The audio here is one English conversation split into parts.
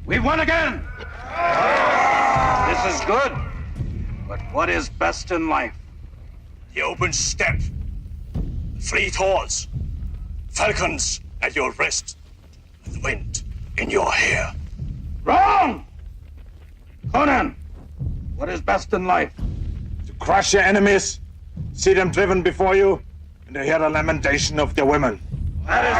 We won again! This is good. But what is best in life? The open steppe, fleet horse, falcons at your wrist, and the wind in your hair. Wrong! Conan, what is best in life? To crush your enemies, see them driven before you, and to hear the lamentation of their women. That is good.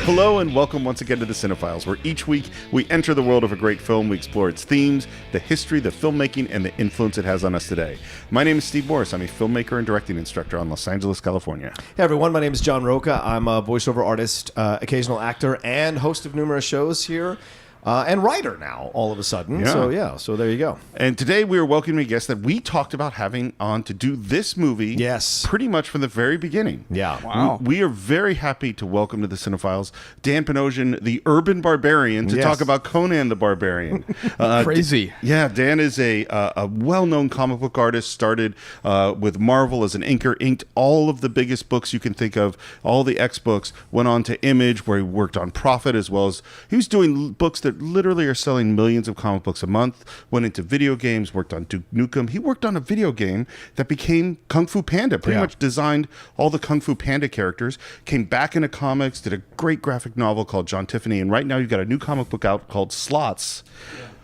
Hello and welcome once again to the Cine-Files, where each week we enter the world of a great film, we explore its themes, the history, the filmmaking, and the influence it has on us today. My name is Steve Morris. I'm a filmmaker and directing instructor on Los Angeles, California. Hey everyone, my name is John Roca. I'm a voiceover artist, occasional actor, and host of numerous shows here. And writer now, all of a sudden. Yeah. So there you go. And today we are welcoming a guest that we talked about having on to do this movie. Yes. Pretty much from the very beginning. Yeah. Wow. We are very happy to welcome to the Cine-Files Dan Panosian, the Urban Barbarian, to talk about Conan the Barbarian. Crazy. Dan is a well-known comic book artist, started with Marvel as an inker, inked all of the biggest books you can think of, all the X books, went on to Image, where he worked on Prophet, as well as he was doing books that literally are selling millions of comic books a month, went into video games, worked on Duke Nukem. He worked on a video game that became Kung Fu Panda, pretty much designed all the Kung Fu Panda characters, came back into comics, did a great graphic novel called John Tiffany, and right now you've got a new comic book out called Slots.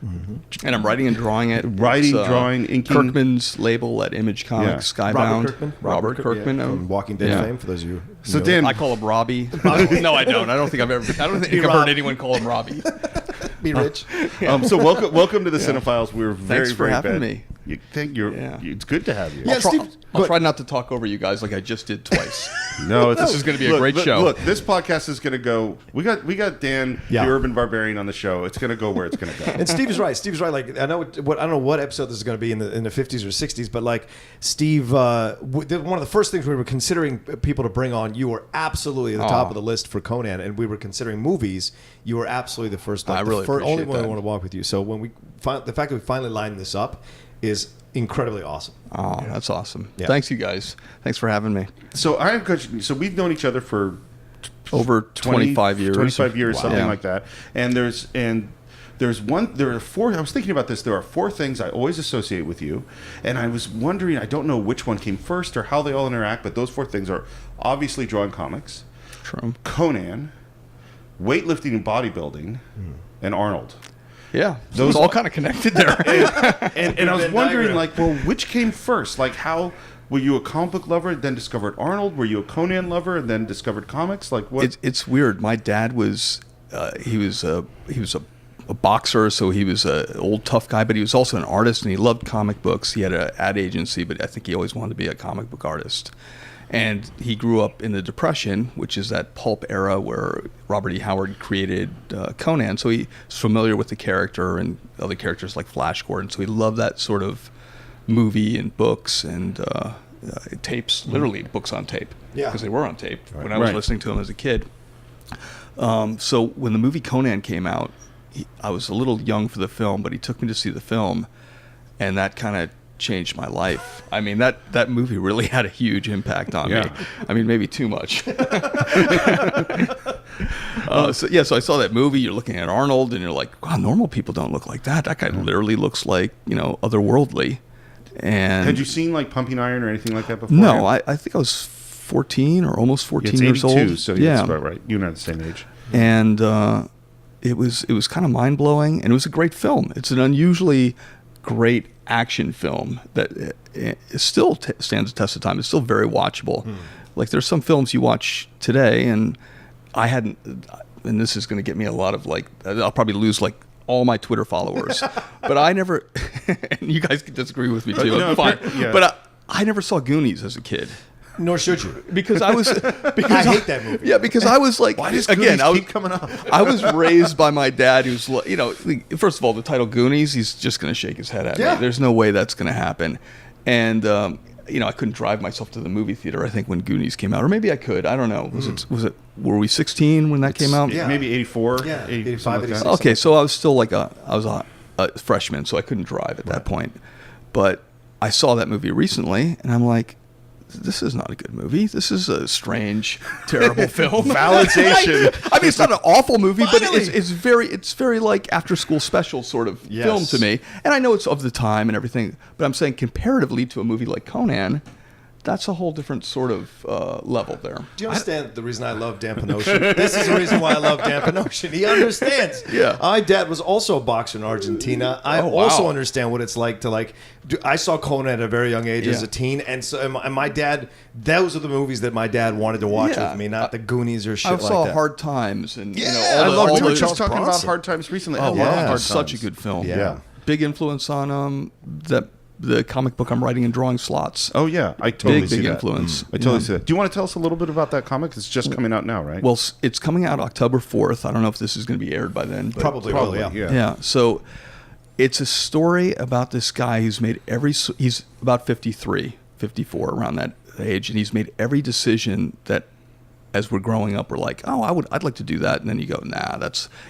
Mm-hmm. And I'm writing and drawing it. Drawing, inking. Kirkman's label at Image Comics, Skybound. Robert Kirkman from Walking Dead fame, for those of you who So know Dan, I call him Robbie. No, I don't. I don't think I've heard anyone call him Robbie. Be rich. So welcome to the Cine-Files. We're very, Thanks for very having bad. me. You think it's good to have you. Yeah, I'll try not to talk over you guys like I just did twice. No, This is going to be a great show. Look, this podcast is going to go. We got Dan, the Urban Barbarian, on the show. It's going to go where it's going to go. And Steve is right. Steve's right. Like I don't know what episode this is going to be in the 50s or 60s, but like Steve, one of the first things we were considering people to bring on, you were absolutely at the top of the list for Conan, and we were considering movies. You were absolutely the first. I really appreciate only one that. I want to walk with you. So when the fact that we finally lined this up is incredibly awesome. Oh, that's awesome. Yeah. Thanks, you guys. Thanks for having me. So I have a question. So we've known each other for Over 25 years. 25 years, something Yeah. like that. And there are four. I was thinking about this. There are four things I always associate with you, and I was wondering. I don't know which one came first or how they all interact, but those four things are obviously drawing comics, True. Conan, weightlifting and bodybuilding, and Arnold. Yeah, those all kind of connected there. And I was wondering, like, well, which came first? Like, how were you a comic book lover and then discovered Arnold? Were you a Conan lover and then discovered comics? Like, what? It's weird. My dad was he was a boxer, so he was an old tough guy, but he was also an artist, and he loved comic books. He had an ad agency, but I think he always wanted to be a comic book artist. And he grew up in the Depression, which is that pulp era where Robert E. Howard created Conan. So he's familiar with the character and other characters like Flash Gordon. So he loved that sort of movie and books and tapes, literally books on tape. Yeah. Because they were on tape when I was listening to him as a kid. So when the movie Conan came out, I was a little young for the film, but he took me to see the film, and that kind of changed my life. I mean, that movie really had a huge impact on me. I mean, maybe too much. So I saw that movie. You're looking at Arnold, and you're like, wow, normal people don't look like that. That guy literally looks like, otherworldly. And had you seen like Pumping Iron or anything like that before? No, I think I was 14 or almost 14 years old. So that's about right. You and I are the same age. And it was kind of mind blowing, and it was a great film. It's an unusually great action film that it still stands the test of time. It's still very watchable. Like there's some films you watch today, and I hadn't, and this is going to get me a lot of I'll probably lose all my Twitter followers, but I never, and you guys can disagree with me too, I'm fine. But I never saw Goonies as a kid. Nor should you, because I hate that movie. Yeah, because I was like, why does Goonies keep coming up? I was raised by my dad, who's first of all, the title Goonies, he's just going to shake his head at me. There's no way that's going to happen, and I couldn't drive myself to the movie theater. I think when Goonies came out, or maybe I could. I don't know. Was it? Were we 16 when that came out? Yeah, maybe 84. Yeah, 85, 86. Okay, so I was still I was a freshman, so I couldn't drive at that point. But I saw that movie recently, and I'm like, this is not a good movie. This is a strange, terrible film. Validation. I mean, it's not an awful movie, but it's very like after school special sort of film to me. And I know it's of the time and everything, but I'm saying comparatively to a movie like Conan, that's a whole different sort of level there. Do you understand the reason I love Dan Panosian? This is the reason why I love Dan Panosian. He understands. Yeah. My dad was also a boxer in Argentina. I also understand what it's like to I saw Conan at a very young age as a teen, and so and my dad. Those are the movies that my dad wanted to watch with me, not the Goonies or shit like that. I saw Hard Times, and we were just talking about Hard Times recently. Oh, Hard Times. Such a good film. Yeah. Big influence on the comic book I'm writing and drawing slots. Oh yeah, I totally see big that. Influence. I totally see that. Do you want to tell us a little bit about that comic? It's just coming out now, right? Well, it's coming out October 4th. I don't know if this is going to be aired by then. But Probably, yeah. Yeah. So it's a story about this guy who's made he's about 53, 54, around that age, and he's made every decision that, as we're growing up, we're like, oh, I'd like to do that. And then you go, nah,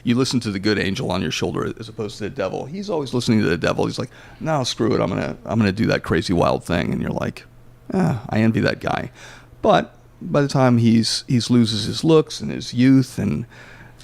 you listen to the good angel on your shoulder as opposed to the devil. He's always listening to the devil. He's like, no, screw it. I'm gonna do that crazy wild thing. And you're like, I envy that guy. But by the time he's loses his looks and his youth, and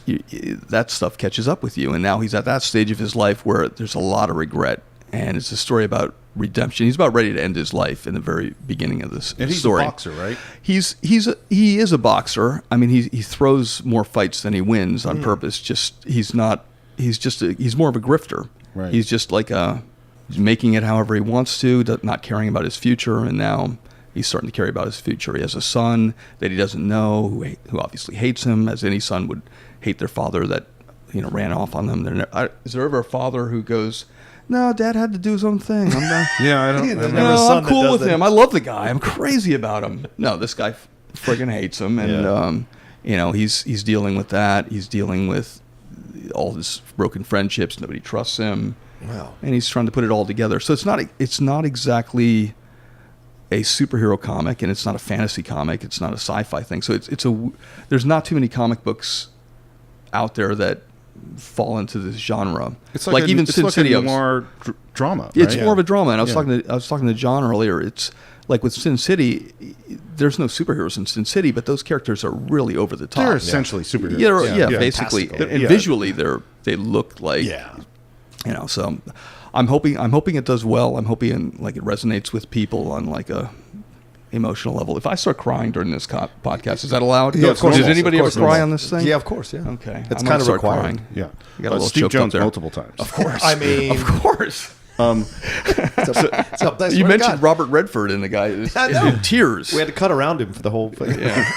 that stuff catches up with you. And now he's at that stage of his life where there's a lot of regret. And it's a story about redemption. He's about ready to end his life in the very beginning of this and he's story. a boxer, right? He is a boxer. I mean, he throws more fights than he wins on purpose. He's more of a grifter. Right. He's just like he's making it however he wants to, not caring about his future. And now he's starting to care about his future. He has a son that he doesn't know, who obviously hates him, as any son would hate their father that ran off on them. Is there ever a father who goes, no, Dad had to do his own thing. I'm not. I'm cool with him. I love the guy. I'm crazy about him. No, this guy friggin' hates him, and he's dealing with that. He's dealing with all his broken friendships. Nobody trusts him. Wow. And he's trying to put it all together. So it's not exactly a superhero comic, and it's not a fantasy comic. It's not a sci-fi thing. So there's not too many comic books out there that fall into this genre. It's like even Sin City. It's more drama. Right? It's more of a drama. And I was talking to John earlier. It's like with Sin City, there's no superheroes in Sin City, but those characters are really over the top. They're essentially superheroes. Yeah, basically. And visually, they look like. So I'm hoping it does well. I'm hoping it resonates with people on like a emotional level. If I start crying during this podcast, is that allowed? Yeah, of course. Does anybody ever cry on this thing? Yeah, of course. Yeah. Okay. It's kind of required. Crying. Yeah. You got a little Steve Jones there. multiple times. Of course. I mean, of course. You mentioned Robert Redford, and the guy is in tears. We had to cut around him for the whole thing. Yeah.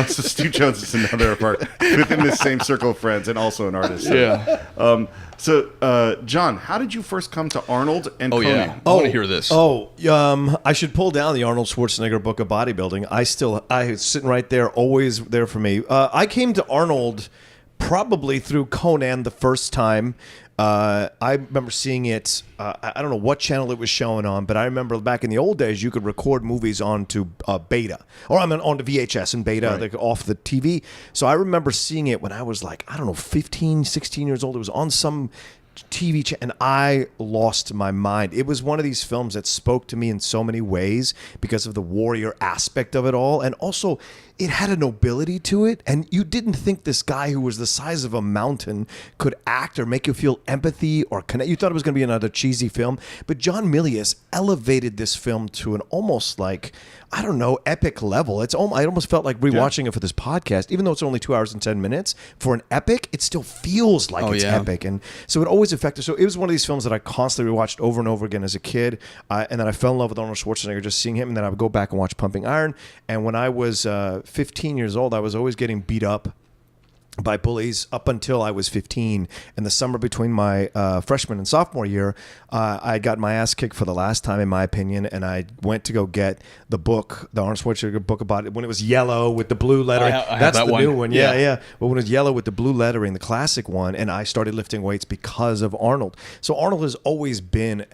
So Steve Jones is another part within this same circle of friends, and also an artist. Yeah. So, John, how did you first come to Arnold and Conan? Yeah. I want to hear this. I should pull down the Arnold Schwarzenegger book of bodybuilding. I sitting right there, always there for me. I came to Arnold probably through Conan the first time. I remember seeing it. I don't know what channel it was showing on, but I remember back in the old days, you could record movies onto beta, or onto VHS and beta, like off the TV. So I remember seeing it when I was 15, 16 years old. It was on some TV channel, and I lost my mind. It was one of these films that spoke to me in so many ways because of the warrior aspect of it all, and also it had a nobility to it, and you didn't think this guy who was the size of a mountain could act or make you feel empathy or connect. You thought it was going to be another cheesy film, but John MIlius elevated this film to an almost epic level. I almost felt like rewatching it for this podcast, even though it's only 2 hours and 10 minutes. For an epic, it still feels like it's epic, and so it always affected. So it was one of these films that I constantly rewatched over and over again as a kid, and then I fell in love with Arnold Schwarzenegger just seeing him, and then I would go back and watch Pumping Iron. And when I was 15 years old, I was always getting beat up by bullies up until I was 15. In the summer between my freshman and sophomore year, I got my ass kicked for the last time, in my opinion, and I went to go get the book, the Arnold Schwarzenegger book about it, when it was yellow with the blue lettering. That's the new one. Yeah. But when it was yellow with the blue lettering, the classic one, and I started lifting weights because of Arnold. So Arnold has always been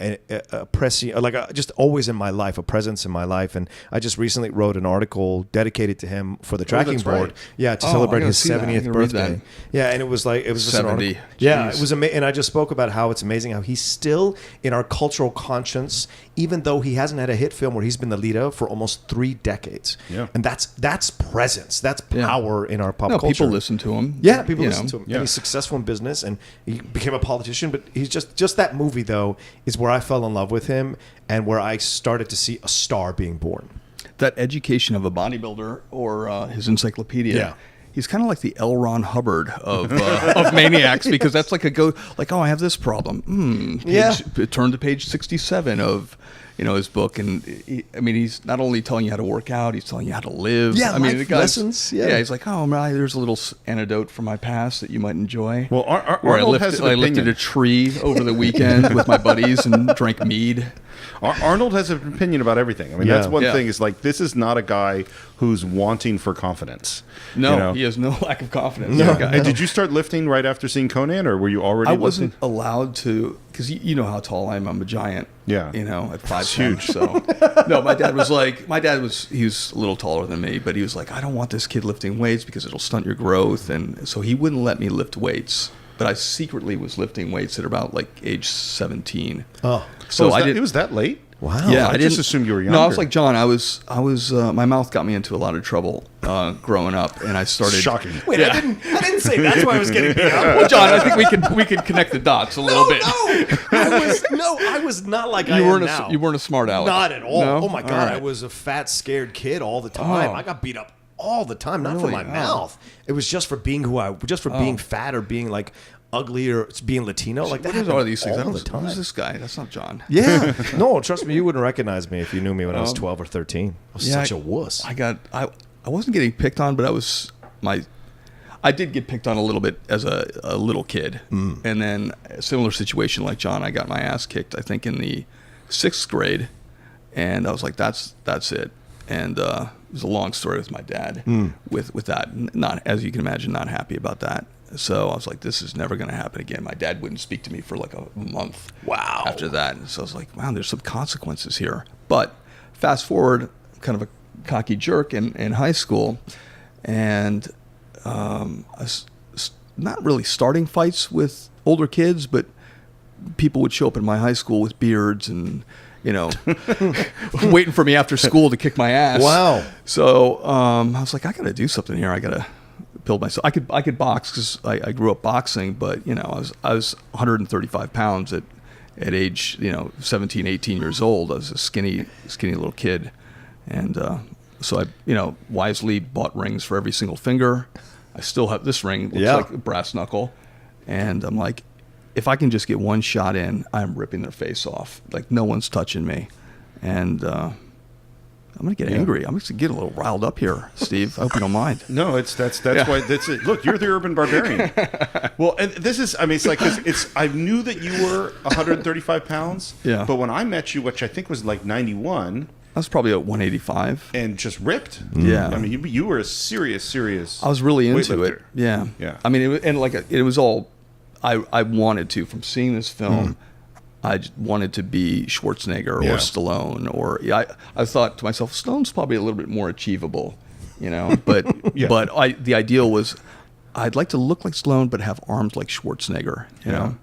just always in my life, a presence in my life, and I just recently wrote an article dedicated to him for the tracking board. Right. Yeah, to celebrate his 70th birthday. birthday. then. Yeah, and it was like it was just an 70. article. Yeah, Jeez. it was amazing. And I just spoke about how it's amazing how he's still in our cultural conscience, even though he hasn't had a hit film where he's been the lead of for almost 3 decades. Yeah. And that's presence. That's power in our pop No, culture. people listen to him. Yeah, people you listen know. to him. Yeah. And he's successful in business, and he became a politician. But he's just that movie though is where I fell in love with him, and where I started to see a star being born. That education of a bodybuilder or his encyclopedia. Yeah. He's kind of like the L. Ron Hubbard of Maniacs, because that's like oh, I have this problem. Turn to page 67 of his book, and he's not only telling you how to work out, he's telling you how to live. Yeah, I mean, life the guy's, lessons. Yeah. He's like, oh, there's a little anecdote from my past that you might enjoy. Well, Where Arnold has an I lifted opinion. a tree over the weekend with my buddies and drank mead. Arnold has an opinion about everything. I mean, that's one Yeah. thing. Is like, this is not a guy who's wanting for confidence. No, he has no lack of confidence. No. that guy. And did you start lifting right after seeing Conan, or were you already? I wasn't lifting? allowed to, because you know how tall I am. I'm a giant. Yeah. At 5'10". huge. So no, my dad was he was a little taller than me, but he was like, I don't want this kid lifting weights because it'll stunt your growth, and so he wouldn't let me lift weights. But I secretly was lifting weights at about like age 17. Oh, So it was that late. wow. Yeah, I just assumed you were No, I was younger. like John. I was. My mouth got me into a lot of trouble growing up, and I started. Shocking. Wait, I didn't say that's why I was getting beat up. Well, John, I think we could connect the dots a little bit. I was not like I am now. You weren't a smart aleck. Not at all. No? Oh my god, All right. I was a fat, scared kid all the time. Oh. I got beat up all the time, not for Really? my Oh. mouth. It was just for being being fat or being like ugly or being Latino. Like that What are these things? all the time. Who's this guy? That's not John. Yeah, no, trust me, you wouldn't recognize me if you knew me when I was 12 or 13. I was such a wuss. I wasn't getting picked on, but I did get picked on a little bit as a little kid. And then a similar situation like John, I got my ass kicked, I think, in the 6th grade. And I was like, that's it. And it was a long story with my dad with that. Not, as you can imagine, not happy about that. So I was like, this is never going to happen again. My dad wouldn't speak to me for like a month. Wow. After that. So I was like, wow, there's some consequences here. But fast forward, kind of a cocky jerk in high school. And I was not really starting fights with older kids, but people would show up in my high school with beards and, waiting for me after school to kick my ass. Wow. So I was like, I got to do something here. I got to build myself. I could box because I grew up boxing, but I was 135 pounds at age 17, 18 years old. I was a skinny little kid, and so I wisely bought rings for every single finger. I still have this ring, looks like a brass knuckle, and I'm like, if I can just get one shot in, I'm ripping their face off. Like, no one's touching me, and I'm gonna get angry. I'm just getting a little riled up here, Steve. I hope you don't mind. No, that's why that's it. Look, you're the Urban Barbarian. Well, and this is, it's like, 'cause I knew that you were 135 pounds. Yeah. But when I met you, which I think was like 91, I was probably at 185. and just ripped. Yeah. I mean, you were a serious. I was really into weightlifter. it. Yeah. Yeah. I mean, it was all I wanted to from seeing this film. I just wanted to be Schwarzenegger or Stallone, or I thought to myself, Stallone's probably a little bit more achievable, but but the ideal was I'd like to look like Stallone but have arms like Schwarzenegger, you know.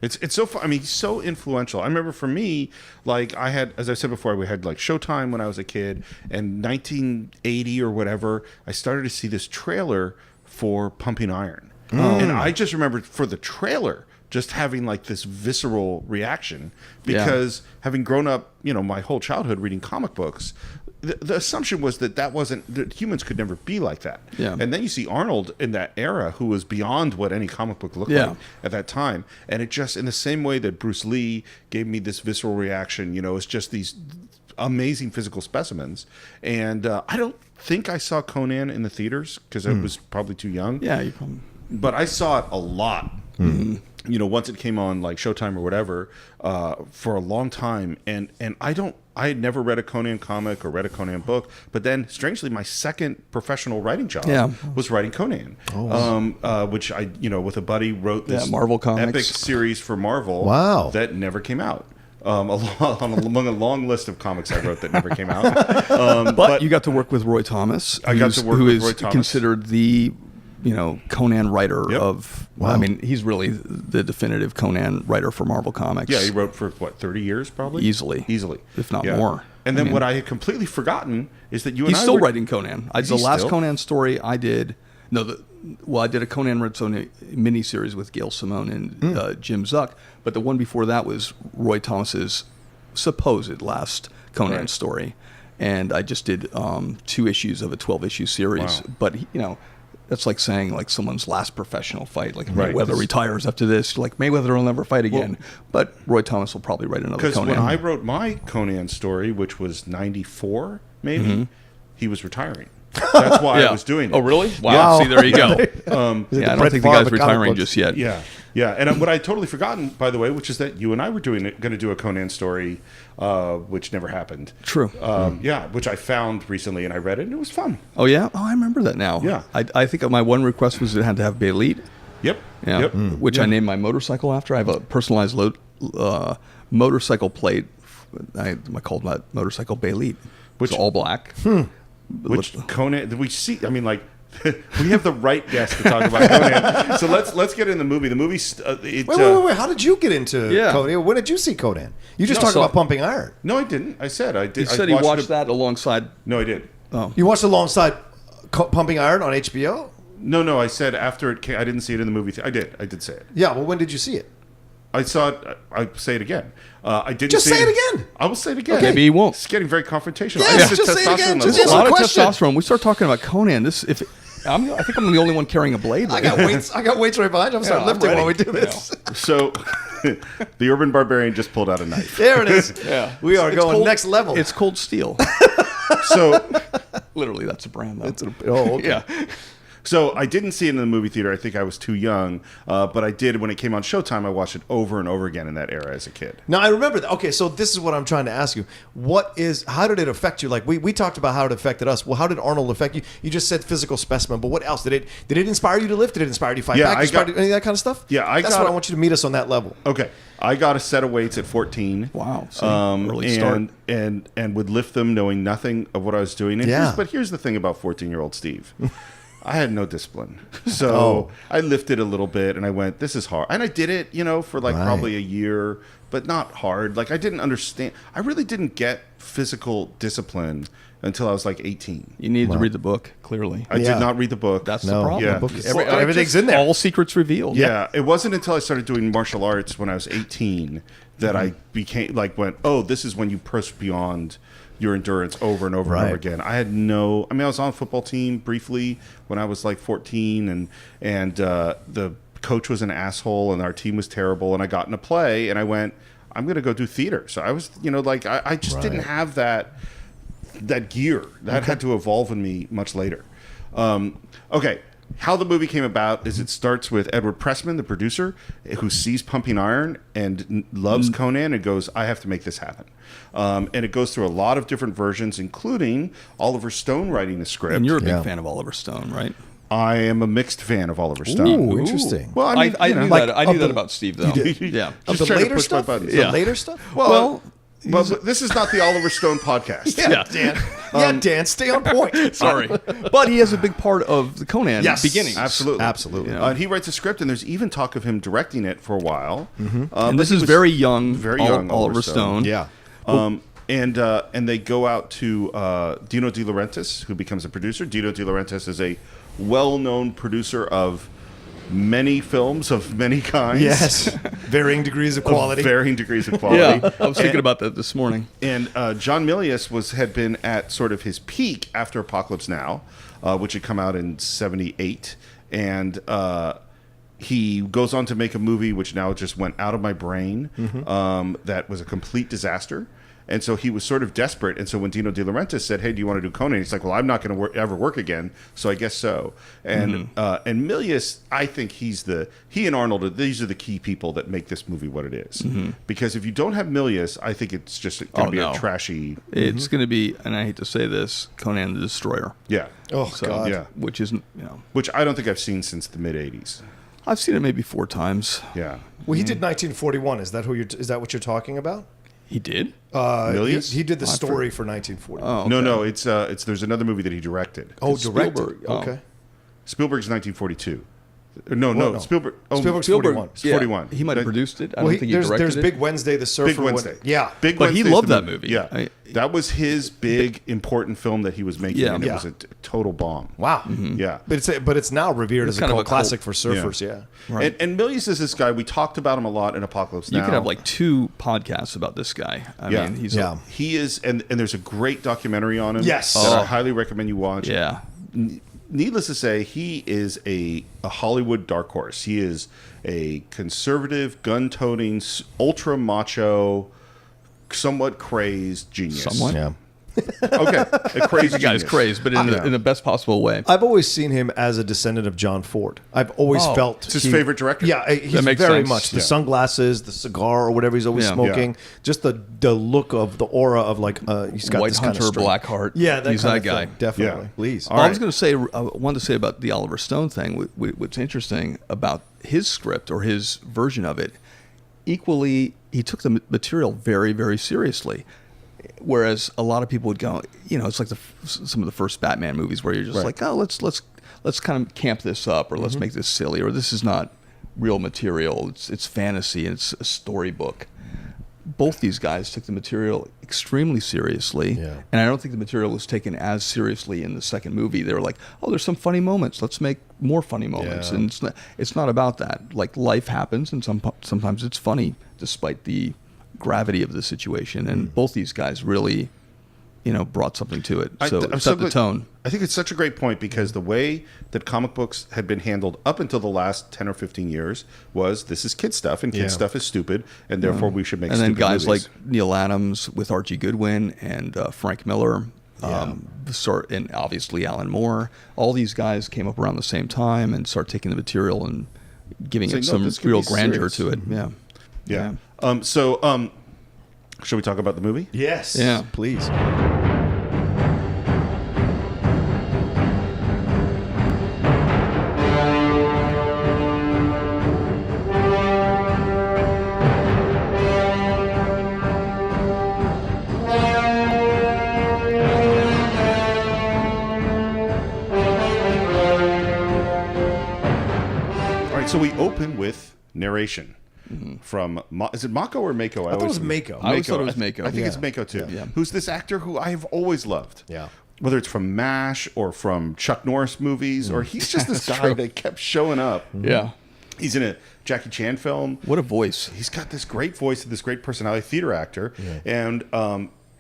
It's so fun. I mean, he's so influential. I remember for me, like, I had, as I said before, we had like Showtime when I was a kid, and 1980 or whatever, I started to see this trailer for Pumping Iron, and I just remembered for the trailer just having like this visceral reaction because having grown up, my whole childhood reading comic books, the assumption was that humans could never be like that. Yeah. And then you see Arnold in that era, who was beyond what any comic book looked like at that time. And it just, in the same way that Bruce Lee gave me this visceral reaction, it's just these amazing physical specimens. And I don't think I saw Conan in the theaters because I was probably too young. Yeah, you probably. But I saw it a lot. Once it came on like Showtime or whatever, for a long time, and I had never read a Conan comic or read a Conan book, but then strangely my second professional writing job was writing Conan, which I with a buddy wrote this Marvel comics. epic series for Marvel that never came out. Among a long list of comics I wrote that never came out. But you got to work with Roy Thomas. I got to work who with is Roy Thomas. considered the Conan writer Yep. of. Wow. I mean, he's really the definitive Conan writer for Marvel Comics. Yeah, he wrote for 30 years probably. Easily, if not more. And then what I had completely forgotten is that you and He's I still were writing Conan. The last Conan story I did. I did a Conan Red Zone miniseries with Gail Simone and Jim Zuck, but the one before that was Roy Thomas's supposed last Conan story, and I just did 2 issues of a 12-issue series. Wow. But that's like saying like someone's last professional fight, like Right. Mayweather retires after this. Like Mayweather will never fight again, but Roy Thomas will probably write another Because Conan. when I wrote my Conan story, which was 94, maybe, he was retiring. That's why I was doing it. Oh, really? Wow. See, there you go. I Brett don't think the Favre guy's of comic retiring books. just yet. Yeah, yeah. And what I totally forgotten, by the way, which is that you and I were going to do a Conan story, which never happened. True. Yeah, which I found recently, and I read it, and it was fun. Oh yeah. Oh, I remember that now. Yeah. I think my one request was it had to have Bayleet. Yep. Yeah. Yep. Which I named my motorcycle after. I have a personalized motorcycle plate. I called my motorcycle Bayleet. Which all black. Which Conan? Did we see? I mean, like. We have the right guest to talk about Conan. So let's get in the movie. The movie. Wait. How did you get into Conan? When did you see Conan? You just talked about Pumping Iron. No, I didn't. I said I did. He said he watched that alongside. No, I did. Oh. You watched alongside Pumping Iron on HBO? No. I said after it came. I didn't see it in the movie. I did say it. Yeah. Well, when did you see it? I saw it. I say it again. I didn't Just see say it again. I will say it again. Okay. Maybe he won't. It's getting very confrontational. Yes, I think the just say it again. testosterone Just level- answer A lot of question. testosterone. We start talking about Conan. I think I'm the only one carrying a blade. I got weights right behind you. I'm starting I'm lifting while we ready. do this. So, the Urban Barbarian just pulled out a knife. There it is. Yeah. We are It's going cold- next level. It's Cold Steel. So, Literally, that's a brand, though. oh, okay. Yeah. So I didn't see it in the movie theater. I think I was too young. But I did when it came on Showtime. I watched it over and over again in that era as a kid. Now I remember that. Okay, so this is what I'm trying to ask you. How did it affect you? Like we talked about how it affected us. Well, how did Arnold affect you? You just said physical specimen, but what else? Did it inspire you to lift? Did it inspire you to fight Yeah, back? Any of that kind of stuff? Yeah, That's what I want you to meet us on that level. Okay, I got a set of weights at 14. Wow. So early start. and would lift them knowing nothing of what I was doing. And Yeah. but here's the thing about 14-year-old Steve. I had no discipline. So I lifted a little bit and I went, this is hard. And I did it, for like probably a year, but not hard. Like I didn't understand. I really didn't get physical discipline until I was like 18. You needed to read the book, clearly. I did not read the book. That's the problem. Yeah. The book is, Well, everything's in there. All secrets revealed. Yeah, it wasn't until I started doing martial arts when I was 18 that I became this is when you push beyond your endurance over and over and over again. I was on a football team briefly when I was like 14 and the coach was an asshole and our team was terrible and I got in a play and I went, I'm going to go do theater. So I was, I just didn't have that gear. That had to evolve in me much later. Okay. How the movie came about is it starts with Edward Pressman, the producer, who sees Pumping Iron and loves Conan and goes, I have to make this happen. And it goes through a lot of different versions, including Oliver Stone writing the script. And you're a big fan of Oliver Stone, right? I am a mixed fan of Oliver Stone. Ooh, interesting. Well, I mean, I knew like, that. I knew of that the- about Steve, though. You did? Yeah. Of Just the trying to later push my stuff? buttons. The Yeah. later stuff? Well, this is not the Oliver Stone podcast. Yeah, Dan. Dan, stay on point. Sorry. But he has a big part of the Conan beginning. Absolutely. Absolutely. And he writes a script, and there's even talk of him directing it for a while. And but this he is was very young Oliver Stone. Yeah. And they go out to Dino De Laurentiis, who becomes a producer. Dino De Laurentiis is a well-known producer of many films of many kinds. Yes. Varying degrees of quality. Varying degrees of quality. Yeah, I was thinking about that this morning. And John MIlius had been at sort of his peak after Apocalypse Now, which had come out in '78, and he goes on to make a movie which now just went out of my brain. That was a complete disaster. And so he was sort of desperate. And so when Dino De Laurentiis said, "Hey, do you want to do Conan?" He's like, "Well, I'm not going to ever work again, so I guess so." And and Milius, I think he and Arnold, these are the key people that make this movie what it is. Because if you don't have Milius, I think it's just going to be a trashy. It's going to be, and I hate to say this, Conan the Destroyer. Yeah. Oh, God. Yeah. Which isn't, Which I don't think I've seen since the mid '80s. I've seen it maybe 4 times. Yeah. Well, he did 1941. Is that what you're talking about? He did? Milius? He did the story for 1941. Oh, No, okay. no. It's there's another movie that he directed. Oh, It's directed. Spielberg. Oh. Okay. Spielberg's 1942. No, no. Spielberg. Oh, Spielberg's 41. It's 41. He might have produced it. I Well, don't think he directed there's it. Big Wednesday, the Surfer. Big Wednesday. Yeah. Big But he Wednesday's loved the that movie. Yeah. That was his big, important film that he was making, Yeah. and it Yeah. was a total bomb. Wow. Yeah. But it's now revered as a kind of cult a classic cult- for surfers. Yeah. Right. And Milius is this guy. We talked about him a lot in Apocalypse Now. You could have like 2 podcasts about this guy. I Yeah. mean, he's Yeah. He is, and there's a great documentary on him. Yes. That I Oh. highly recommend you watch. yeah. Needless to say, he is a Hollywood dark horse. He is a conservative, gun-toting, ultra macho, somewhat crazed genius. Somewhat? Yeah. Okay, a crazy The guy's genius. crazed, but in the best possible way. I've always seen him as a descendant of John Ford. I've always felt It's his favorite director. Yeah, he's That makes very sense. much the Yeah. sunglasses, the cigar, or whatever he's always Yeah. smoking. Yeah. Just the look of the aura of like he's got White this kind Hunter, of strength. Blackheart. Yeah, He's kind that of guy. thing. Definitely, Yeah. please. All I right. was going to say, I wanted to say about the Oliver Stone thing. What's interesting about his script or his version of it, equally, he took the material very, very seriously. Whereas a lot of people would go, it's like some of the first Batman movies where you're just Right. like, oh, let's kind of camp this up, or let's make this silly, or this is not real material. It's fantasy and it's a storybook. Both these guys took the material extremely seriously, Yeah. and I don't think the material was taken as seriously in the second movie. They were like, "Oh, there's some funny moments. Let's make more funny moments." Yeah. And it's not about that. Like life happens, and sometimes it's funny despite the gravity of the situation. And both these guys really, brought something to it. So I'm it so set the glad- tone. I think it's such a great point because the way that comic books had been handled up until the last 10 or 15 years was this is kid stuff, and kid Yeah. stuff is stupid, and therefore we should make And then stupid guys movies. like Neil Adams with Archie Goodwin and Frank Miller, and obviously Alan Moore. All these guys came up around the same time and started taking the material and giving Saying, it "No, some this could real be grandeur serious." to it. Yeah. Yeah. Should we talk about the movie? Yes. Yeah. Please. All right, so we open with narration from is it Mako or Mako? I thought it was Mako. I always thought it was Mako. I think it's Yeah. Mako too. Yeah. Who's this actor who I have always loved? Yeah. Whether it's from MASH or from Chuck Norris movies, or he's just this guy that kept showing up. Yeah. He's in a Jackie Chan film. What a voice. He's got this great voice and this great personality, theater actor. And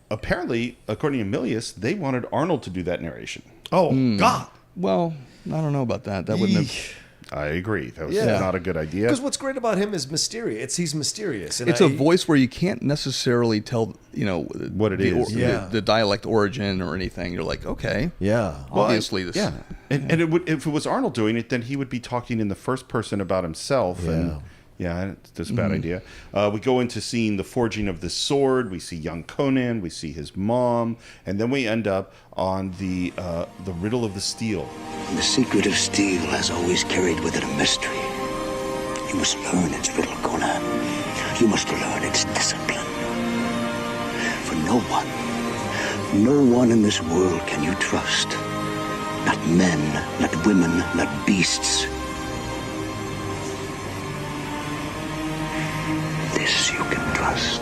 apparently, according to MIlius, they wanted Arnold to do that narration. Oh God. Well, I don't know about that. That wouldn't have. I agree. That was Yeah. not a good idea. Because what's great about him is mysterious. He's mysterious. And It's a voice where you can't necessarily tell, What it is. Yeah. the dialect origin or anything. You're like, okay, Yeah. obviously this. Yeah, and it would, if it was Arnold doing it, then he would be talking in the first person about himself. And that's a bad idea. We go into seeing the forging of the sword. We see young Conan. We see his mom, and then we end up on the Riddle of the Steel. The secret of steel has always carried with it a mystery. You must learn its riddle, Conan. You must learn its discipline. For no one in this world can you trust. Not men, not women, not beasts. This you can trust.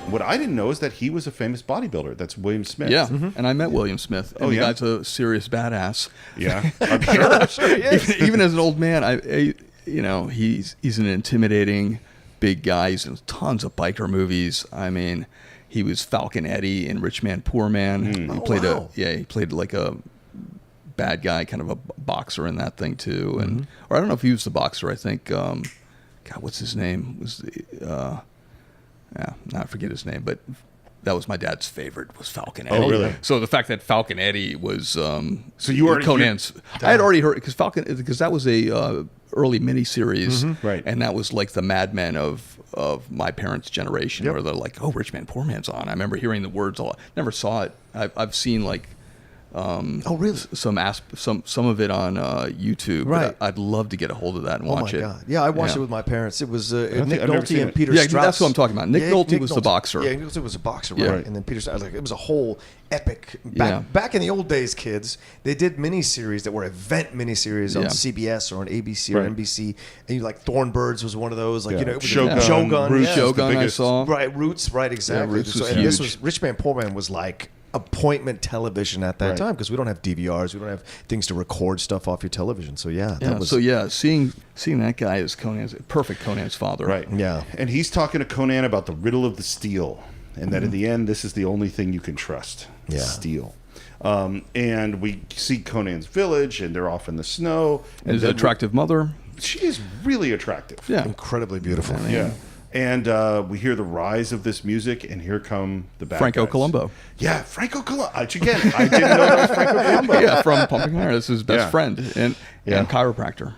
What I didn't know is that he was a famous bodybuilder. That's William Smith. Yeah, and I met William Smith. And Oh, the yeah? guy's a serious badass. Yeah, I'm sure. Even as an old man, he's an intimidating big guy. He's in tons of biker movies. I mean, he was Falcon Eddie in Rich Man Poor Man. He played he played like a bad guy, kind of a boxer in that thing too. And or I don't know if he was the boxer. I think God, what's his name? Was I forget his name, but that was my dad's favorite, was Falcon Eddie. Oh, really? So the fact that Falcon Eddie was So you already- Conan's, I had already heard because that was a early miniseries, Right. And that was like the Mad Men of my parents' generation, where they're like, "Oh, Rich Man Poor Man's on." I remember hearing the words a lot. Never saw it. I've seen like really? Some of it on YouTube. Right. But I'd love to get a hold of that and watch it. Oh my God! Yeah, I watched it with my parents. It was Nick I've never Nolte seen and it. Peter Yeah, Strauss. that's what I'm talking about. Nick Nolte was the boxer. Yeah, Nick Nolte was a boxer, Yeah. right? And then Peter Strauss. Like, it was a whole epic. Yeah. Back in the old days, kids, they did miniseries that were event miniseries on Yeah. CBS or on ABC or Right. NBC, and you like Thornbirds was one of those. Like Yeah. you know, it was Shogun, Shogun, Roots yeah. is the Shogun I biggest. saw. Right, Roots, right, exactly. Roots was and this huge. was Rich Man Poor Man was like appointment television at that Right. time because we don't have DVRs, we don't have things to record stuff off your television. So yeah, Yeah, that was seeing that guy as Conan's father. Right. Yeah. And he's talking to Conan about the Riddle of the Steel, and that in the end, this is the only thing you can trust. Yeah. Steel. And we see Conan's village, and they're off in the snow. And His then attractive mother. she is really attractive. Yeah. incredibly beautiful. Yeah. And we hear the rise of this music, and here come the bad Franco guys. Colombo. Yeah, Franco Colombo. Again, I didn't know that was Franco Colombo. Yeah, from Pumping Iron. That's his best Yeah. friend and Yeah. chiropractor.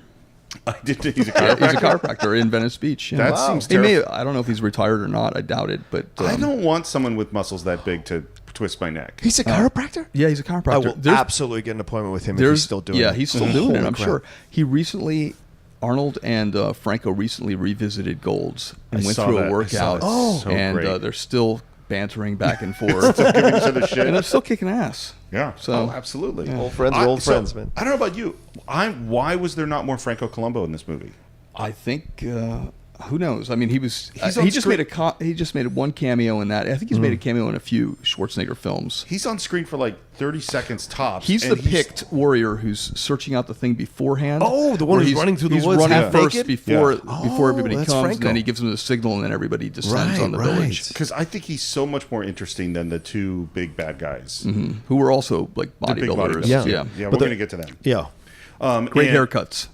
I didn't. He's a Yeah, chiropractor. he's a chiropractor in Venice Beach. Yeah. That seems He may. terrifying. I don't know if he's retired or not. I doubt it. But I don't want someone with muscles that big to twist my neck. He's a chiropractor. Yeah, he's a chiropractor. I will There's- absolutely get an appointment with him if he's still doing it. Yeah, he's still doing it. Holy I'm crap. sure. He recently, Arnold and Franco recently revisited Gold's and I went saw through that. a I workout. saw it. Oh, so and great. they're still bantering back and forth, Giving each other shit. and they're still kicking ass. Yeah. So- absolutely. Old friends are old friends, man. I don't know about you. Why was there not more Franco Colombo in this movie? I think. Who knows? I mean, he was. He's on he just screen- made he just made one cameo in that. I think he's made a cameo in a few Schwarzenegger films. He's on screen for like 30 seconds tops. He's and the picked warrior who's searching out the thing beforehand. Oh, the one where who's running through the he's woods running half first naked? before Yeah. before everybody that's comes, Franco. and then he gives them the signal, and then everybody descends on the Right, village. Because I think he's so much more interesting than the two big bad guys. Who were also like The big bodybuilders. Yeah. Yeah. Yeah, But we're the- going to get to them. Yeah, Great and- haircuts.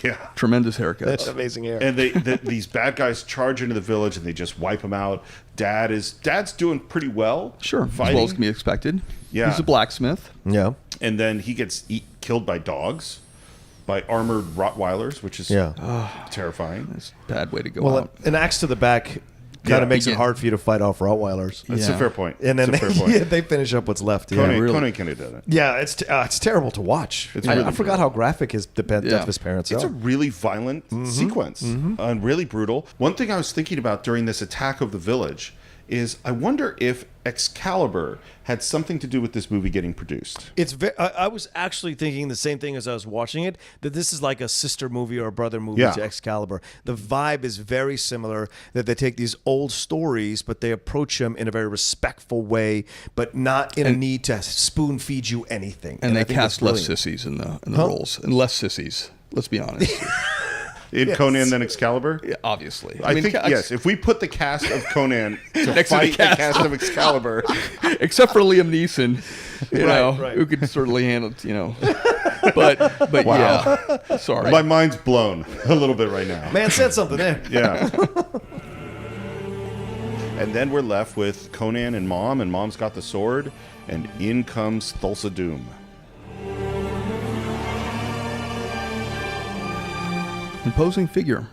Yeah. Tremendous haircuts. amazing hair. And these bad guys charge into the village and they just wipe them out. Dad's doing pretty well. Sure, fighting. as well as can be expected. Yeah. He's a blacksmith. Yeah, And then he gets killed by dogs, by armored Rottweilers, which is yeah. terrifying. That's a bad way to go Well, out. an axe to the back kind Yeah. of makes it Yeah. hard for you to fight off Rottweilers. That's Yeah. a fair point. And then That's a fair point. they finish up what's left. Yeah, Conan, really. Conan kind of did it. yeah, it's terrible to watch. really I forgot how graphic the death Yeah. of his parents It's are. a really violent sequence and really brutal. One thing I was thinking about during this attack of the village is I wonder if Excalibur had something to do with this movie getting produced. I was actually thinking the same thing as I was watching it, that this is like a sister movie or a brother movie Yeah. to Excalibur. The vibe is very similar, that they take these old stories, but they approach them in a very respectful way, but not in a need to spoon feed you anything. And they I think that's cast less brilliant. sissies in the roles, and less sissies. Let's be honest. In Conan than Excalibur? Yeah, obviously, I think, yes, if we put the cast of Conan to Next to the fight the cast cast of Excalibur, except for Liam Neeson, you know, right. who could certainly handle it, you know. But yeah, sorry. my mind's blown a little bit right now. Man said something there. Yeah. And then we're left with Conan and Mom's got the sword, and in comes Thulsa Doom. Imposing figure,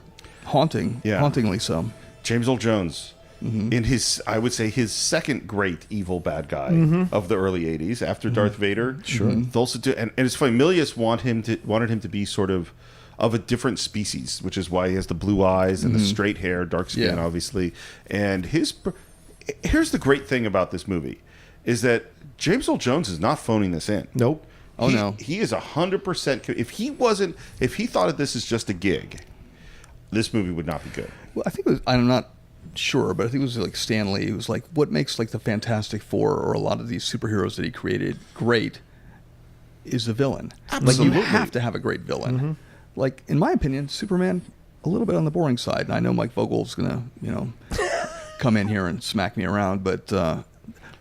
hauntingly so. James Earl Jones, in his, I would say, his second great evil bad guy of the early '80s, after Darth Vader. Sure, Thulsa Doom, and it's funny. Milius wanted him to be sort of a different species, which is why he has the blue eyes and the straight hair, dark skin, Yeah. obviously. And here's the great thing about this movie, is that James Earl Jones is not phoning this in. Nope. Oh, no. He is 100%. If he thought of this as just a gig, this movie would not be good. Well, I think it was, I'm not sure, but I think it was like Stan Lee. It was like, what makes like the Fantastic Four or a lot of these superheroes that he created great is the villain. Like Absolutely. you have to have a great villain. Like in my opinion, Superman a little bit on the boring side. And I know Mike Vogel's gonna, come in here and smack me around, but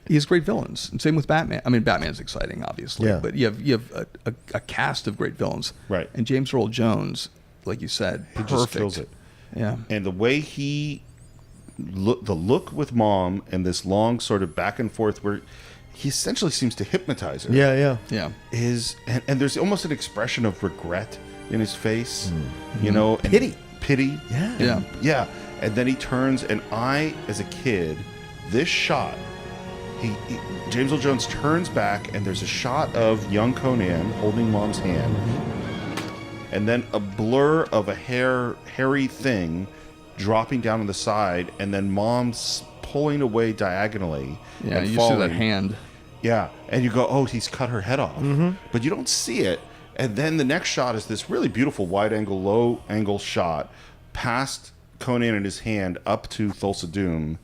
he has great villains. And same with Batman. I mean, Batman's exciting, obviously, Yeah. but you have a cast of great villains. Right. And James Earl Jones, like you said, He perfect. just kills it. Yeah. And the way the look with Mom and this long sort of back and forth where he essentially seems to hypnotize her. Yeah. Yeah. And there's almost an expression of regret in his face, and Pity. Yeah. Yeah. Yeah. And then he turns, and I, as a kid, this shot James Earl Jones turns back, and there's a shot of young Conan holding Mom's hand, and then a blur of a hairy thing dropping down on the side, and then Mom's pulling away diagonally. Yeah, and you falling. see that hand. Yeah, and you go, oh, he's cut her head off. But you don't see it. And then the next shot is this really beautiful wide-angle, low-angle shot past Conan and his hand up to Thulsa Doom.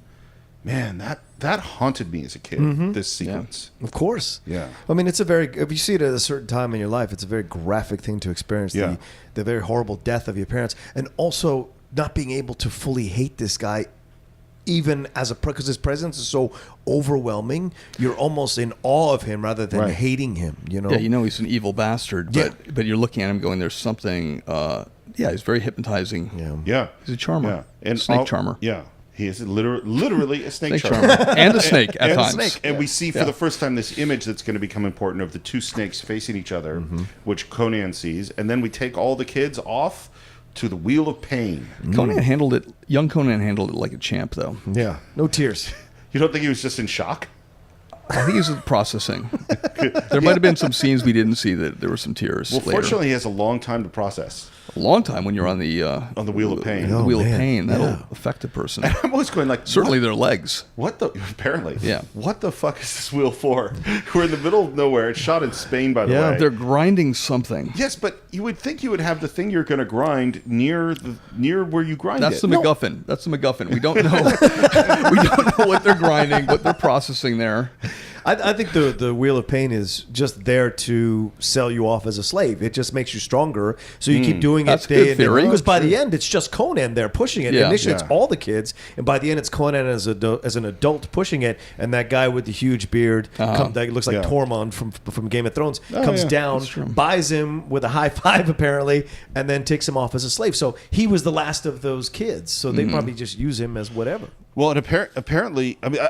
Man, that haunted me as a kid, this sequence. Of course. Yeah. I mean, if you see it at a certain time in your life, it's a very graphic thing to experience. Yeah. The very horrible death of your parents. And also not being able to fully hate this guy, even as because his presence is so overwhelming, you're almost in awe of him rather than hating him. You know? Yeah, he's an evil bastard, but you're looking at him going, there's something. He's very hypnotizing. Yeah. He's a charmer. Yeah. And snake charmer. Yeah. He is literally a snake charmer. charmer. And a snake at times. And we see for the first time this image that's going to become important of the two snakes facing each other, which Conan sees. And then we take all the kids off to the Wheel of Pain. Young Conan handled it like a champ, though. Yeah. No tears. You don't think he was just in shock? I think he was processing. There might have been some scenes we didn't see that there were some tears. Well, later. fortunately, he has a long time to process. A long time when you're on the Wheel of Pain. The Wheel of Pain, that'll affect a person. And I'm always going like, certainly their legs. What the? Apparently, yeah. What the fuck is this wheel for? We're in the middle of nowhere. It's shot in Spain, by the way. Yeah, they're grinding something. Yes, but you would think you would have the thing you're going to grind near where you grind That's it. the MacGuffin. That's the MacGuffin. We don't know. We don't know what they're grinding, what they're processing there. I think the Wheel of Pain is just there to sell you off as a slave. It just makes you stronger, so you keep doing That's it day good in day. theory. Because by the end, it's just Conan there pushing it. Yeah. Initially, it's all the kids, and by the end, it's Conan as an adult pushing it, and that guy with the huge beard that looks like Tormund from Game of Thrones comes down, buys him with a high five apparently, and then takes him off as a slave. So he was the last of those kids. So they probably just use him as whatever. Well, and apparently, I mean.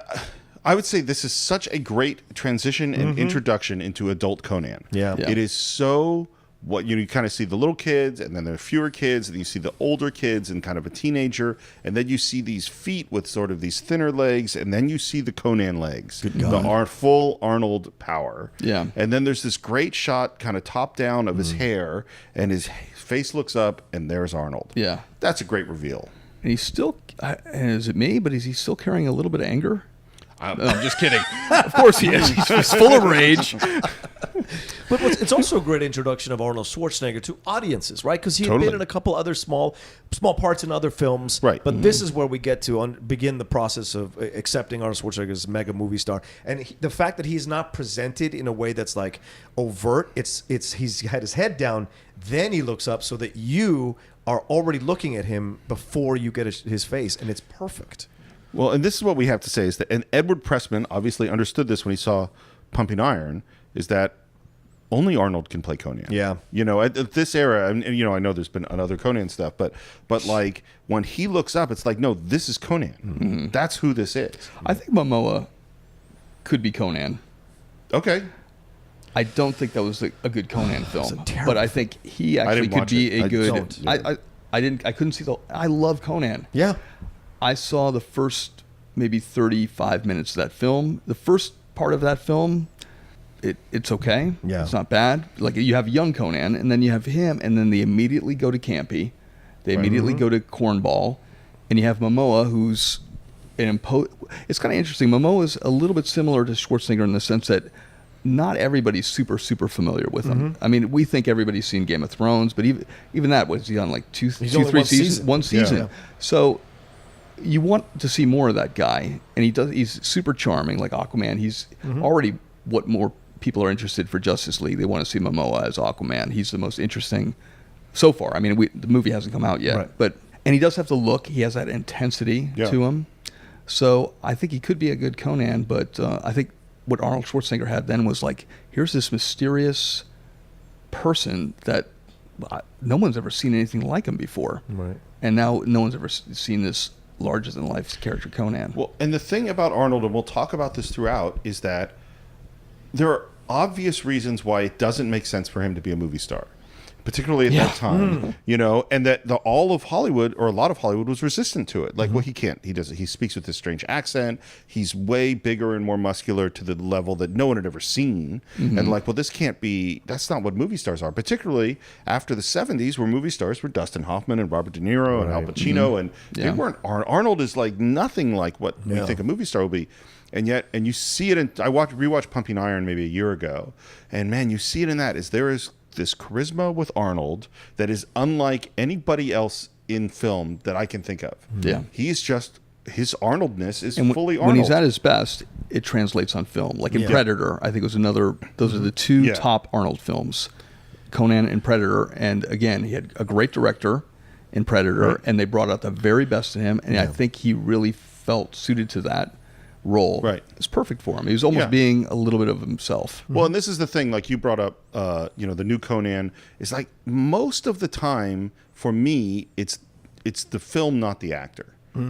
I would say this is such a great transition and introduction into adult Conan. Yeah. It is so you kind of see the little kids, and then there are fewer kids, and you see the older kids and kind of a teenager, and then you see these feet with sort of these thinner legs, and then you see the Conan legs, the full Arnold power. Yeah. And then there's this great shot kind of top down of his hair, and his face looks up, and there's Arnold. Yeah. That's a great reveal. And he's still, is it me, but is he still carrying a little bit of anger? No, I'm just kidding. Of course he is. He's full of rage. But it's also a great introduction of Arnold Schwarzenegger to audiences, right? Because he had been in a couple other small parts in other films. Right. But this is where we get to begin the process of accepting Arnold Schwarzenegger as a mega movie star. And the fact that he's not presented in a way that's like overt, he's had his head down, then he looks up so that you are already looking at him before you get his face, and it's perfect. Well, and this is what we have to say is that, and Edward Pressman obviously understood this when he saw Pumping Iron, is that only Arnold can play Conan. Yeah. At this era, and I know there's been other Conan stuff, but like when he looks up, it's like, no, this is Conan. Mm-hmm. That's who this is. I think Momoa could be Conan. Okay. I don't think that was a good Conan film, but I think he actually could be a good. I couldn't see I love Conan. Yeah. I saw the first maybe 35 minutes of that film. The first part of that film, it's okay. Yeah. It's not bad. Like you have young Conan, and then you have him, and then they immediately go to Campy. They immediately go to Cornball, and you have Momoa, who's It's kind of interesting. Momoa is a little bit similar to Schwarzenegger in the sense that not everybody's super familiar with him. I mean, we think everybody's seen Game of Thrones, but even that was he on like two, three seasons, one season. Yeah. So you want to see more of that guy, and he's super charming, like Aquaman. He's already what more people are interested for Justice League. They want to see Momoa as Aquaman. He's the most interesting so far. I mean, the movie hasn't come out yet, and he does have the look. He has that intensity to him. So I think he could be a good Conan, but I think what Arnold Schwarzenegger had then was like, here's this mysterious person that no one's ever seen anything like him before. Right. And now no one's ever seen this larger-than-life character Conan. Well, and the thing about Arnold, and we'll talk about this throughout, is that there are obvious reasons why it doesn't make sense for him to be a movie star. particularly at that time, you know, and that all of Hollywood, or a lot of Hollywood, was resistant to it. Like, well, he speaks with this strange accent. He's way bigger and more muscular to the level that no one had ever seen. And like, well, that's not what movie stars are, particularly after the 70s, where movie stars were Dustin Hoffman and Robert De Niro and Al Pacino. And they weren't, Arnold is like nothing like what we think a movie star will be. And you see it in, I rewatched Pumping Iron maybe a year ago, and man, you see it in that, there is this charisma with Arnold that is unlike anybody else in film that I can think of. Yeah. He's just, his Arnoldness is And fully Arnold. when he's at his best, it translates on film. Like in Predator, I think it was those are the two top Arnold films, Conan and Predator. And again, he had a great director in Predator, and they brought out the very best in him. And I think he really felt suited to that role. Right. It's perfect for him. He was almost being a little bit of himself. Well, and this is the thing, like you brought up, you know, the new Conan is like, most of the time for me, it's the film, not the actor.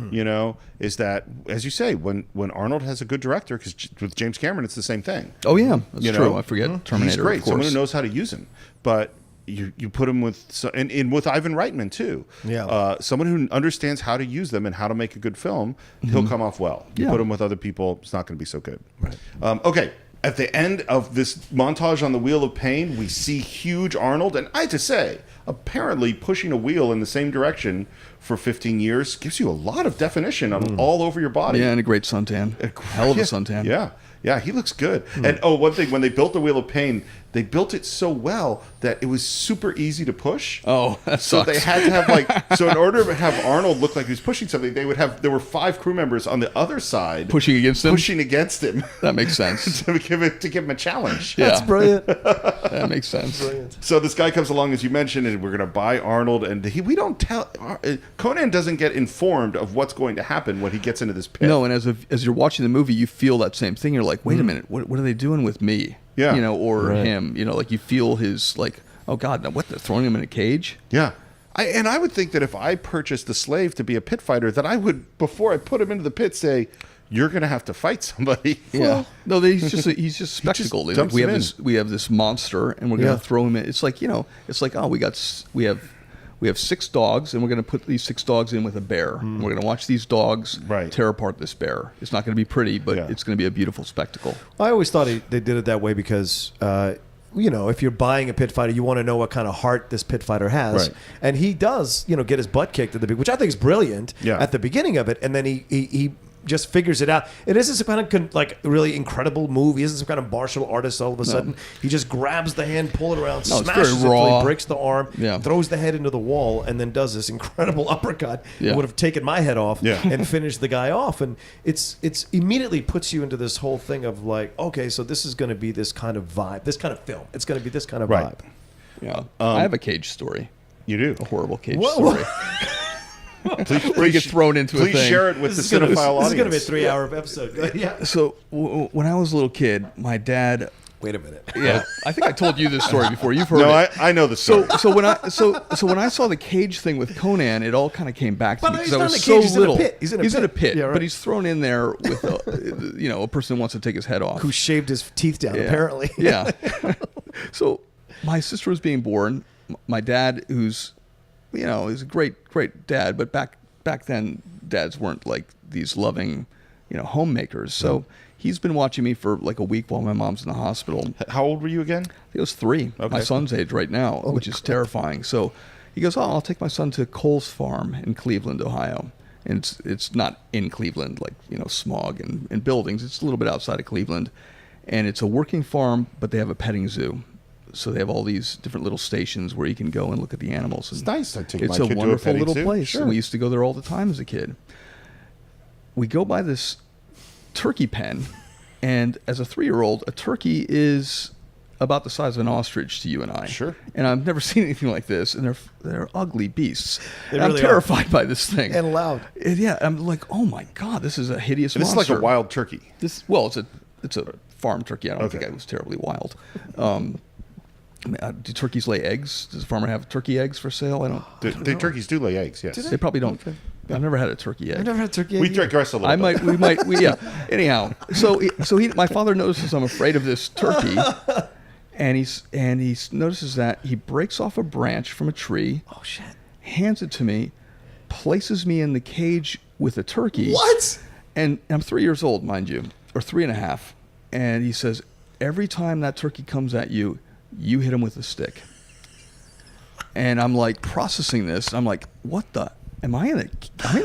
You know, is that, as you say, when Arnold has a good director, because with James Cameron, it's the same thing. Oh yeah, that's You true. know? I forget Terminator. He's great. Of course. Someone who knows how to use him. But you put him with, and with Ivan Reitman too. Yeah. Someone who understands how to use them and how to make a good film, he'll come off well. You put him with other people, it's not going to be so good. Right. Okay. At the end of this montage on the Wheel of Pain, we see huge Arnold, and I have to say, apparently pushing a wheel in the same direction for 15 years gives you a lot of definition all over your body. Yeah, and a great suntan. Hell of a suntan. Yeah. Yeah, he looks good. And one thing, when they built the Wheel of Pain, they built it so well that it was super easy to push. Oh, that so sucks. they had to have so in order to have Arnold look like he was pushing something, there were 5 crew members on the other side Pushing against him? That makes sense. to give him a challenge. Yeah. That's brilliant. That makes sense. Brilliant. So this guy comes along, as you mentioned, and we're going to buy Arnold, and we don't tell, Conan doesn't get informed of what's going to happen when he gets into this pit. No, and as you're watching the movie, you feel that same thing. You're like, wait a minute, what are they doing with me? Yeah. You know, or him. You know, like you feel his, like, oh God, now what? They're throwing him in a cage? Yeah. I would think that if I purchased a slave to be a pit fighter, that I would, before I put him into the pit, say, you're going to have to fight somebody. Yeah. No, he's just a spectacle. dumps we him have in. this monster, and we're going to throw him in. It's like, you know, oh, we have 6 dogs, and we're going to put these 6 dogs in with a bear. And we're going to watch these dogs tear apart this bear. It's not going to be pretty, but it's going to be a beautiful spectacle. I always thought they did it that way because, you know, if you're buying a pit fighter, you want to know what kind of heart this pit fighter has. Right. And he does, you know, get his butt kicked at the beginning, which I think is brilliant at the beginning of it. And then he just figures it out. It isn't some kind of like really incredible move. He isn't some kind of martial artist all of a sudden. He just grabs the hand, pull it around, No, it's smashes very it till raw. he breaks the arm, Yeah. throws the head into the wall, and then does this incredible uppercut. Yeah. It would have taken my head off Yeah. and finished the guy off. And it's immediately puts you into this whole thing of like, okay, so this is going to be this kind of vibe, this kind of film. It's going to be this kind of Right. vibe. Yeah. I have a cage story. You do. A horrible cage Whoa. story. Where you get thrown into a Please thing. share it with the cinephile This is going to be a audience. 3-hour episode. Yeah. So when I was a little kid, my dad. Wait a minute. Yeah, I think I told you this story before. You've heard No, it. I know the story. So when I saw the cage thing with Conan, it all kind of came back to But me he's because I not was in a so cage, he's in a little. pit. He's in a pit. Yeah, right. But he's thrown in there with a person who wants to take his head off. Who shaved his teeth down, Yeah. apparently. Yeah. So my sister was being born. My dad, who's, you know, is a great dad, but back then dads weren't like these loving, you know, homemakers. So he's been watching me for like a week while my mom's in the hospital. How old were you again? I think it was 3, my son's age right now, which is terrifying. So he goes, I'll take my son to Cole's Farm in Cleveland, Ohio. And it's not in Cleveland, like, you know, smog and buildings. It's a little bit outside of Cleveland. And it's a working farm, but they have a petting zoo. So they have all these different little stations where you can go and look at the animals. And It's nice. I take it's my a kid to a wonderful petting little zoo. place. Sure. And we used to go there all the time as a kid. We go by this turkey pen, and as a 3-year-old, a turkey is about the size of an ostrich to you and I. Sure. And I've never seen anything like this, and they're ugly beasts. They And really I'm are. terrified by this thing. And loud. Yeah, I'm like, oh my God, this is a hideous And this is monster. like a wild turkey. It's a farm turkey. I don't think I was terribly wild. Do turkeys lay eggs? Does the farmer have turkey eggs for sale? I don't. The turkeys do lay eggs, yes. They probably don't. I've never had a turkey egg. I've never had turkey. We egg. digress a little bit. Yeah. Anyhow, so my father notices I'm afraid of this turkey, And he notices that he breaks off a branch from a tree. Oh shit! Hands it to me, places me in the cage with a turkey. What? And I'm 3 years old, mind you, or 3.5. And he says, every time that turkey comes at you, you hit him with a stick. And I'm like processing this. I'm like, what the? Am I in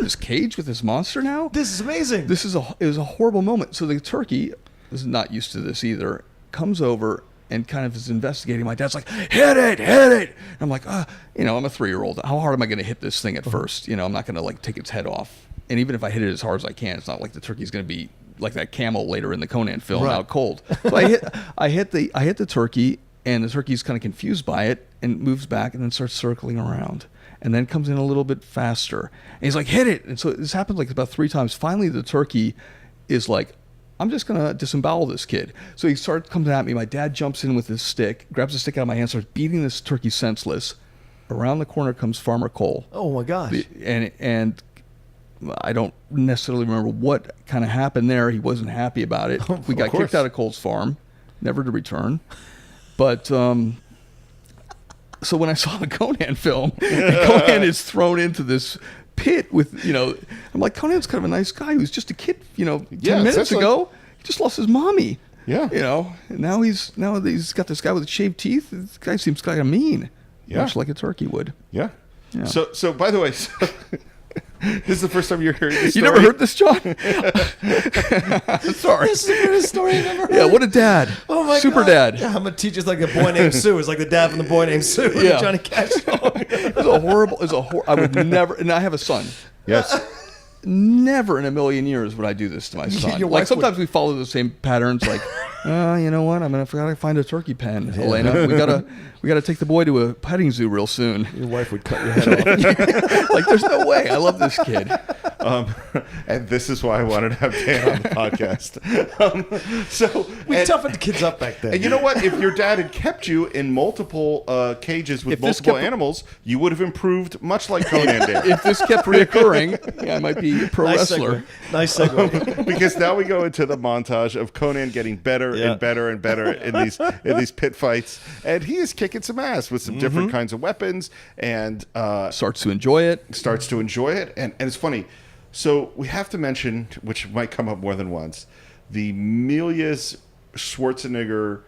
this cage with this monster now? This is amazing. It was a horrible moment. So the turkey is not used to this either. Comes over and kind of is investigating. My dad's like, hit it. And I'm like, I'm a 3-year-old. How hard am I going to hit this thing at first? I'm not going to like take its head off. And even if I hit it as hard as I can, it's not like the turkey's going to be like that camel later in the Conan film, out cold. So I hit the turkey, and the turkey's kind of confused by it and moves back and then starts circling around. And then comes in a little bit faster. And he's like, hit it. And so this happens like about 3 times. Finally, the turkey is like, I'm just going to disembowel this kid. So he comes at me. My dad jumps in with his stick, grabs the stick out of my hand, starts beating this turkey senseless. Around the corner comes Farmer Cole. Oh, my gosh. And I don't necessarily remember what kind of happened there. He wasn't happy about it. We got kicked out of Cole's farm, never to return. But... So when I saw the Conan film, and Conan is thrown into this pit with, I'm like, Conan's kind of a nice guy. He was just a kid, 10 minutes ago. He just lost his mommy. Yeah. And now he's got this guy with shaved teeth. This guy seems kind of mean. Yeah. Much like a turkey would. Yeah. So by the way, this is the first time you're hearing this story. You never heard this, John? Sorry. This is the greatest story I've ever heard. Yeah, what a dad. Oh my Super God. dad. Yeah, I'm a teacher's like the boy named Sue. It's like the dad from the boy named Sue. Yeah. Johnny Cash song. I would never, and I have a son. Yes. Never in a million years would I do this to my son. Your Like wife sometimes we follow the same patterns. Like, you know what? gotta find a turkey pen, Elena. We gotta take the boy to a petting zoo real soon. Your wife would cut your head off. Like, there's no way. I love this kid. And this is why I wanted to have Dan on the podcast. We toughened the kids up back then. And you know what? If your dad had kept you in multiple cages with multiple animals, you would have improved much like Conan did. If this kept reoccurring, I might be a pro wrestler. Nice segue. Because now we go into the montage of Conan getting better and better and better in these pit fights, and he is kicking some ass with some different kinds of weapons, and Starts to enjoy it. And it's funny. So we have to mention, which might come up more than once, the MIlius Schwarzenegger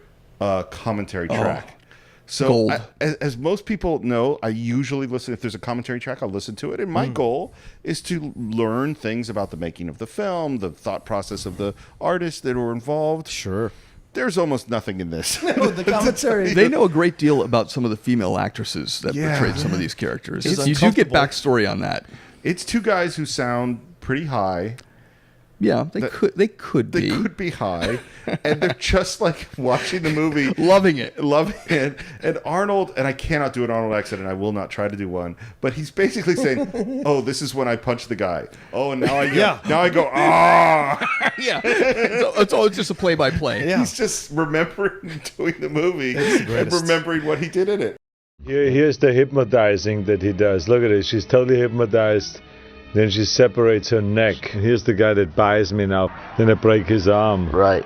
commentary track. So as most people know, I usually listen, if there's a commentary track, I'll listen to it. And my goal is to learn things about the making of the film, the thought process of the artists that were involved. Sure. There's almost nothing in this. The commentary. They know a great deal about some of the female actresses that portrayed some of these characters. It's You do get uncomfortable. backstory on that. It's 2 guys who sound pretty high. Yeah, they could be. They could be high, and they're just like watching the movie, Loving it. And Arnold, and I cannot do an Arnold accent, and I will not try to do one, but he's basically saying, "Oh, this is when I punch the guy. Oh, and now I go ah." Yeah, it's always just a play-by-play. Yeah. He's just remembering doing the movie and remembering what he did in it. Here's the hypnotizing that he does. Look at it. She's totally hypnotized. Then she separates her neck. Here's the guy that buys me now. Then I break his arm. Right.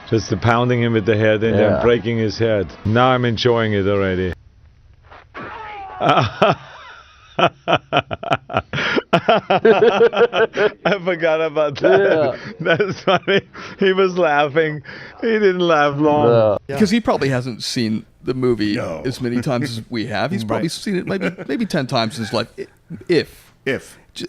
Just pounding him with the head and then breaking his head. Now I'm enjoying it already. I forgot about that. Yeah. That's funny. He was laughing. He didn't laugh long. Because he probably hasn't seen the movie as many times as we have. He's probably seen it maybe 10 times in his life. If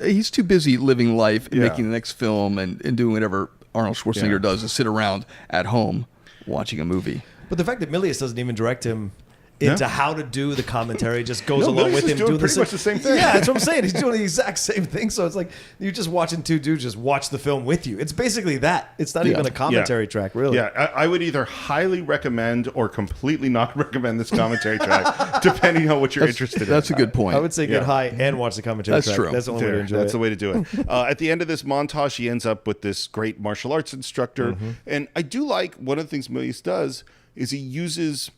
he's too busy living life and making the next film and doing whatever Arnold Schwarzenegger does to sit around at home watching a movie. But the fact that MIlius doesn't even direct him into how to do the commentary, just goes along MIlius with is him doing doing pretty much the same thing. Yeah, that's what I'm saying. He's doing the exact same thing. So it's like you're just watching 2 dudes just watch the film with you. It's basically that. It's not even a commentary track, really. Yeah, I would either highly recommend or completely not recommend this commentary track, depending on what you're interested in. That's a good point. I would say get high and watch the commentary That's track. true. That's the only way to enjoy That's it. the way to do it. At the end of this montage, he ends up with this great martial arts instructor. And I do like one of the things MIlius does is he uses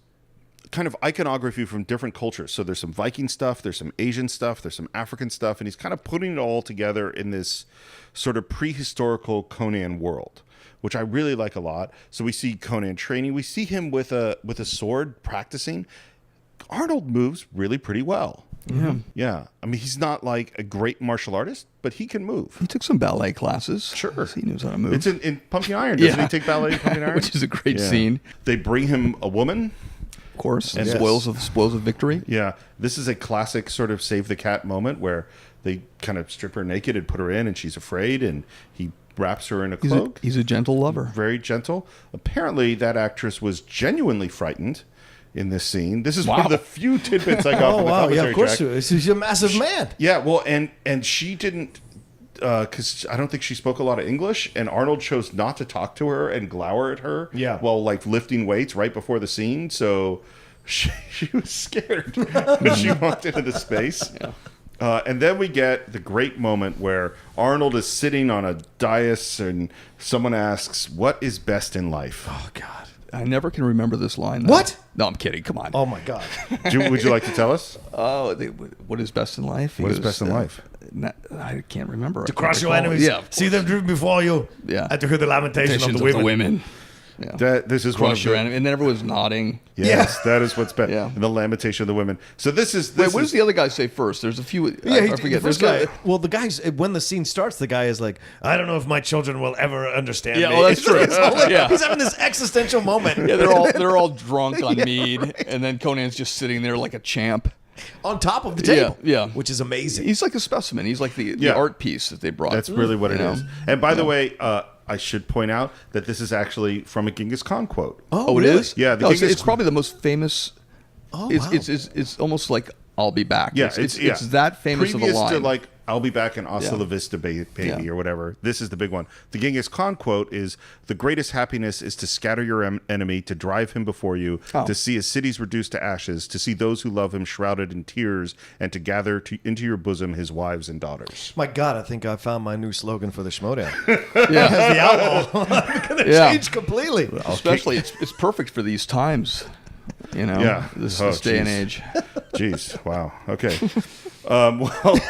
kind of iconography from different cultures. So there's some Viking stuff, there's some Asian stuff, there's some African stuff, and he's kind of putting it all together in this sort of prehistorical Conan world, which I really like a lot. So we see Conan training. We see him with a sword practicing. Arnold moves really pretty well. Yeah. Yeah. I mean, he's not like a great martial artist, but he can move. He took some ballet classes. Sure. He knows how to move. It's in Pumpkin Iron. Doesn't he take ballet in Pumpkin Iron? Which is a great scene. They bring him a woman. Of course. And spoils of victory. Yeah. This is a classic sort of save the cat moment where they kind of strip her naked and put her in, and she's afraid, and he wraps her in a cloak. He's a gentle lover. Very gentle. Apparently, that actress was genuinely frightened in this scene. This is one of the few tidbits I got from the commentary yeah, of course. track. She's a massive man. Yeah, well, and she didn't, because I don't think she spoke a lot of English, and Arnold chose not to talk to her and glower at her while like lifting weights right before the scene. So she was scared when she walked into the space. Yeah. And then we get the great moment where Arnold is sitting on a dais and someone asks, "What is best in life?" Oh, God. I never can remember this line. Though. What? No, I'm kidding. Come on. Oh, my God. Would you like to tell us? Oh, what is best in life? What is best in life? I can't remember. To crush your enemies. Yeah. See them driven before you. Yeah. And to hear the lamentation of the women. Yeah. This is one of Crush your enemy. And then everyone's nodding. Yes, that is what's best. Yeah. And the lamentation of the women. So this is... Wait, what does the other guy say first? There's a few... I forget. The first guy, well, the guy's... When the scene starts, the guy is like, I don't know if my children will ever understand me. well, that's true. Like, he's having this existential moment. Yeah, they're all drunk on mead, and then Conan's just sitting there like a champ. On top of the table. Yeah. Which is amazing. He's like a specimen. He's like the art piece that they brought. That's really what it is. And by the way... I should point out that this is actually from a Genghis Khan quote. Oh, it really? is? Yeah. It's probably the most famous. Oh, it's, wow. it's almost like I'll be back. Yeah, It's that famous Previous of a line. to like I'll be back in Hasta la Vista, baby, Yeah. or whatever. This is the big one. The Genghis Khan quote is, "The greatest happiness is to scatter your enemy, to drive him before you, to see his cities reduced to ashes, to see those who love him shrouded in tears, and to gather into your bosom his wives and daughters." My God, I think I found my new slogan for the Schmodown. Yeah. As the outlaw. Going to change completely. Especially, it's perfect for these times. You know, Yeah. this Oh, day and geez. age. Jeez, wow. Okay. Well,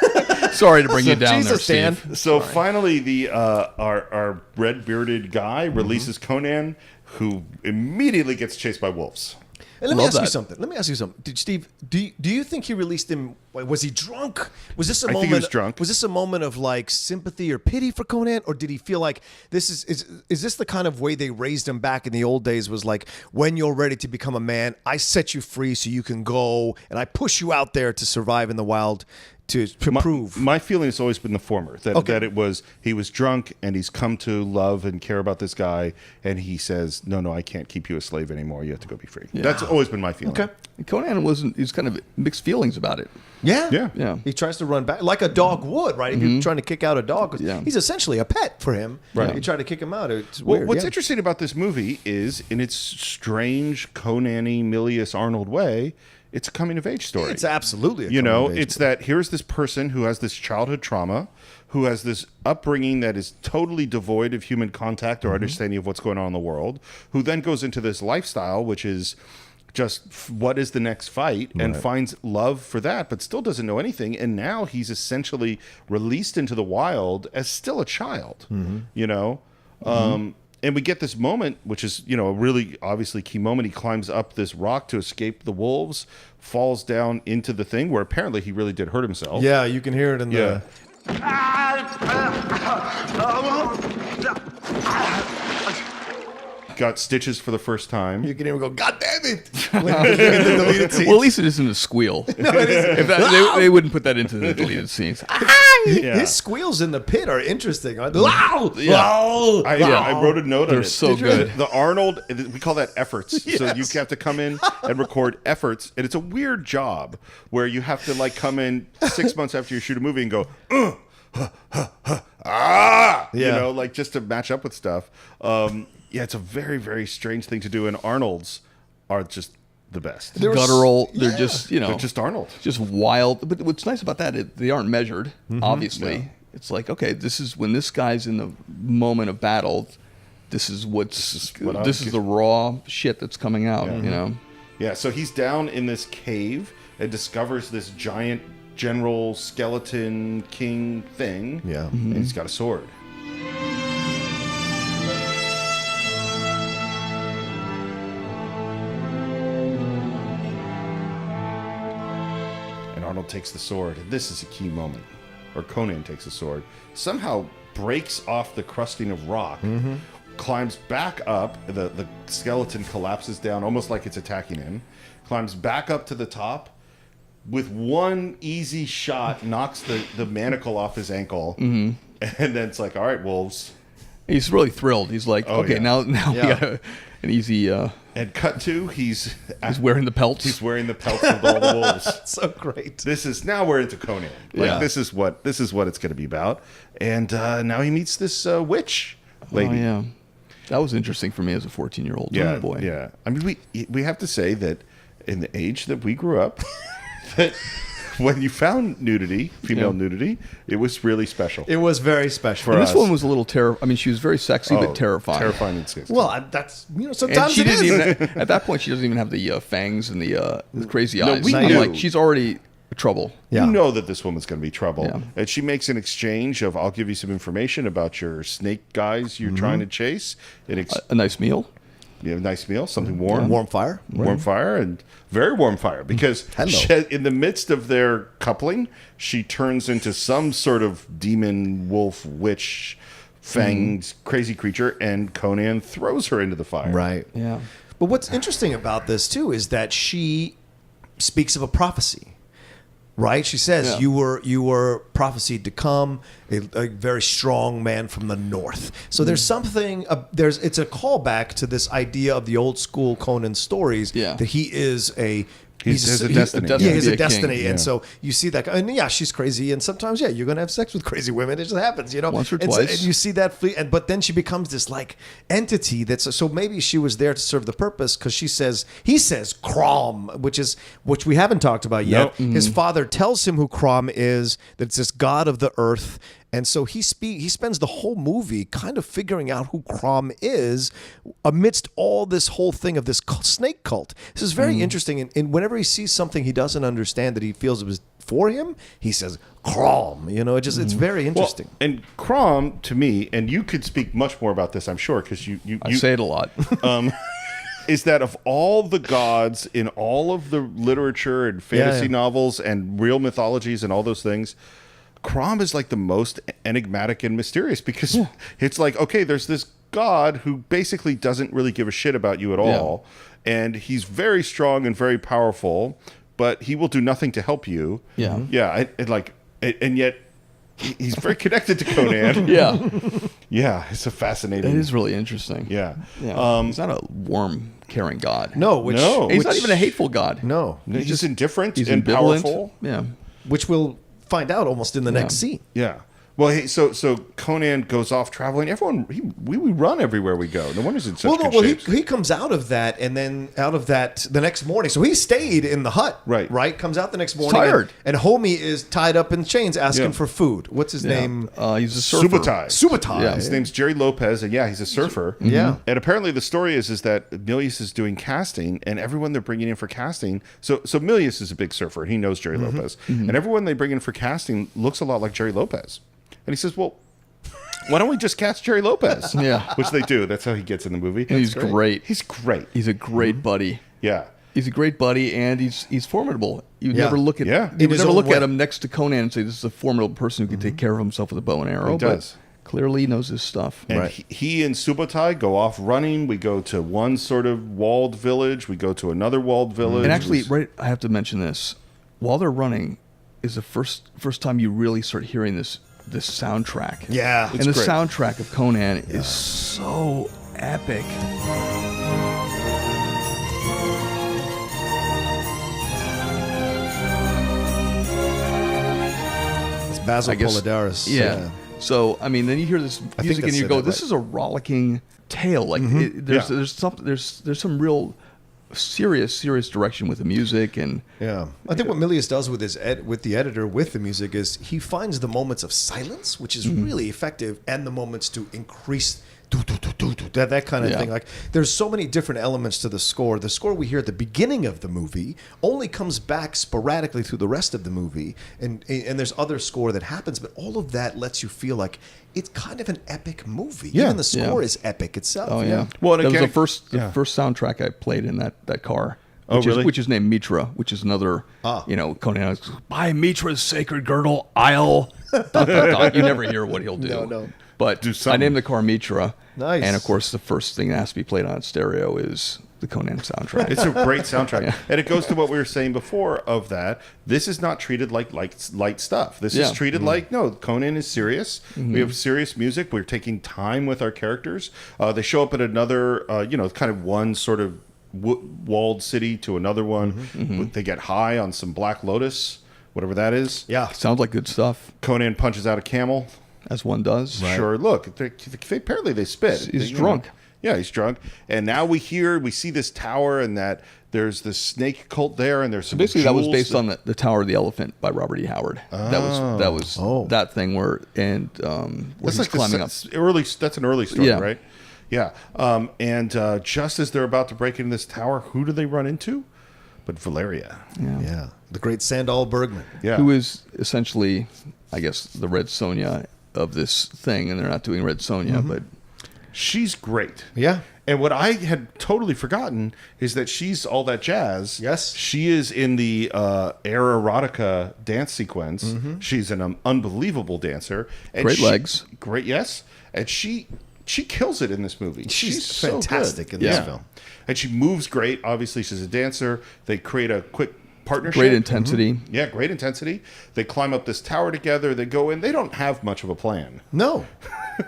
Sorry to bring you down Jesus, there, Dan. Steve. so finally, the our red bearded guy releases Conan, who immediately gets chased by wolves. And let me Love ask you something. Did Steve? Do you think he released him? Was he drunk? Was this a I moment? think he was drunk. Was this a moment of like sympathy or pity for Conan, or did he feel like this is this the kind of way they raised him back in the old days? Was like, when you're ready to become a man, I set you free so you can go, and I push you out there to survive in the wild. To prove. My feeling has always been the former, that it was he was drunk and he's come to love and care about this guy, and he says, no, I can't keep you a slave anymore. You have to go be free. That's always been my feeling. Okay. Conan he's kind of mixed feelings about it. Yeah. Yeah. He tries to run back like a dog would, right? If you're trying to kick out a dog, Yeah. he's essentially a pet for him. Right. You try to kick him out. It's Well, weird. what's yeah. interesting about this movie is, in its strange Conan-y, MIlius, Arnold way, it's a coming-of-age story. It's absolutely a You know, coming-of-age it's that here's this person who has this childhood trauma, who has this upbringing that is totally devoid of human contact or understanding of what's going on in the world, who then goes into this lifestyle, which is just what is the next fight, and finds love for that, but still doesn't know anything. And now he's essentially released into the wild as still a child, you know? And we get this moment, which is, you know, a really obviously key moment. He climbs up this rock to escape the wolves, falls down into the thing where apparently he really did hurt himself. Yeah, you can hear it in the. Got stitches for the first time. You can hear him go, God damn it! When the deleted scenes. Well, at least it isn't a squeal. If they wouldn't put that into the deleted scenes. Yeah. His squeals in the pit are interesting. Yeah. I wrote a note on They're it. so good. The Arnold, we call that efforts. So you have to come in and record efforts. And it's a weird job where you have to like come in 6 months after you shoot a movie and go, you know, like just to match up with stuff. Yeah, it's a very, very strange thing to do. And Arnold's are just the best. Guttural. They're just, you know. They're just Arnold. Just wild. But what's nice about that, they aren't measured, obviously. Yeah. It's like, okay, this is when this guy's in the moment of battle, this is the raw shit that's coming out, you know? Yeah, so he's down in this cave and discovers this giant general skeleton king thing. Yeah. And he's got a sword. And Arnold takes the sword, and this is a key moment. Or Conan takes the sword, somehow breaks off the crusting of rock, climbs back up, the skeleton collapses down almost like it's attacking him, climbs back up to the top, with one easy shot knocks the manacle off his ankle, and then it's like, all right, wolves. He's really thrilled. He's like, Oh, okay, yeah. now we got an easy. And cut to, he's wearing the pelts. He's wearing the pelts of all the wolves. So great. This is now we're into Conan. Like, Yeah. this is what it's going to be about. And now he meets this witch lady. Oh yeah, that was interesting for me as a 14-year-old Yeah, boy. yeah. I mean, we have to say that in the age that we grew up, that when you found nudity, female nudity, it was really special. It was very special. And For this us. one was a little I mean, she was very sexy but terrifying. Terrifying and sexy. Well, that's And sometimes she it didn't is. even I at that point she doesn't even have the fangs and the crazy No, eyes. we I'm knew. like, she's already trouble. Yeah. You know that this woman's going to be trouble. Yeah. And she makes an exchange of, I'll give you some information about your snake guys you're trying to chase. A nice meal. You have a nice meal, something warm. Warm fire. Warm fire, and very warm fire, because in the midst of their coupling, she turns into some sort of demon, wolf, witch, fanged, crazy creature, and Conan throws her into the fire. Right. Yeah. But what's interesting about this too is that she speaks of a prophecy. Right? She says, you were prophesied to come, a very strong man from the north. So there's something, it's a callback to this idea of the old school Conan stories that he is a... He's a destiny. Yeah, he's a king. destiny. Yeah. And so you see that. And yeah, she's crazy. And sometimes, you're going to have sex with crazy women. It just happens, Once or and twice. and you see that. But then she becomes this like entity that's. So maybe she was there to serve the purpose because he says Crom, which we haven't talked about yet. Nope. His father tells him who Crom is, that it's this god of the earth. And so he spends the whole movie kind of figuring out who Crom is amidst all this whole thing of this snake cult. This is very interesting. And whenever he sees something he doesn't understand that he feels it was for him, he says Crom. It's very interesting. Well, and Crom, to me, and you could speak much more about this, I'm sure, because you say it a lot. is that of all the gods in all of the literature and fantasy novels and real mythologies and all those things, Crom is like the most enigmatic and mysterious, because it's like, okay, there's this god who basically doesn't really give a shit about you at all, and he's very strong and very powerful, but he will do nothing to help you. Yeah. Yeah, and yet he's very connected to Conan. Yeah, it's a fascinating. It is really interesting. Yeah. He's not a warm, caring god. No. He's not even a hateful god. No. He's indifferent He's and ambivalent. powerful. Yeah. Which we'll find out almost in the next scene. Yeah. Well, so Conan goes off traveling. Everyone, we run everywhere we go. No wonder he's in such good shape. He comes out of that, and then out of that the next morning. So he stayed in the hut, right? Comes out the next morning, tired. And homie is tied up in chains, asking for food. What's his name? He's a surfer. Subotai. Yeah. His name's Jerry Lopez, and he's a surfer. Yeah. And apparently the story is that MIlius is doing casting, and everyone they're bringing in for casting. So MIlius is a big surfer. He knows Jerry Lopez, and everyone they bring in for casting looks a lot like Jerry Lopez. And he says, well, why don't we just cast Jerry Lopez? Yeah. Which they do. That's how he gets in the movie. And he's great. He's great. He's a great buddy. Yeah. He's a great buddy, and he's formidable. You never look at In you would his never own look way. at him next to Conan and say this is a formidable person who can take care of himself with a bow and arrow. He does. But clearly knows his stuff. And he and Subotai go off running. We go to one sort of walled village. We go to another walled village. And actually, I have to mention this. While they're running is the first time you really start hearing this soundtrack. Yeah. And the soundtrack of Conan is so epic. It's Basil Polidaris. Yeah. So I mean, then you hear this music and you go, "This is a rollicking tale." Like there's some real serious direction with the music and I think what MIlius does with with the editor with the music is he finds the moments of silence, which is really effective, and the moments to increase that kind of thing. Like, there's so many different elements to the score. The score we hear at the beginning of the movie only comes back sporadically through the rest of the movie, and there's other score that happens, but all of that lets you feel like it's kind of an epic movie. Yeah. Even the score is epic itself. Oh yeah. Well, and that again, was the first soundtrack I played in that car. Oh, really? Which is named Mitra, which is another, Conan. By Mitra's sacred girdle, I'll. ... You never hear what he'll do. No. But I named the car Mitra. Nice. And of course, the first thing that has to be played on stereo is the Conan soundtrack. It's a great soundtrack. And it goes to what we were saying before of that. This is not treated like light stuff. This is treated like, no, Conan is serious. We have serious music. We're taking time with our characters. They show up at another, kind of one sort of walled city to another one. They get high on some Black Lotus, whatever that is. Yeah. Sounds like good stuff, Conan punches out a camel. as one does. Right. Sure. Look, apparently they spit. He's drunk. Yeah, he's drunk. And now we see this tower, and that there's this snake cult there, and there's some Basically, that was jewels based on the Tower of the Elephant by Robert E. Howard. That was that thing where where that's he's like climbing up. early. That's an early story, Yeah. right? Yeah. And just as they're about to break into this tower, who do they run into? But Valeria. Yeah. The great Sandahl Bergman. Yeah. Who is essentially, I guess, the Red Sonja of this thing, and they're not doing Red Sonja, but She's great. Yeah. And what I had totally forgotten is that she's all that jazz. Yes. She is in the Era Erotica dance sequence. She's an unbelievable dancer. And Great legs. Great, yes. And she kills it in this movie. She's so fantastic good. in this film. And she moves great. Obviously, she's a dancer. They create a quick partnership. great intensity. Yeah, great intensity. They climb up this tower together. They go in. They don't have much of a plan. No.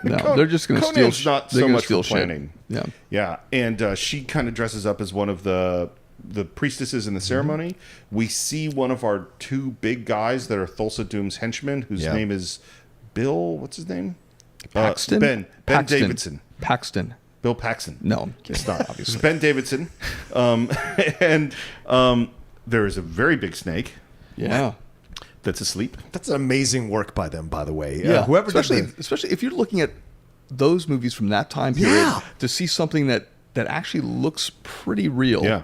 No, they're just going to steal. Conan's not they're so gonna much steal for planning. Shit. Yeah, and she kind of dresses up as one of the priestesses in the ceremony. We see one of our two big guys that are Thulsa Doom's henchmen, whose name is Bill. What's his name? Paxton. Ben Paxton. Davidson. Paxton. Bill Paxton. No, It's not, obviously. Ben Davidson. And there is a very big snake Yeah. that's asleep. That's an amazing work by them, by the way. Yeah. Whoever did especially if you're looking at those movies from that time period to see something that actually looks pretty real. Yeah.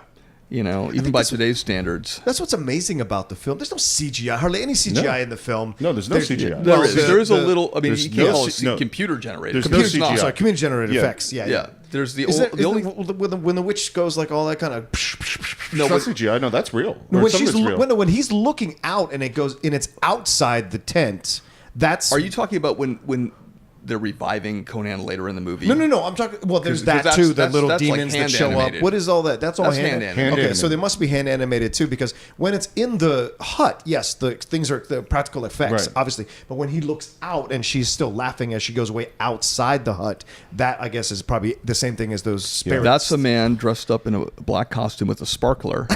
You know, even by today's standards. That's what's amazing about the film. There's no CGI, hardly any CGI in the film. No, there's no CGI. There is a little. I mean, there's you can't no call C- no. it computer generated. There's no Computer's CGI. not. Sorry, computer-generated Yeah. effects. Yeah. Yeah. There's the Is old. that, The only. when the witch goes like all that kind of. No, it's not CGI. No, that's real. Or When some of she's it's real. when he's looking out and it goes and it's outside the tent. That's. Are you talking about when they're reviving Conan later in the movie? No. I'm talking. Well, there's 'Cause that that's- too. The that's- little that's like demons that hand show animated. up. What is all that? That's all That's hand. hand animated. Okay, so they must be hand animated too, because when it's in the hut, yes, the things are the practical effects, Right. obviously. But when he looks out and she's still laughing as she goes away outside the hut, that I guess is probably the same thing as those spirits. That's a man dressed up in a black costume with a sparkler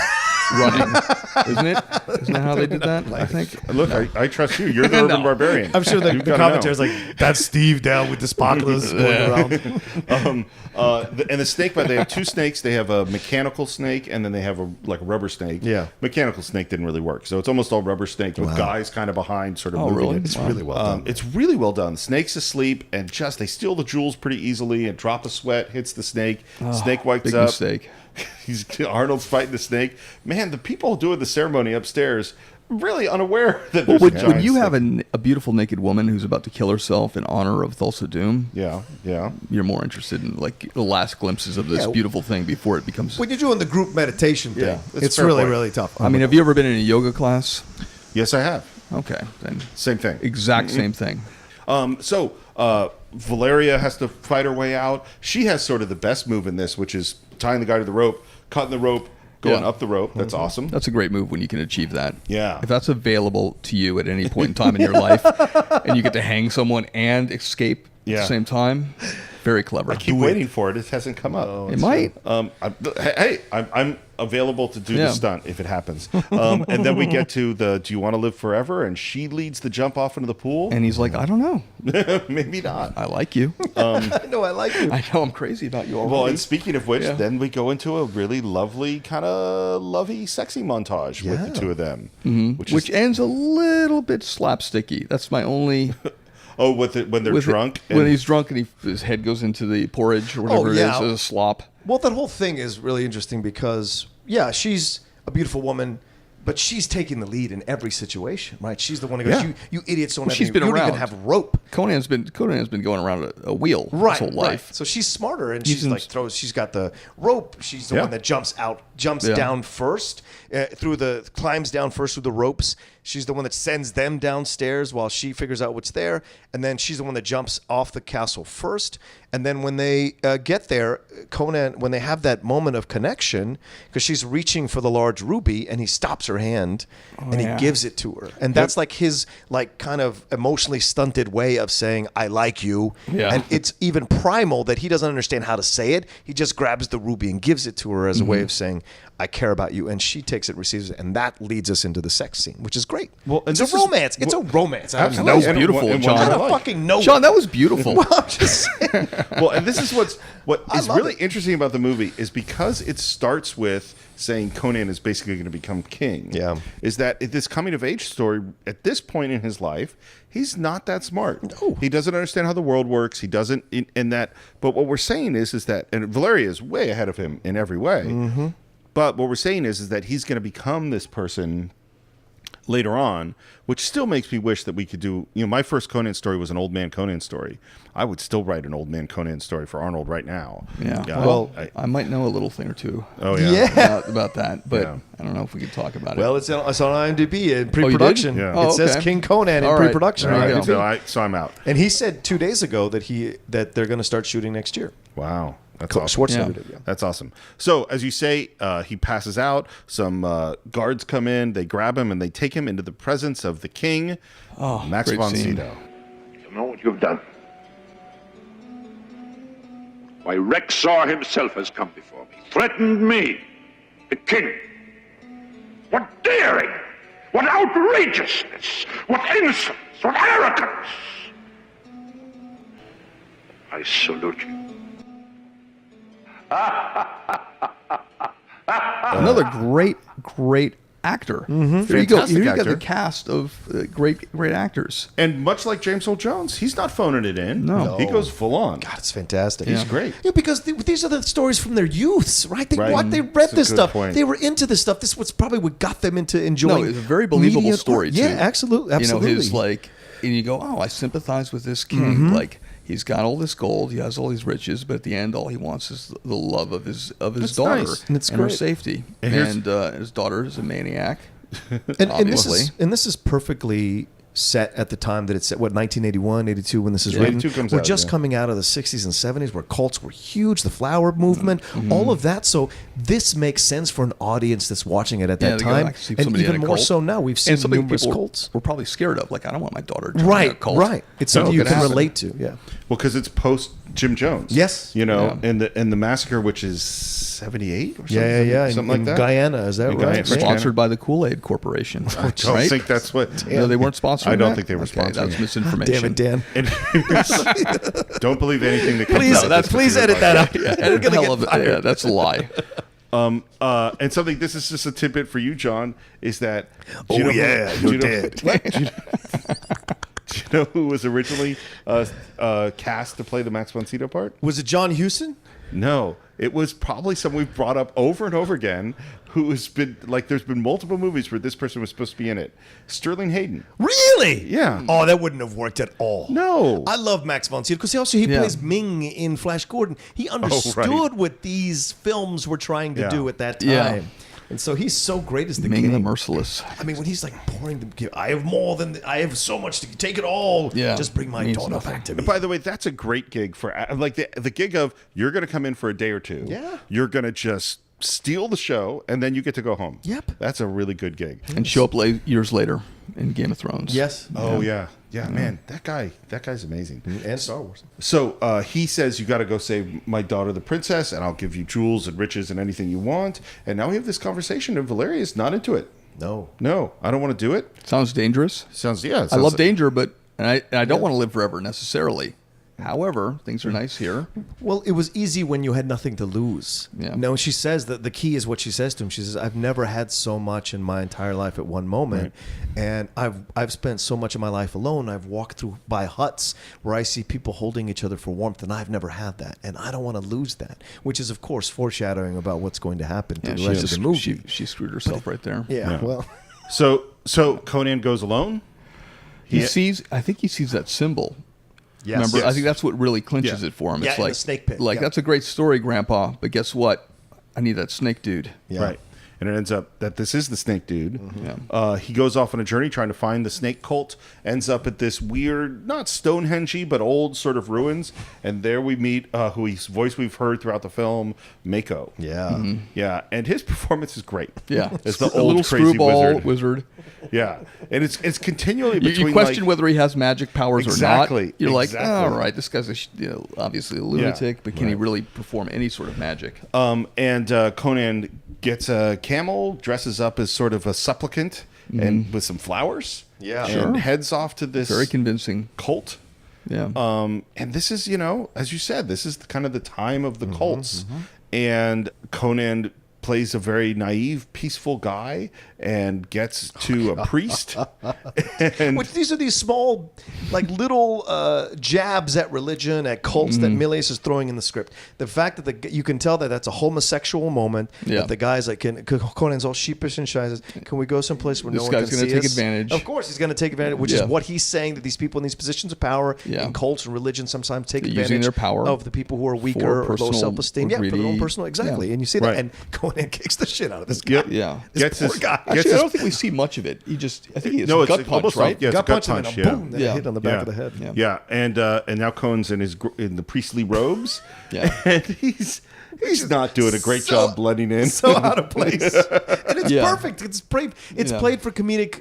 running, isn't it? Isn't that how they did that? I think. Look, I trust you. You're the Urban Barbarian. I'm sure the You've gotta commentator's know. like, that's Steve down with the sparklers going around. And the snake, but they have two snakes. They have a mechanical snake, and then they have a rubber snake. Yeah. Mechanical snake didn't really work, so it's almost all rubber snake with guys kind of behind, sort of Oh, moving really? it. It's really well done. It's really well done. Snake's asleep, and just they steal the jewels pretty easily. A drop of sweat hits the snake. Snake wakes Big up. mistake. Arnold's fighting the snake. Man, the people doing the ceremony upstairs really unaware that Well, there's a when giant you have snake. a beautiful naked woman who's about to kill herself in honor of Thulsa Doom, Yeah. you're more interested in like the last glimpses of this beautiful thing before it becomes. When you're doing the group meditation thing, Yeah, that's it's fair really, point. really tough. I mean, have you ever been in a yoga class? Yes, I have. Okay, then Same thing. exact same thing. So Valeria has to fight her way out. She has sort of the best move in this, which is tying the guy to the rope, cutting the rope, going Yeah. up the rope. That's awesome. That's a great move when you can achieve that. Yeah. If that's available to you at any point in time in your life, and you get to hang someone and escape at Yeah. the same time, very clever. I keep waiting for it. It hasn't come up. It might. I'm available to do Yeah. the stunt if it happens. And then we get to the "Do you want to live forever?" and she leads the jump off into the pool. And he's like, I don't know. Maybe not. I like you. I know I like you. I know I'm crazy about you already. Well, and speaking of which, Yeah. then we go into a really lovely, kind of lovey, sexy montage with the two of them, Which ends a little bit slapsticky. That's my only. Oh, when they're drunk? When he's drunk and his head goes into the porridge or whatever it is, as a slop. Well, that whole thing is really interesting because, yeah, she's a beautiful woman, but she's taking the lead in every situation, right? She's the one who goes, you idiots don't have she's any, been you don't around. even have rope. Conan's been going around a wheel Right, his whole life. right. So she's smarter, and she's got the rope. She's the one that jumps down first climbs down first through the ropes. She's the one that sends them downstairs while she figures out what's there, and then she's the one that jumps off the castle first. And then when they get there, Conan, when they have that moment of connection, because she's reaching for the large ruby, and he stops her hand and he gives it to her, and that's like his kind of emotionally stunted way of saying I like you. Yeah. And it's even primal that he doesn't understand how to say it. He just grabs the ruby and gives it to her as a way of saying I care about you, and she takes it, receives it, and that leads us into the sex scene, which is great. Well, it's a romance. It's a romance. That was beautiful, John. I don't fucking know. John, that was beautiful. Well, I'm just saying. Well, and this is what is really it. interesting about the movie is because it starts with saying Conan is basically going to become king. Yeah. Is that this coming of age story at this point in his life, he's not that smart. No. He doesn't understand how the world works. He doesn't in that. But what we're saying is that, and Valeria is way ahead of him in every way. Mm-hmm. But what we're saying is that he's going to become this person later on, which still makes me wish that we could do, my first Conan story was an old man Conan story. I would still write an old man Conan story for Arnold right now. Yeah. Well, I might know a little thing or two. Oh yeah. About that, but Yeah. I don't know if we could talk about it. Well, it's on IMDb in pre-production. did? Yeah. Oh, It says okay. King Conan in All right. pre-production. There on you go. IMDb. So I'm out. And he said 2 days ago that they're going to start shooting next year. Wow. That's awesome. Schwarzenegger Yeah. did, yeah. That's awesome. So, as you say, he passes out. Some guards come in. They grab him and they take him into the presence of the king, Max great von scene. Sydow. You know what you've done? Why, Rexar himself has come before me, threatened me, the king. What daring! What outrageousness! What insolence! What arrogance! I salute you. Another great actor. There you go. Fantastic Here you got actor. the cast of great actors. And much like James Earl Jones, he's not phoning it in. No. He goes full on. God, it's fantastic. He's great. Yeah, because these are the stories from their youths, right? They Right. They read That's a this good stuff. point. They were into this stuff. This was probably what got them into enjoying. No, it's a very believable media story, art. too. Yeah, absolutely. You know, his and you go, oh, I sympathize with this king. Mm-hmm. Like he's got all this gold, he has all these riches, but at the end, all he wants is the love of his daughter nice. And it's her great. safety. And here's- And his daughter is a maniac. and obviously. this is perfectly set at the time that it's set, 1981, 82 when this is written. 82 comes we're out, just yeah. coming out of the 60s and 70s where cults were huge, the flower movement, all of that. So this makes sense for an audience that's watching it at that they go, time. I can see And somebody in even a more cult. so now. We've seen And something numerous people cults. were probably scared of. Like, I don't want my daughter joining a Right, cult. right. It's something you could can happen. relate to, yeah. Well, because it's post Jim Jones. Yes. And Yeah. the massacre, which is 78 or something. Yeah. Something in like that. Guyana, is that In right? Guyana. Yeah. Sponsored by the Kool-Aid Corporation. I don't right? think that's what. No, they weren't sponsoring I don't that? think they were Okay, sponsoring that's it. misinformation. Damn it, Dan. Don't believe anything that comes Please, out. of this please particular edit that out. Yeah, edit the hell of it. Yeah, that's a lie. And something, this is just a tidbit for you, John, is that. Oh, yeah, you're dead. Do you know who was originally cast to play the Max von Sydow part? Was it John Huston? No, it was probably someone we've brought up over and over again. Who has been there's been multiple movies where this person was supposed to be in it. Sterling Hayden. Really? Yeah. Oh, that wouldn't have worked at all. No. I love Max von Sydow because he Yeah. plays Ming in Flash Gordon. He understood what these films were trying to Yeah. do at that time. Yeah. And so he's so great as the Ming king. the Merciless. I mean, when he's like pouring the, I have so much to take it all. Yeah. Just bring my Means daughter nothing. back to me. And by the way, that's a great gig for like the gig of you're going to come in for a day or two. Yeah. You're going to just steal the show and then you get to go home. Yep. That's a really good gig. And show up years later in Game of Thrones. Yes. Oh yeah. Yeah, man, that guy's amazing. And Star Wars. So he says, you got to go save my daughter, the princess, and I'll give you jewels and riches and anything you want. And now we have this conversation, and Valeria's not into it. No. No, I don't want to do it. Sounds dangerous. Sounds, yeah. I love danger, but I don't want to live forever necessarily. However, things are nice here. Well, it was easy when you had nothing to lose. Yeah. No, she says that the key is what she says to him. She says, "I've never had so much in my entire life at one moment, and I've spent so much of my life alone. I've walked through by huts where I see people holding each other for warmth, and I've never had that, and I don't want to lose that." Which is, of course, foreshadowing about what's going to happen to the rest of the movie. She screwed herself right there. Yeah. Well, So Conan goes alone. I think he sees that symbol. yes. Remember, Yes. I think that's what really clinches Yeah. it for him. Yeah, It's in like the snake pit. Like Yeah. that's a great story, Grandpa. But guess what? I need that snake dude. Yeah. Right. And it ends up that this is the snake dude. Yeah. He goes off on a journey trying to find the snake cult, ends up at this weird, not Stonehenge-y, but old sort of ruins. And there we meet whose voice we've heard throughout the film, Mako. Yeah. Yeah. And his performance is great. Yeah, It's the a old little crazy screwball wizard. Yeah. And it's continually between You question like, whether he has magic powers Exactly, or not. You're like, exactly. all right, this guy's obviously a lunatic, but can he really perform any sort of magic? And Conan gets a camel, dresses up as sort of a supplicant and with some flowers. Yeah. And heads off to this Very convincing. cult. Yeah. And this is, as you said, this is kind of the time of the cults. And Conan plays a very naive, peaceful guy and gets to a priest. And Which these are these small, like little jabs at religion, at cults that MIlius is throwing in the script. The fact that you can tell that that's a homosexual moment. Yeah. That the guy's like, Conan's all sheepish and shy. Says, "Can we go someplace where This no one guy's can gonna see take us?" advantage. Of course, he's going to take advantage, which is Yeah. what he's saying, that these people in these positions of power Yeah. in cults and religion sometimes take They're advantage using their power of the people who are for weaker or low personal self-esteem. or Yeah, for their own greedy. personal, exactly. Yeah. And you see Right. that, and Conan kicks the shit out of this guy. Yep. Yeah. This Gets poor his- guy. gets Actually, I his- don't think we see much of it. I think he has no, a it's gut punch, almost right? like, yeah, it's Gut a gut punch him punch. and a Yeah. boom, then a Yeah. hit on the back Yeah. of the head. Yeah. Yeah, and now Conan's in the priestly robes. Yeah. And he's not doing a great so- job blending in. So out of place, and it's Yeah. perfect. It's played. It's Yeah. played for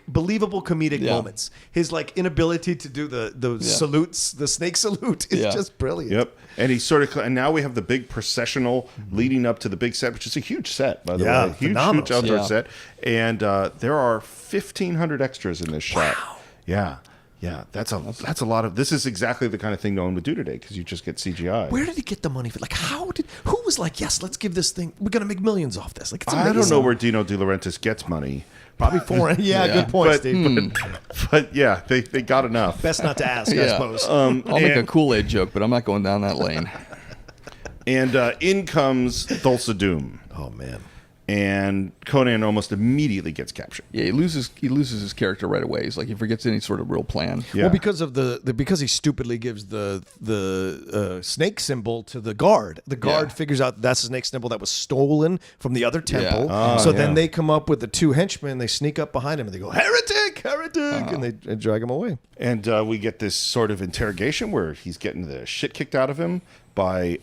believable comedic Yeah. moments. His like inability to do the salutes, the snake salute, is Yeah. just brilliant. Yep. And he's and now we have the big processional leading up to the big set, which is a huge set, by the Yeah, way. Huge phenomenal outdoor set. set. And there are 1,500 extras in this shot. Yeah. Yeah. That's a lot of, this is exactly the kind of thing no one would do today because you just get CGI. Where did he get the money for? Like, who was like, yes, let's give this thing. We're gonna make millions off this. Like, it's I don't amazing. know where Dino De Laurentiis gets money. Probably foreign. Yeah, Yeah. good point, But, Steve. but yeah, they got enough. Best not to ask, I Yeah. suppose. I'll make a and- Kool-Aid joke, but I'm not going down that lane. And in comes Thulsa Doom. Oh man. And Conan almost immediately gets captured. Yeah, he loses his character right away. He's like he forgets any sort of real plan. Yeah. Well, because of because he stupidly gives the snake symbol to the guard. The guard Yeah. figures out that's a snake symbol that was stolen from the other temple. Ah, So yeah. then they come up with the two henchmen. They sneak up behind him and they go, "Heretic, heretic," and they drag him away. And we get this sort of interrogation where he's getting the shit kicked out of him by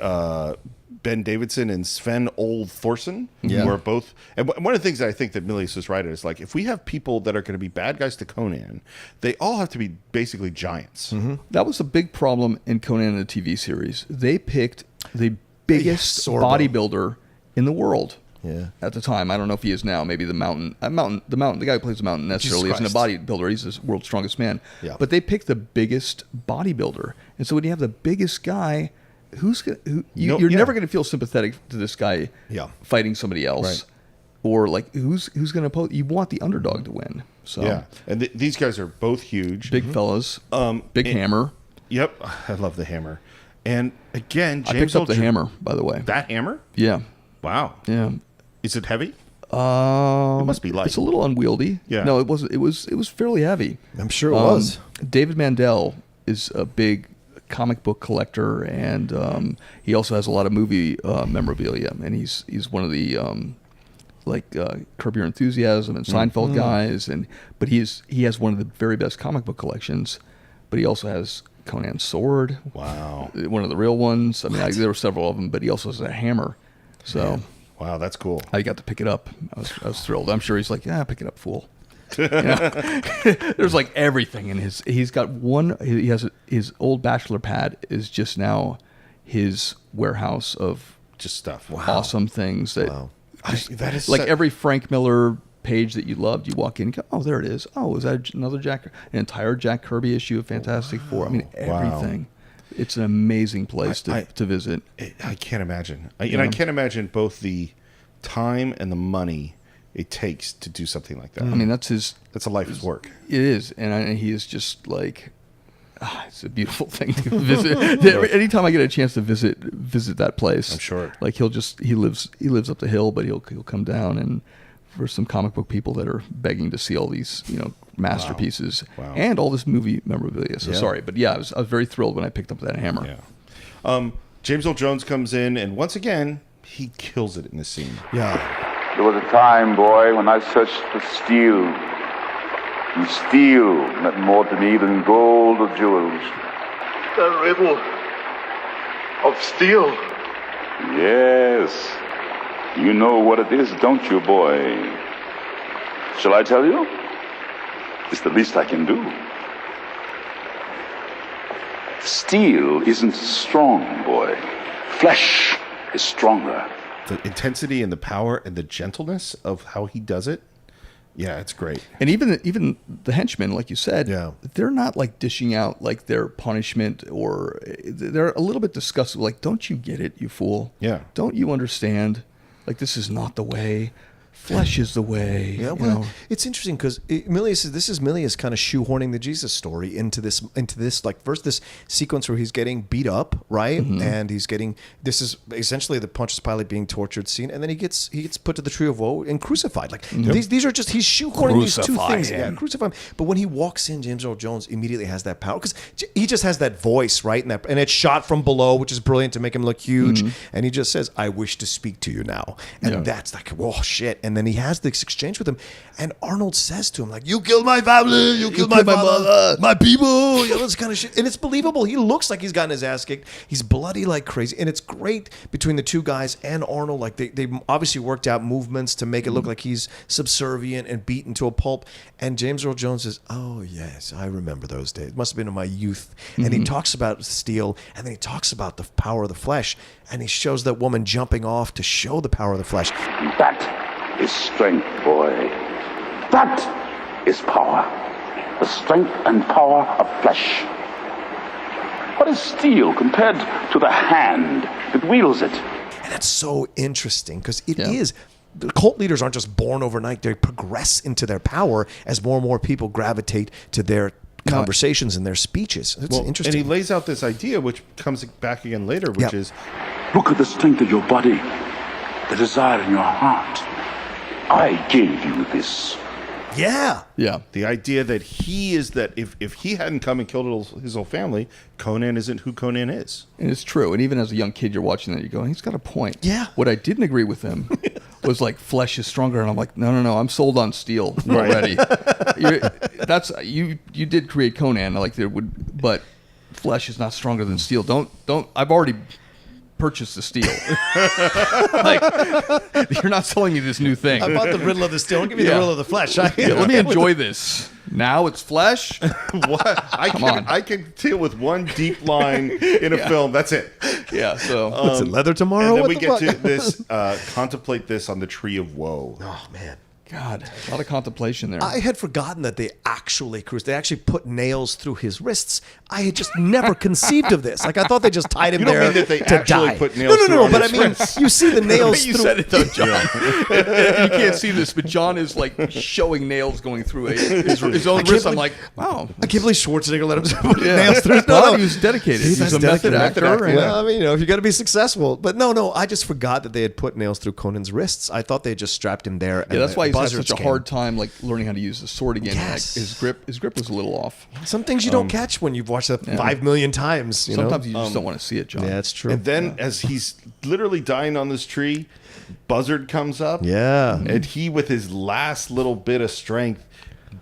Ben Davidson and Sven Ole Thorson, Yeah. who are both. And one of the things that I think that MIlius is right is like if we have people that are going to be bad guys to Conan, they all have to be basically giants. That was a big problem in Conan the TV series. They picked the biggest Sorbo. bodybuilder in the world. Yeah. At the time, I don't know if he is now. Maybe the guy who plays the Mountain necessarily isn't a Christ. bodybuilder. He's the world's strongest man. Yeah. But they picked the biggest bodybuilder, and so when you have the biggest guy, you're never going to feel sympathetic to this guy Yeah. fighting somebody else, Right. or like who's going to oppose. You want the underdog to win. So Yeah, and these guys are both huge. big fellas, big hammer. Yep, I love the hammer. And again, I James picked up the Earl Jones- hammer, by the way. That hammer? Yeah, Wow. yeah. Is it heavy? It must be light. It's a little unwieldy. Yeah. No, it wasn't. It was fairly heavy. I'm sure it was. David Mandel is a big comic book collector, and he also has a lot of movie memorabilia. And he's one of the Curb Your Enthusiasm and Seinfeld guys. But he has one of the very best comic book collections. But he also has Conan's sword. Wow. One of the real ones. I mean, there were several of them, but he also has a hammer. So. Wow, that's cool. I got to pick it up. I was thrilled. I'm sure he's like, yeah, pick it up, fool. You know? There's like everything in his. He's got one. He has his old bachelor pad is just now his warehouse of Just stuff. awesome things that. That is Like every Frank Miller page that you loved, you walk in and go, oh, there it is. Oh, is that another an entire Jack Kirby issue of Fantastic Four? I mean, everything. It's an amazing place to visit. I can't imagine. And I can't imagine both the time and the money it takes to do something like that. I mean, that's a life's work. It is, and he is just like, it's a beautiful thing to visit. Anytime I get a chance to visit that place, I'm sure. Like he lives up the hill, but he'll come down, and for some comic book people that are begging to see all these masterpieces and all this movie memorabilia. So sorry, but I was very thrilled when I picked up that hammer. Yeah. James Earl Jones comes in, and once again he kills it in this scene. Yeah. There was a time, boy, when I searched for steel. And steel meant more to me than gold or jewels. The riddle of steel. Yes. You know what it is, don't you, boy? Shall I tell you? It's the least I can do. Steel isn't strong, boy. Flesh is stronger. The intensity and the power and the gentleness of how he does it. Yeah, it's great. And even the henchmen, like you said, they're not like dishing out like their punishment, or they're a little bit disgusted. Like, don't you get it, you fool? Yeah. Don't you understand? Like, this is not the way. Flesh is the way. Yeah, well, it's interesting because MIlius kind of shoehorning the Jesus story into this like first this sequence where he's getting beat up, right? Mm-hmm. And this is essentially the Pontius Pilate being tortured scene, and then he gets put to the tree of woe and crucified. Like these are just he's shoehorning these two things. Yeah, crucify him. But when he walks in, James Earl Jones immediately has that power because he just has that voice, right? And it's shot from below, which is brilliant to make him look huge. Mm-hmm. And he just says, "I wish to speak to you now," and that's like, oh shit. And then he has this exchange with him, and Arnold says to him, like, "You killed my family, you killed my mother, my people," this kind of shit. And it's believable. He looks like he's gotten his ass kicked. He's bloody like crazy, and it's great between the two guys and Arnold. Like they obviously worked out movements to make it look like he's subservient and beaten to a pulp. And James Earl Jones says, "Oh yes, I remember those days. It must have been in my youth." And he talks about steel, and then he talks about the power of the flesh, and he shows that woman jumping off to show the power of the flesh. That is strength, boy. That is power. The strength and power of flesh. What is steel compared to the hand that wields it? And that's so interesting because it is. The cult leaders aren't just born overnight. They progress into their power as more and more people gravitate to their conversations and their speeches. It's interesting. And he lays out this idea, which comes back again later, which is, look at the strength of your body, the desire in your heart. I gave you this. Yeah. The idea that he is that if he hadn't come and killed his whole family, Conan isn't who Conan is. And it's true. And even as a young kid, you're watching that, you're going, he's got a point. Yeah. What I didn't agree with him was like, flesh is stronger. And I'm like, no, I'm sold on steel already. You did create Conan, like there would, but flesh is not stronger than steel. Don't. I've already purchase the steel. Like, you're not selling me this new thing. I bought the riddle of the steel. Don't give me the riddle of the flesh. Let me enjoy this. Now it's flesh. What? I can deal with one deep line in a film. That's it. Yeah. So what's it, leather tomorrow? And then what we get fuck? to this. Contemplate this on the tree of woe. Oh man. God, a lot of contemplation there. I had forgotten that they actually put nails through his wrists. I had just never conceived of this. Like I thought they just tied him there that they to actually die. Put nails No. But I his mean, wrists. you see the nails. You through. said it though, John. You can't see this, but John is like showing nails going through his own wrist. I'm like, wow. I can't believe Schwarzenegger let him put nails through. No, he was dedicated. He's a method actor. Well, I mean, if you got to be successful. But no, I just forgot that they had put nails through Conan's wrists. I thought they just strapped him there. Yeah, that's why he's had such a hard time like learning how to use the sword again. Yes. Like, his grip was a little off. Some things you don't catch when you've watched it 5 million times. Sometimes you just don't want to see it, John. Yeah, that's true. And then as he's literally dying on this tree, Buzzard comes up. Yeah. And he, with his last little bit of strength,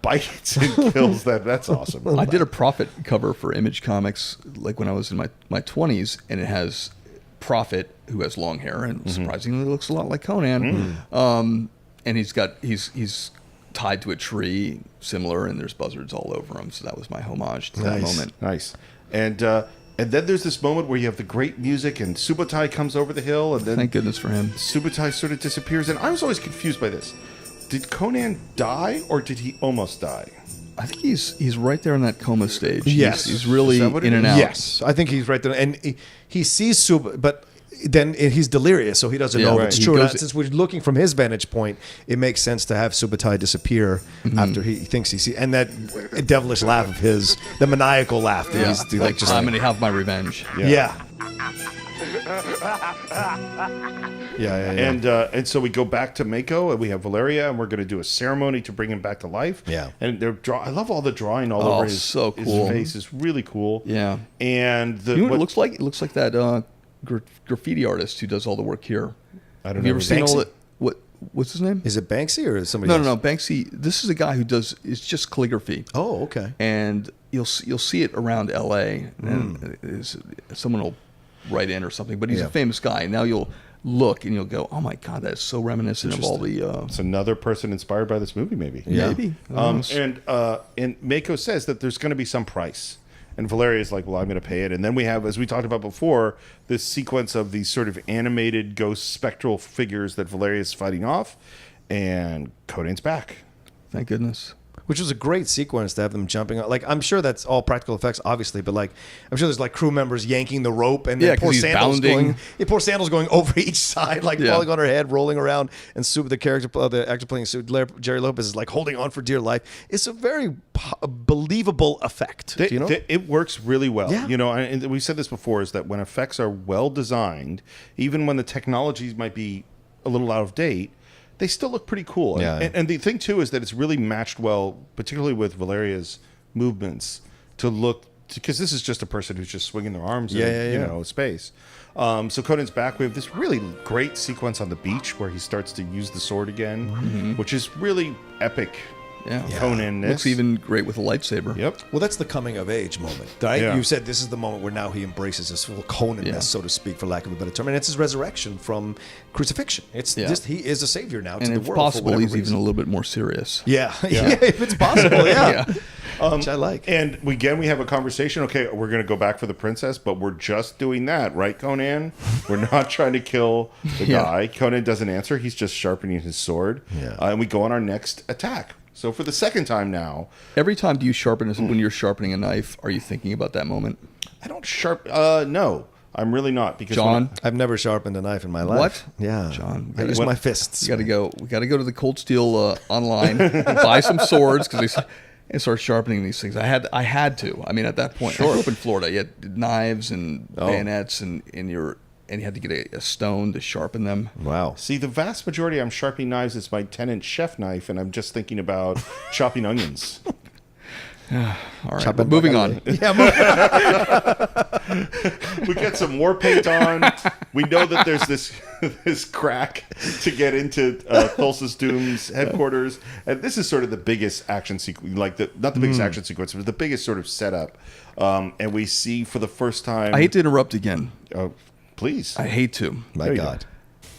bites and kills that. That's awesome. I did a Prophet cover for Image Comics like when I was in my 20s, and it has Prophet who has long hair and surprisingly looks a lot like Conan. And he's tied to a tree similar, and there's buzzards all over him. So that was my homage to that moment. Nice. And then there's this moment where you have the great music, and Subotai comes over the hill, and then Thank goodness for him. Subotai sort of disappears. And I was always confused by this. Did Conan die, or did he almost die? I think he's right there in that coma stage. Yes. He's really in and out. Yes, I think he's right there, and he sees Sub, but then he's delirious, so he doesn't know if it's true. And since we're looking from his vantage point, it makes sense to have Subotai disappear after he thinks he sees, and that devilish laugh of his, the maniacal laugh. Yeah. He's like, just I'm going to have my revenge. Yeah. And so we go back to Mako, and we have Valeria, and we're going to do a ceremony to bring him back to life. Yeah. And I love all the drawing all over his face. It's really cool. Yeah. And you know what it looks like? It looks like that graffiti artist who does all the work here. I don't know. Have you ever seen Banksy? all that? What's his name? Is it Banksy or is somebody? No. Banksy. This is a guy who does. It's just calligraphy. Oh, okay. And you'll see it around L.A. And someone will write in or something. But he's a famous guy. Now you'll look and you'll go, oh my God, that is so reminiscent of all the. It's another person inspired by this movie, maybe. Yeah. Maybe. And Mako says that there's going to be some price. And Valeria is like, well, I'm going to pay it. And then we have, as we talked about before, this sequence of these sort of animated ghost spectral figures that Valeria is fighting off. And Conan's back. Thank goodness. Which was a great sequence to have them jumping on. Like, I'm sure that's all practical effects, obviously, but like, I'm sure there's like crew members yanking the rope, and then poor Sandals going over each side, like falling on her head, rolling around, and the actor playing Jerry Lopez is like holding on for dear life. It's a very believable effect. It works really well. Yeah. You know, and we said this before, is that when effects are well designed, even when the technologies might be a little out of date, they still look pretty cool. Yeah. And the thing, too, is that it's really matched well, particularly with Valeria's movements, because this is just a person who's just swinging their arms in space. So Conan's back. We have this really great sequence on the beach where he starts to use the sword again, which is really epic. Conan-ness. Looks even great with a lightsaber. Yep. Well, that's the coming of age moment, right? Yeah. You said this is the moment where now he embraces his full Conan-ness, so to speak, for lack of a better term, and it's his resurection from crucifixion. It's just he is a savior now to the if world. possible, he's even a little bit more serious. Yeah, if it's possible, which I like. And we have a conversation. Okay, we're going to go back for the princess, but we're just doing that, right, Conan? We're not trying to kill the guy. Conan doesn't answer. He's just sharpening his sword. Yeah. And we go on our next attack. So for the second time now. Every time do you sharpen when you're sharpening a knife, are you thinking about that moment? I don't no. I'm really not, because John, I've never sharpened a knife in my life. What? Yeah, John, I use my fists. We got to go to the Cold Steel online and buy some swords and start sharpening these things. I had to. I mean, at that point, I grew up in Florida. You had knives and bayonets, and you had to get a stone to sharpen them. Wow. See, the vast majority I'm sharpening knives is my 10-inch chef knife, and I'm just thinking about chopping onions. All right, moving on. We get some war paint on. We know that there's this crack to get into Thulsa Doom's headquarters, and this is sort of the biggest action sequence, not the biggest action sequence, but the biggest sort of setup. And we see for the first time. I hate to interrupt again. Please. I hate to. My God.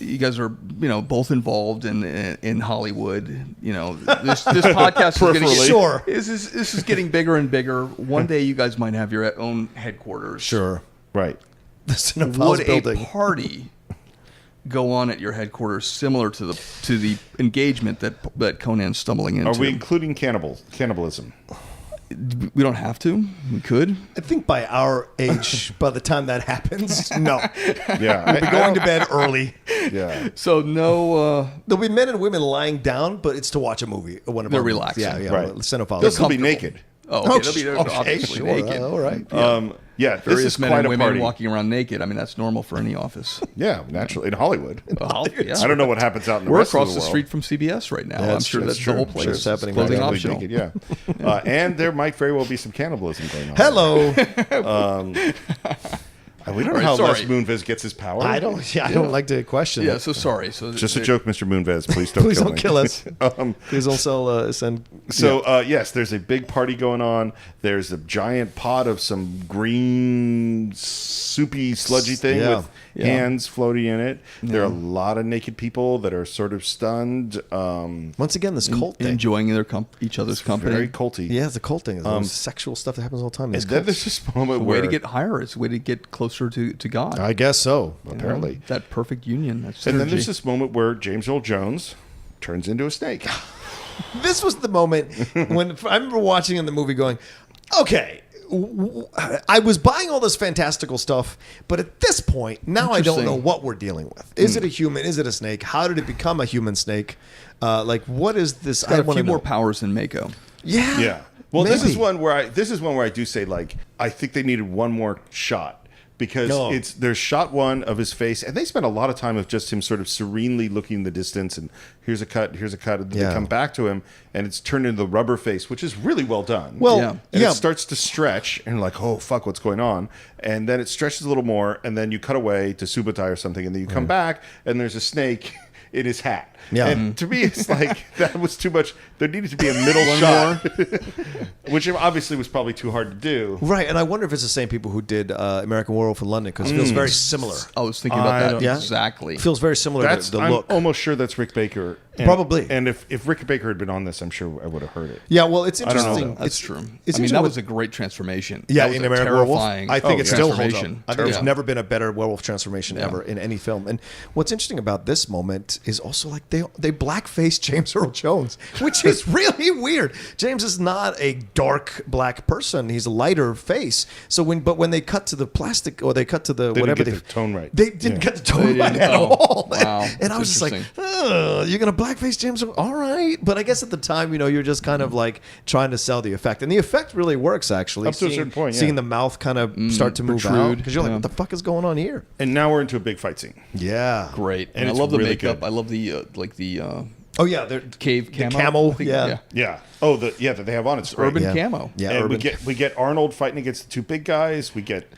You guys are, both involved in Hollywood. This podcast is getting getting bigger and bigger. One day, you guys might have your own headquarters. Sure, right. The Cine-Files building. A party go on at your headquarters similar to the engagement that Conan's stumbling into? Are we including cannibalism? We don't have to. We could. I think by our age, by the time that happens, no. Yeah. We'll be going to bed early. Yeah. So no. There'll be men and women lying down, but it's to watch a movie. They're relaxing. Yeah. Right. Cinefiles. They'll still be naked. Oh, okay. They'll be obviously naked. All right. Yeah. Various this is men quite and a women party. walking around naked. I mean, that's normal for any office. Yeah, naturally in Hollywood. Yeah. I don't know what happens out in the We're rest across of the the world. street from CBS right now. Yeah, I'm sure that's the whole place. Sure, it's happening clothing right now. optional. Naked, yeah. And there might very well be some cannibalism going on. Hello. We don't know how Les Moonves gets his power. I don't like to question Yeah. it. So sorry. So Just a joke, Mr. Moonves. Please don't Please kill don't me. kill us. Please also send. So, yes, there's a big party going on. There's a giant pot of some green, soupy, sludgy thing with hands floating in it. There are a lot of naked people that are sort of stunned. Once again, this cult thing. enjoying each other's company. Very culty. Yeah, it's a cult thing. There's sexual stuff that happens all the time. And then there's this moment a where... way to get higher. It's a way to get closer to God. I guess so. Apparently. That perfect union. That's And then synergy. there's this moment where James Earl Jones turns into a snake. This was the moment when I remember watching in the movie going, okay, I was buying all this fantastical stuff, but at this point, now I don't know what we're dealing with. Is it a human? Is it a snake? How did it become a human snake? Like, what is this? It's got a few more powers than Mako. Yeah. Yeah. Well, maybe. this is one where I do say, like, I think they needed one more shot. Because there's shot one of his face, and they spent a lot of time of just him sort of serenely looking in the distance, and here's a cut, and then they come back to him, and it's turned into the rubber face, which is really well done. Well, and it starts to stretch, and like, oh fuck, what's going on? And then it stretches a little more, and then you cut away to Subotai or something, and then you come back, and there's a snake in his hat. Yeah. And to me, it's like, that was too much. There needed to be a middle shot, which obviously was probably too hard to do. Right, and I wonder if it's the same people who did American Werewolf in London, because it feels very similar. I was thinking about that exactly. It feels very similar to the look. I'm almost sure that's Rick Baker. Probably. And if Rick Baker had been on this, I'm sure I would have heard it. Yeah, well, it's interesting. That's true. It's that was a great transformation. Yeah, that was in a American Werewolf, terrifying I think it still holds up. transformation. I think there's never been a better werewolf transformation ever in any film. And what's interesting about this moment is also like they blackface James Earl Jones, which is really weird. James is not a dark black person; he's a lighter face. So when they cut to the plastic or they cut to the Didn't get the tone right. they didn't get the tone right at all. Wow. And I was just like, you're gonna blackface James Earl? All right, but I guess at the time, you're just kind of like trying to sell the effect, and the effect really works actually. Up to a certain point, seeing the mouth kind of start to move out because you're like, what the fuck is going on here? And now we're into a big fight scene. Yeah, Great. And I it's love the really makeup. good. I love the oh yeah, they're cave camo. The camel. I think. Yeah. Oh, that they have on. It's great. Urban Yeah. camo. Yeah, And urban. we get Arnold fighting against the two big guys. We get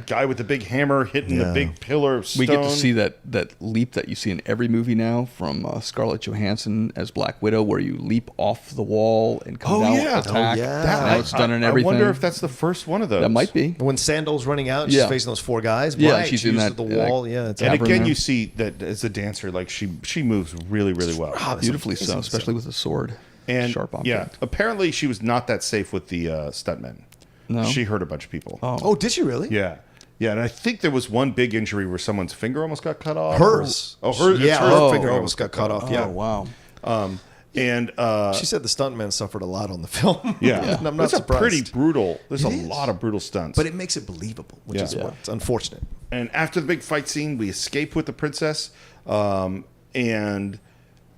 guy with the big hammer hitting the big pillar of stone. We get to see that leap that you see in every movie now from Scarlett Johansson as Black Widow, where you leap off the wall and come down with attack. Now it's done in everything. I wonder if that's the first one of those. That might be. When Sandal's running out, she's facing those four guys. Yeah, right, she's in uses that the wall. Yeah, it's And Tavern again, there. you see that as a dancer, like she moves really, really well. Beautifully so, especially with the sword. And Sharp object. yeah, apparently she was not that safe with the stuntmen. No. She hurt a bunch of people. Oh, did she really? Yeah. Yeah, and I think there was one big injury where someone's finger almost got cut off. Hers. Oh, hers. Yeah, her her finger almost got cut off. Yeah. Oh, wow. And She said the stuntman suffered a lot on the film. yeah, And I'm not it's surprised. a pretty brutal. There's It a is. lot of brutal stunts. But it makes it believable, which is what's unfortunate. And after the big fight scene, we escape with the princess, and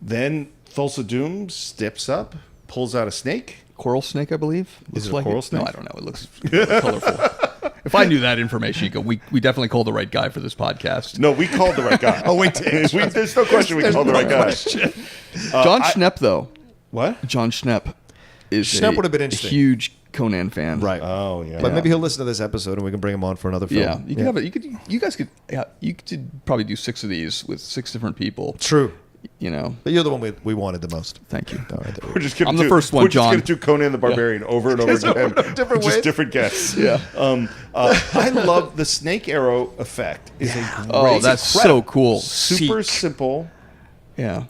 then Thulsa Doom steps up, pulls out a snake. Coral snake, I believe. Is Looks it a coral snake? No, I don't know. It looks colorful. If I knew that information, we definitely called the right guy for this podcast. No, we called the right guy. There's no question we called the right guy. John Schnepp, though. What? John Schnepp is Schnepp would have been interesting. a huge Conan fan. Right. Oh yeah. But maybe he'll listen to this episode and we can bring him on for another film. Yeah, you could have it. You guys could. Yeah, you could probably do 6 of these with 6 different people. True. You know. But you're the one we wanted the most. Thank you. All right, We're just gonna I'm the first one, We're just John. going to do Conan the Barbarian over and over again. different just ways. different guests. Yeah. I love the snake arrow effect. Is a great, Oh, that's so cool. super Seek. simple. Yeah.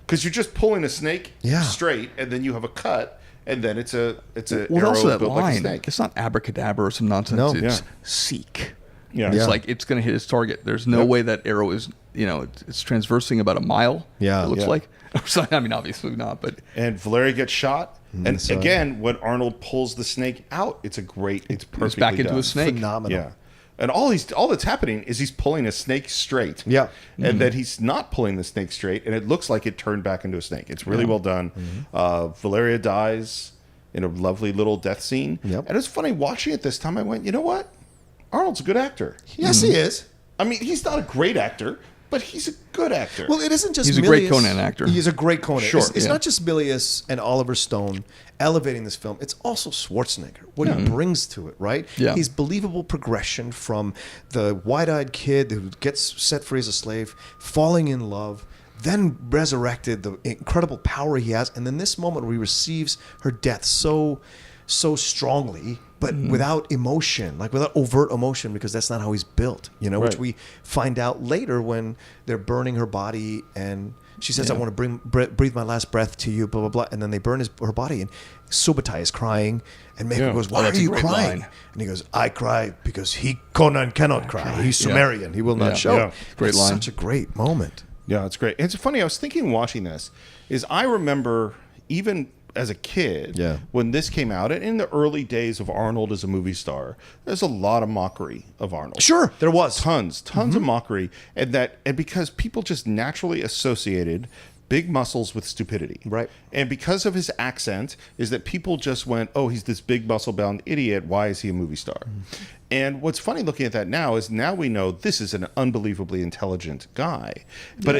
Because you're just pulling a snake Yeah. straight, and then you have a cut, and then it's a Well, arrow also that built like a line. snake. It's not abracadabra or some nonsense. No. It's Yeah. seek. Yeah. It's Yeah. like it's going to hit its target. There's no way that arrow is, it's transversing about a mile. Yeah. It looks Yeah. like. I mean, obviously not, but And Valeria gets shot, and so- again, when Arnold pulls the snake out, it's perfectly it's back into done. a snake. Phenomenal. Yeah. And all that's happening is he's pulling a snake straight. Yeah. And then he's not pulling the snake straight, and it looks like it turned back into a snake. It's really well done. Valeria dies in a lovely little death scene. Yep. And it's funny, watching it this time, I went, you know what? Arnold's a good actor. Yes, he is. I mean, he's not a great actor, but he's a good actor. Well, it isn't just He's a Milius. great Conan actor. He's a great Conan. Sure, It's yeah. not just Milius and Oliver Stone elevating this film. It's also Schwarzenegger, what he brings to it, right? Yeah. His believable progression from the wide-eyed kid who gets set free as a slave, falling in love, then resurrected, the incredible power he has, and then this moment where he receives her death so strongly, but without emotion, like without overt emotion, because that's not how he's built, which Right. we find out later when they're burning her body and she says, I want to breathe my last breath to you, blah, blah, blah. And then they burn her body and Subotai is crying and Mako goes, why are that's a you great crying? line. And he goes, I cry because Conan cannot cry. He's Sumerian. He will not Yeah. show. Yeah. Great It's line. such a great moment. Yeah, it's great. It's funny. I was thinking watching this is I remember even as a kid, when this came out, and in the early days of Arnold as a movie star, there's a lot of mockery of Arnold. Sure, there was tons of mockery, and because people just naturally associated big muscles with stupidity, right? And because of his accent, is that people just went, "Oh, he's this big muscle-bound idiot. Why is he a movie star?" And what's funny looking at that now is we know this is an unbelievably intelligent guy, but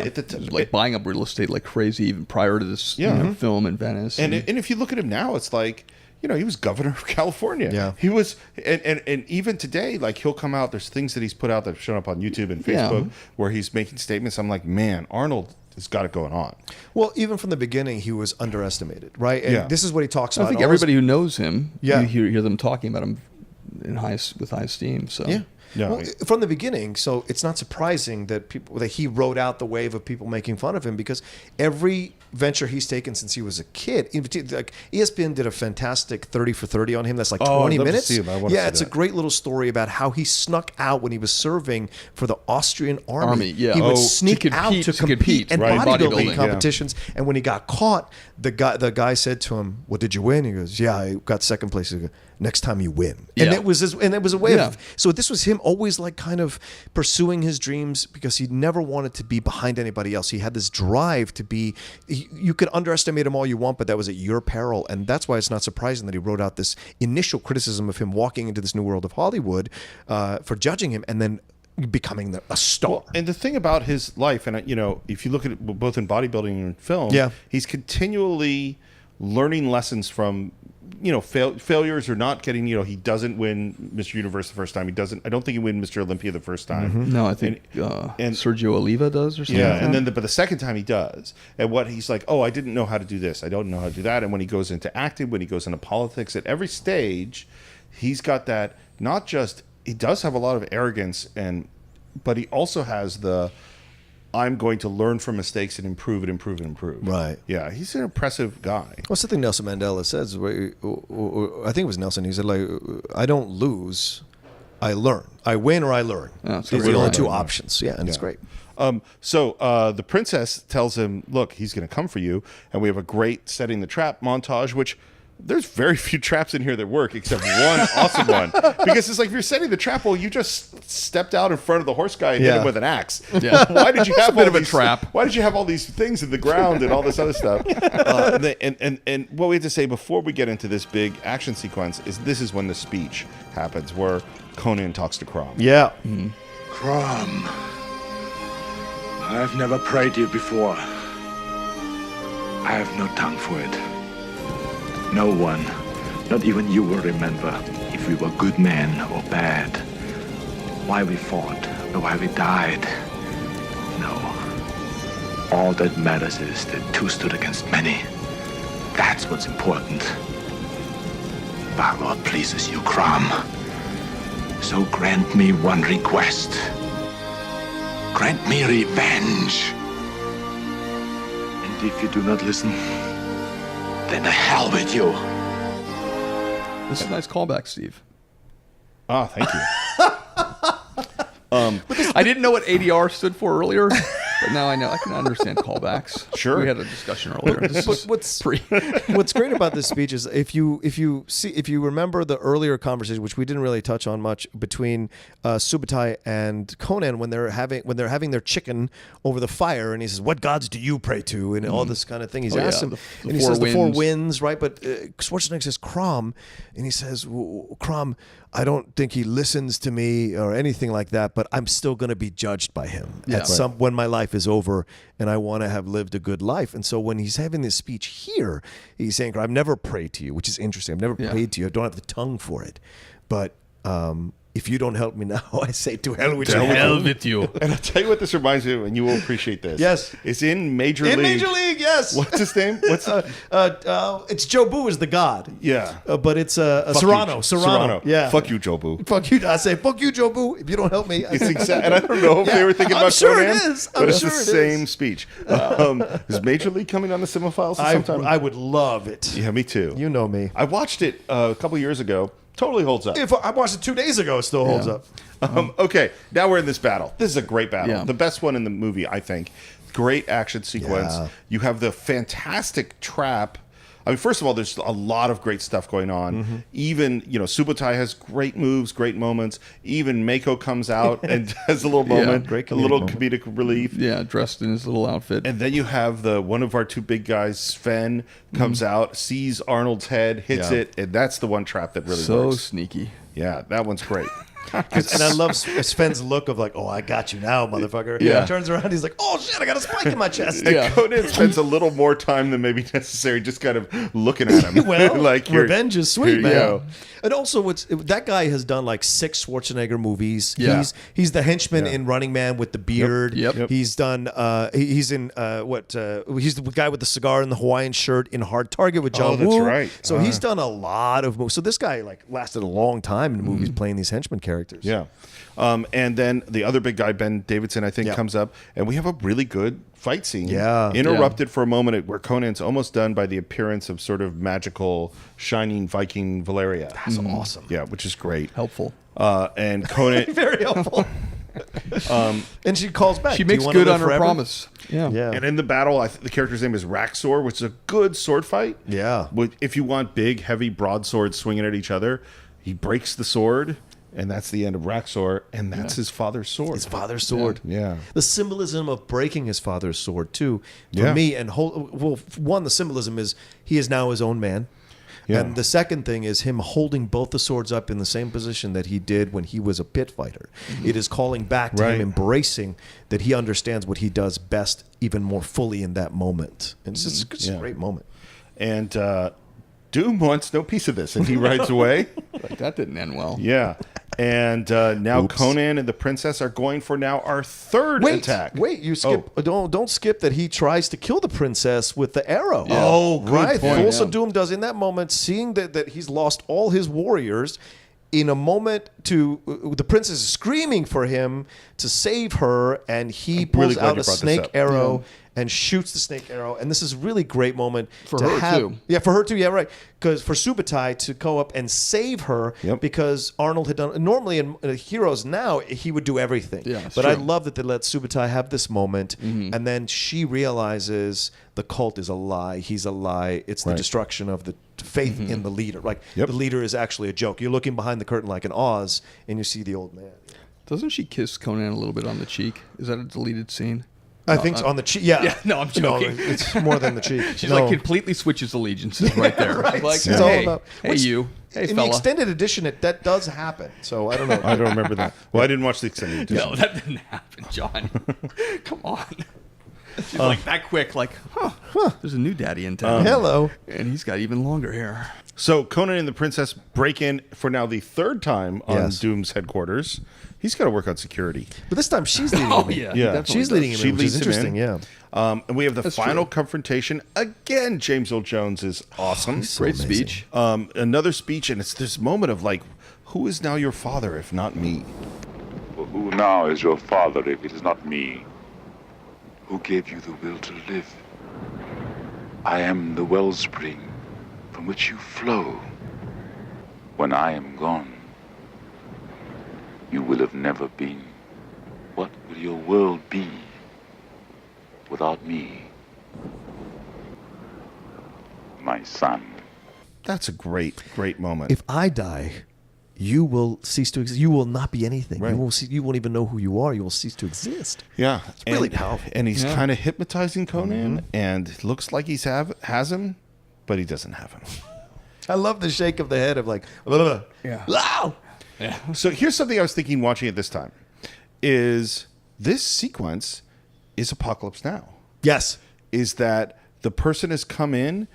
like buying up real estate like crazy even prior to this film in Venice. And if you look at him now, it's like, he was governor of California. Yeah. He was, and even today, like, he'll come out. There's things that he's put out that have shown up on YouTube and Facebook where he's making statements. I'm like, man, Arnold has got it going on. Well, even from the beginning, he was underestimated, right? And this is what he talks about. I think everybody who knows him, Yeah. you hear them talking about him with high esteem. So yeah. Well, from the beginning, so it's not surprising that he rode out the wave of people making fun of him, because every venture he's taken since he was a kid, like ESPN did a fantastic 30 for 30 on him. That's like 20 minutes. It's a great little story about how he snuck out when he was serving for the Austrian army. He would sneak out to compete in bodybuilding competitions. And when he got caught, the guy said to him, "What did you win?" He goes, "Yeah, I got second place." He goes, "Next time you win." And it was a way of, so this was him always like kind of pursuing his dreams, because he never wanted to be behind anybody else. He had this drive to be, you could underestimate him all you want, but that was at your peril. And that's why it's not surprising that he wrote out this initial criticism of him walking into this new world of Hollywood for judging him and then becoming a star. Well, and the thing about his life, and if you look at it both in bodybuilding and film, he's continually learning lessons from failures, or not getting, he doesn't win Mr. Universe the first time. I don't think he wins Mr. Olympia the first time. No, I think and Sergio Oliva does or something. Yeah, and then but the second time he does. And what he's like, "Oh, I didn't know how to do this. I don't know how to do that." And when he goes into acting, when he goes into politics, at every stage, he's got that, not just, he does have a lot of arrogance, but he also has the, I'm going to learn from mistakes and improve it. Right. Yeah, he's an impressive guy. Well, something Nelson Mandela says, I think it was Nelson, he said, like, "I don't lose, I learn. I win or I learn." These are the only two options. Yeah, and it's great. So the princess tells him, "Look, he's going to come for you." And we have a great setting the trap montage, which there's very few traps in here that work, except one awesome one. Because it's like, if you're setting the trap, well, you just stepped out in front of the horse guy and hit him with an axe. Yeah. Why did you have a bit of a trap? Why did you have all these things in the ground and all this other stuff? And what we have to say before we get into this big action sequence is this is when the speech happens, where Conan talks to Crom. Yeah. Crom, I've never prayed you before. I have no tongue for it. No one, not even you, will remember if we were good men or bad, why we fought or why we died. No. All that matters is that two stood against many. That's what's important. If our Lord pleases you, Crom, so grant me one request. Grant me revenge. And if you do not listen, then the hell with you. This is a nice callback, Steve. Oh, thank you. I didn't know what ADR stood for earlier, but now I know. I can understand callbacks. Sure. We had a discussion earlier. What's great about this speech is if you remember the earlier conversation, which we didn't really touch on much, between Subotai and Conan when they're having their chicken over the fire, and he says, "What gods do you pray to?" and all this kind of thing. He's asked him, and he says the four winds, right? But Schwarzenegger says Crom, and he says, "Crom, I don't think he listens to me or anything like that, but I'm still going to be judged by him when my life is over, and I want to have lived a good life." And so when he's having this speech here, he's saying, "I've never prayed to you," which is interesting. I've never prayed to you. I don't have the tongue for it, but if you don't help me now, I say to hell with you. To hell with you. And I'll tell you what this reminds me of, and you will appreciate this. Yes. It's in Major League. In Major League, yes. What's his name? It's Joe Boo is the god. Yeah. But it's Serrano. Serrano. Yeah. Fuck you, Joe Boo. Fuck you. I say, fuck you, Joe Boo. If you don't help me. It's and I don't know if they were thinking about Conan. I'm sure it is. But it's the same speech. Is Major League coming on the Cine-Files sometime? I would love it. Yeah, me too. You know me. I watched it a couple years ago. Totally holds up. If I watched it 2 days ago, it still holds up. Okay, now we're in this battle. This is a great battle. Yeah. The best one in the movie, I think. Great action sequence. Yeah. You have the fantastic trap I mean, first of all, there's a lot of great stuff going on. Even, Subotai has great moves, great moments. Even Mako comes out and has a little moment, great a little moment. comedic relief. Yeah, dressed in his little outfit. And then you have one of our two big guys, Sven, comes out, sees Arnold's head, hits it, and that's the one trap that really so works. sneaky. Yeah, that one's great. And I love Sven's look of like, oh, I got you now, motherfucker. Yeah. He turns around, he's like, oh shit, I got a spike in my chest. And Conan spends a little more time than maybe necessary just kind of looking at him. Well, like revenge is sweet, here you man. go. And also, that guy has done like 6 Schwarzenegger movies. Yeah. He's the henchman in Running Man with the beard. Yep. He's done. He's in he's the guy with the cigar and the Hawaiian shirt in Hard Target with John that's Woo. right. So he's done a lot of movies. So this guy like lasted a long time in movies playing these henchman characters. Yeah. And then the other big guy, Ben Davidson, I think, comes up, and we have a really good fight scene. Yeah. Interrupted for a moment where Conan's almost done by the appearance of sort of magical, shining Viking Valeria. That's awesome. Yeah, which is great. Helpful. And Conan... Very helpful. And she calls back. She "Do you makes wanna good live on her forever?" promise. Yeah. Yeah. And in the battle, the character's name is Raxor, which is a good sword fight. Yeah. If you want big, heavy broadswords swinging at each other, he breaks the sword, and that's the end of Raxor, and that's his father's sword. His father's sword. Yeah. The symbolism of breaking his father's sword, too, for Yeah. me. And one, the symbolism is he is now his own man. Yeah. And the second thing is him holding both the swords up in the same position that he did when he was a pit fighter. It is calling back to him embracing that he understands what he does best even more fully in that moment. And it's just a great moment. And Doom wants no piece of this, and he rides away. Like, that didn't end well. Yeah. And now Conan and the princess are going for now our third attack. Wait, you skip. Don't skip that he tries to kill the princess with the arrow. Yeah. Oh, good right. point. Thulsa Doom does in that moment, seeing that he's lost all his warriors. In a moment, the princess is screaming for him to save her, and he pulls glad out you a brought this snake up. arrow and shoots the snake arrow. And this is a really great moment For to her, have, too. Yeah, for her too. Yeah, right. Because for Subotai to go up and save her, because Arnold had done. Normally in Heroes now, he would do everything. Yeah, it's but I true. love that they let Subotai have this moment, and then she realizes the cult is a lie. He's a lie. It's the destruction of the faith in the leader. Like the leader is actually a joke. You're looking behind the curtain like in Oz, and you see the old man. Doesn't she kiss Conan a little bit on the cheek? Is that a deleted scene? I think so, on the cheek. Yeah. Yeah, no, I'm joking. No, it's more than the cheek. She's like completely switches allegiances right there. Right. She's like, It's all hey, about- hey which, you, hey in fella. the extended edition, that does happen. So I don't know. I don't remember that. Well, I didn't watch the extended edition. No, that didn't happen, John. Come on. She's like that quick, like, there's a new daddy in town. Hello. And he's got even longer hair. So Conan and the princess break in for now the third time on Yes. Doom's headquarters. He's got to work on security. But this time she's leading him. in. yeah. Yeah. She's leading him, She in, which is leads him interesting. in. Yeah. And we have the That's final true. confrontation. Again, James Earl Jones is awesome. Great amazing. speech. Another speech, and it's this moment of like, who is now your father if not me? For who now is your father if it is not me? Who gave you the will to live? I am the wellspring from which you flow. When I am gone, you will have never been. What will your world be without me? My son. That's a great, great moment. If I die, you will cease to exist. You will not be anything. Right. You won't even know who you are. You will cease to exist. Yeah, It's really powerful. And he's kind of hypnotizing Conan, and it looks like he's has him, but he doesn't have him. I love the shake of the head of like, Yeah. wow. So here's something I was thinking watching it this time: is this sequence is Apocalypse Now? Yes. Is that the person has come in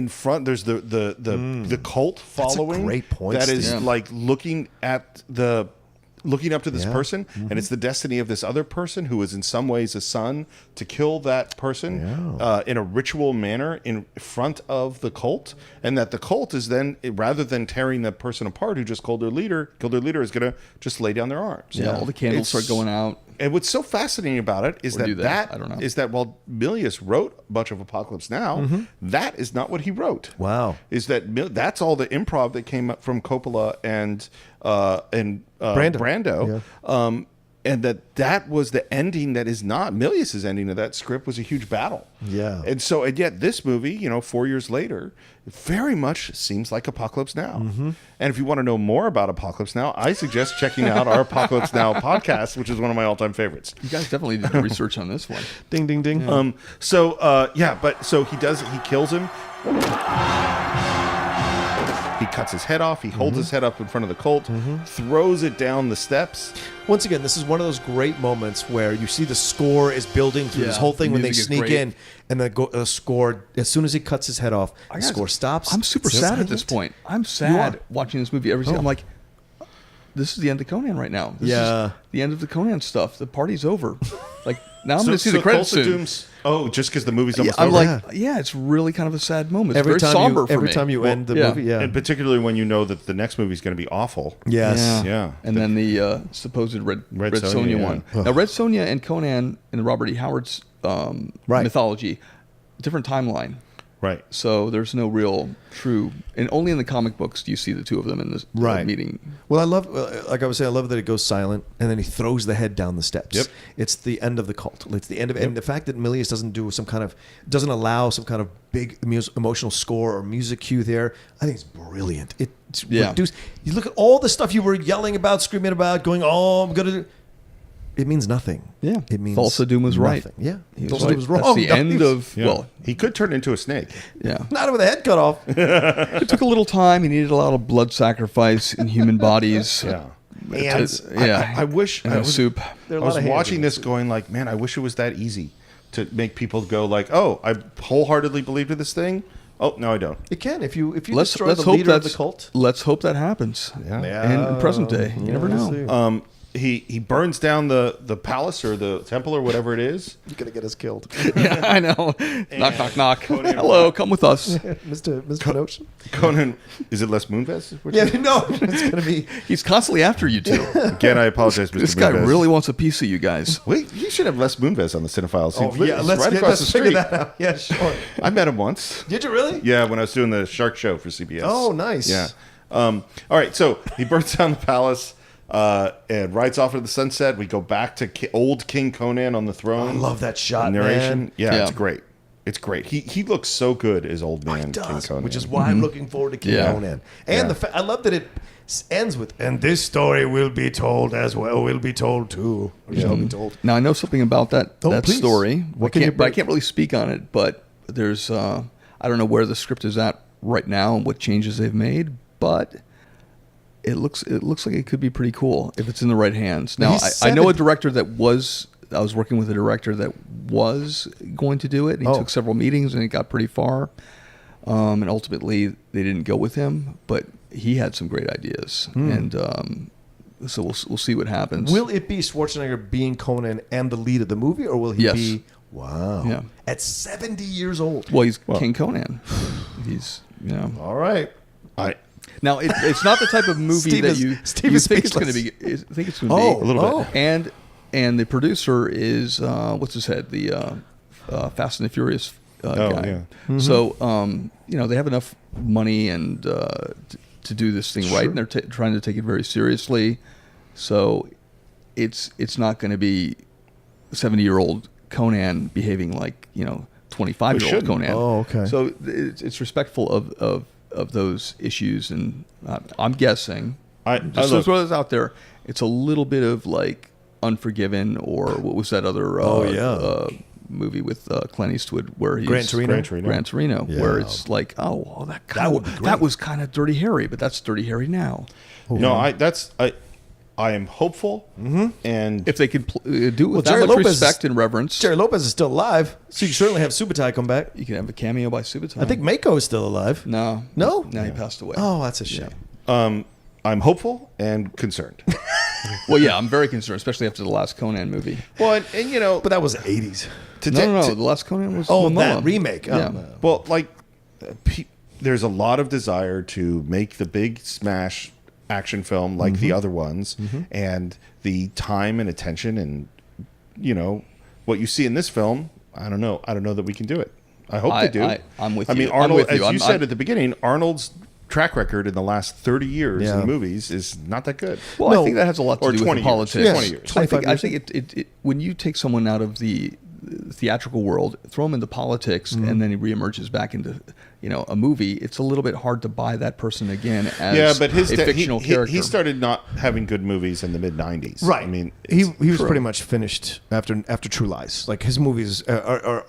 front? There's the cult following. great point, That is Steve. like looking up to this Yeah. person, and it's the destiny of this other person who is in some ways a son to kill that person in a ritual manner in front of the cult, and that the cult is then, rather than tearing that person apart who just killed their leader, is going to just lay down their arms. Yeah, all the candles start going out. And what's so fascinating about it is Or do that they? I don't know. is that while MIlius wrote a bunch of Apocalypse Now, that is not what he wrote. Wow. Is that's all the improv that came up from Coppola and Brando. and that was the ending that is not MIlius's ending of that script was a huge battle. Yeah. And yet this movie, 4 years later, very much seems like Apocalypse Now. Mm-hmm. And if you want to know more about Apocalypse Now, I suggest checking out our Apocalypse Now podcast, which is one of my all-time favorites. You guys definitely did the research on this one. Ding, ding, ding. So he kills him. He cuts his head off. He holds his head up in front of the cult, throws it down the steps. Once again, this is one of those great moments where you see the score is building through this whole thing when they Music is sneak great. in, and the score, as soon as he cuts his head off, the score stops. I'm super sad at this point. I'm sad watching this movie every I'm like, this is the end of Conan right now. This is the end of the Conan stuff. The party's over. Like, now I'm going to see the credits Thulsa soon. Doom's, just because the movie's almost I'm over? like, it's really kind of a sad moment. It's very somber for me. Every time you end the movie, And particularly when you know that the next movie is going to be awful. Yes. Yeah. And then the supposed Red Sonja one. Now, Red Sonja and Conan in Robert E. Howard's mythology, different timeline. Right. So there's no real true, and only in the comic books do you see the two of them in this meeting. Well, I love, like I was saying, I love that it goes silent, and then he throws the head down the steps. Yep. It's the end of the cult. It's the end of, and the fact that MIlius doesn't allow some kind of big emotional score or music cue there, I think it's brilliant. It's reduced. You look at all the stuff you were yelling about, screaming about, going, "Oh, I'm gonna do." It means nothing. Yeah. It means Thulsa Doom was right. nothing. Yeah. Thulsa Doom was wrong. That's the end of, well, he could turn into a snake. Yeah. Not with a head cut off. It took a little time. He needed a lot of blood sacrifice in human bodies. Yeah. Hands. I wish I was soup. I was watching this going like, man, I wish it was that easy to make people go like, oh, I wholeheartedly believed in this thing. Oh, no, I don't. It can if you let's destroy the hope leader of the cult. Let's hope that happens. Yeah. In present day, you never know. He burns down the palace or the temple or whatever it is. You're gonna get us killed. Yeah, I know. Knock, knock, knock. Hello, come with us, Mr. Panosian. Conan, is it Les Moonves? Yeah, no, it's gonna be. He's constantly after you two. Again, I apologize, Mr. This guy Moonves. really wants a piece of you guys. Wait, you should have Les Moonves on the Cinefiles. Oh, yeah, let's figure that out. Yeah, sure. I met him once. Did you really? Yeah, when I was doing the Shark Show for CBS. Oh, nice. Yeah. All right, so he burns down the palace. And rides off into the sunset. We go back to old King Conan on the throne. I love that shot, narration. man. Yeah, it's great. It's great. He looks so good as old man King Conan, which is why I'm looking forward to King Conan. And I love that it ends with, and this story will be told as well. Will be told too. Or shall be told. Now I know something about that please. story. What I can't really speak on it. But there's I don't know where the script is at right now and what changes they've made, but it looks like it could be pretty cool if it's in the right hands. Now, I know a director that I was working with a director that was going to do it. And he took several meetings and it got pretty far. And ultimately, they didn't go with him, but he had some great ideas. And so we'll see what happens. Will it be Schwarzenegger being Conan and the lead of the movie, or will he be? Wow. Yeah. At 70 years old. Well, he's King Conan. He's All right. Now it's not the type of movie that you think it's going to be. I think it's going to be a little bit. And the producer is what's his head, the Fast and the Furious guy. Yeah. Mm-hmm. So they have enough money and to do this thing right, and they're trying to take it very seriously. So it's not going to be 70-year-old Conan behaving like 25-year-old Conan. Oh, okay. So it's respectful of those issues, and I'm guessing. Just to throw this out there, it's a little bit of like Unforgiven, or what was that other movie with Clint Eastwood where he's Gran Torino, where it's like, that was kind of Dirty Harry, but that's Dirty Harry now. No, I am hopeful, and if they could do it with that much respect and reverence. Jerry Lopez is still alive, so you can certainly have Subotai come back. You can have a cameo by Subotai. I think Mako is still alive. No, he passed away. Oh, that's a shame. I'm hopeful and concerned. Well, yeah, I'm very concerned, especially after the last Conan movie. Well, and but that was the 80s. No, the last Conan was that remake. Yeah. Well, like there's a lot of desire to make the big smash action film like the other ones, and the time and attention and what you see in this film, I don't know that we can do it. I hope they do. I'm with you. I mean, Arnold, I'm with you. as you said at the beginning, Arnold's track record in the last 30 years in movies is not that good. Well, I think that has a lot to do with the politics. Years. 20 years. I think it when you take someone out of the theatrical world, throw him into politics, and then he reemerges back into a movie, it's a little bit hard to buy that person again as a fictional character. He started not having good movies in the mid-90s. Right. I mean, he was pretty much finished after True Lies. Like his movies are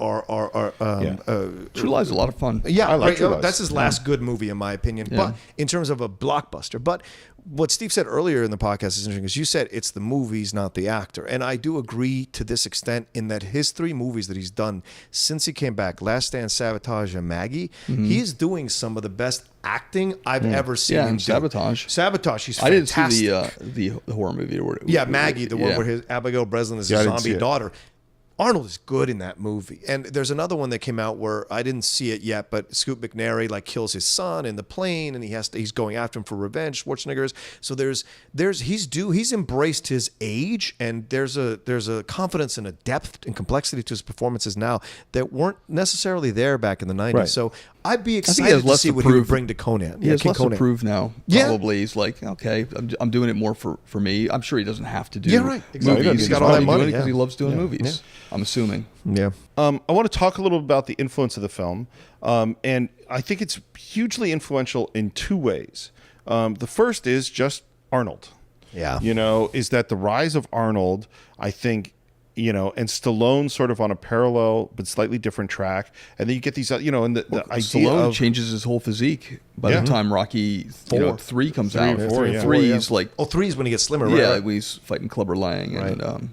True Lies is a lot of fun. Yeah, I like True Lies. That's his last good movie, in my opinion. Yeah. But in terms of a blockbuster, but what Steve said earlier in the podcast is interesting because you said it's the movies, not the actor. And I do agree to this extent in that his 3 movies that he's done since he came back, Last Stand, Sabotage, and Maggie, he's doing some of the best acting I've ever seen him do. Sabotage. Sabotage, he's I didn't fantastic. see the horror movie. Maggie, the one where his Abigail Breslin is his zombie daughter. Arnold is good in that movie. And there's another one that came out where I didn't see it yet, but Scoot McNairy kills his son in the plane, and he's going after him for revenge. Schwarzenegger's. So he's embraced his age, and there's a confidence and a depth and complexity to his performances now that weren't necessarily there back in the 90s. Right. So I'd be excited to see what he would bring to Conan. He has less Conan. to prove now. Probably he's like, okay, I'm doing it more for me. I'm sure he doesn't have to do exactly. movies. He's got all that money because he loves doing movies. I'm assuming. Yeah. I want to talk a little about the influence of the film, and I think it's hugely influential in 2 ways. The first is just Arnold. Yeah. Is that the rise of Arnold, I think, and Stallone sort of on a parallel but slightly different track, and then you get these, and the idea Stallone of changes his whole physique by the time Rocky 3 comes out. 4, yeah. 3 is like 3 is when he gets slimmer, yeah, right? when he's fighting Clubber Lang, and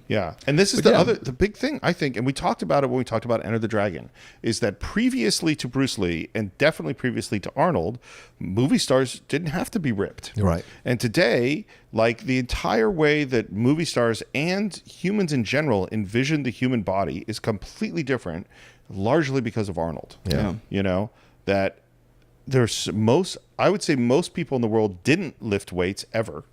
and this is the big thing I think, and we talked about it when we talked about Enter the Dragon, is that previously to Bruce Lee and definitely previously to Arnold, movie stars didn't have to be ripped, right? And today, like the entire way that movie stars and humans in general envision the human body is completely different, largely because of Arnold. Yeah. That I would say most people in the world didn't lift weights ever.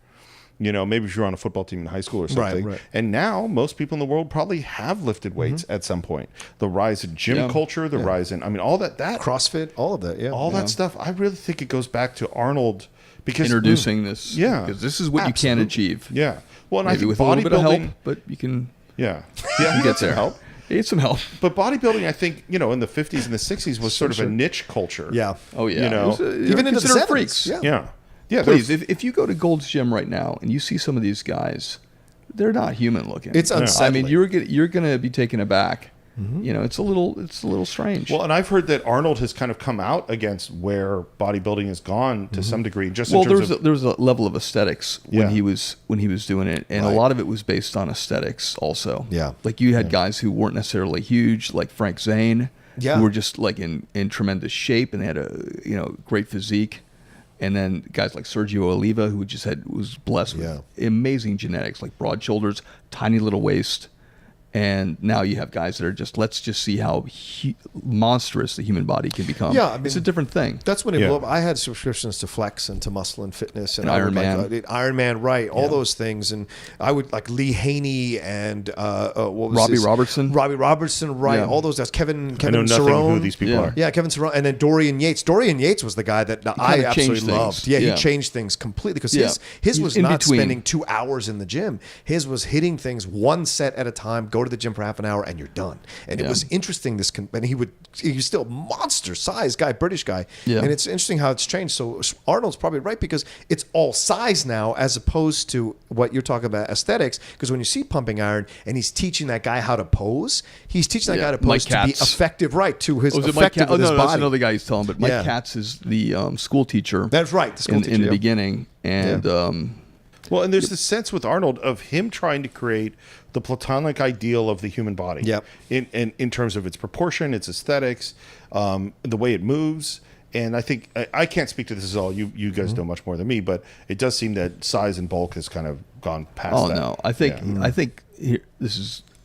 Maybe if you're on a football team in high school or something. Right. And now most people in the world probably have lifted weights at some point. The rise in gym culture, the rise in, all that CrossFit, all of that, that stuff. I really think it goes back to Arnold because introducing this. because this is what you can achieve. Yeah. Well, and Maybe I think with a little bit of help, bodybuilding, but you can. Yeah. You get there. Help. You need some help. But bodybuilding, I think, in the 50s and the 60s was sort of a niche culture. Yeah. Oh yeah. Even into the 70s. Freaks. Yeah. Please, if you go to Gold's Gym right now and you see some of these guys, they're not human looking. It's unsettling. You're gonna be taken aback. It's a little strange. Well, and I've heard that Arnold has kind of come out against where bodybuilding has gone to some degree. Just well, in terms there was a level of aesthetics when he was doing it, and a lot of it was based on aesthetics also. Yeah, like you had guys who weren't necessarily huge, like Frank Zane, who were just like in tremendous shape and they had a great physique. And then guys like Sergio Oliva, who was blessed with amazing genetics, like broad shoulders, tiny little waist. And now you have guys that are let's just see how monstrous the human body can become. Yeah, it's a different thing. That's when it blew up. I had subscriptions to Flex and to Muscle and Fitness and Iron Man. Iron Man, right? All those things, and I would like Lee Haney and what was Robbie Robertson, right? Yeah. All those guys. Kevin I know nothing Cerrone. who these people are. Yeah, Kevin Cerrone, and then Dorian Yates. Dorian Yates was the guy that I absolutely loved. Yeah, he changed things completely because his was not spending 2 hours in the gym. His was hitting things one set at a time. Go to the gym for half an hour and you're done. And it was interesting. And he's still a monster size guy, British guy. Yeah. And it's interesting how it's changed. So Arnold's probably right because it's all size now as opposed to what you're talking about aesthetics. Because when you see Pumping Iron and he's teaching that guy how to pose, he's teaching that guy to pose to be effective, right? To his effective with his body. That's another guy he's telling. But Mike Katz is the school teacher. That's right. The school teacher in the beginning. And well, and there's the sense with Arnold of him trying to create the platonic ideal of the human body. Yep. In terms of its proportion, its aesthetics, the way it moves. And I think I can't speak to this at all. You guys know much more than me, but it does seem that size and bulk has kind of gone past that. No, I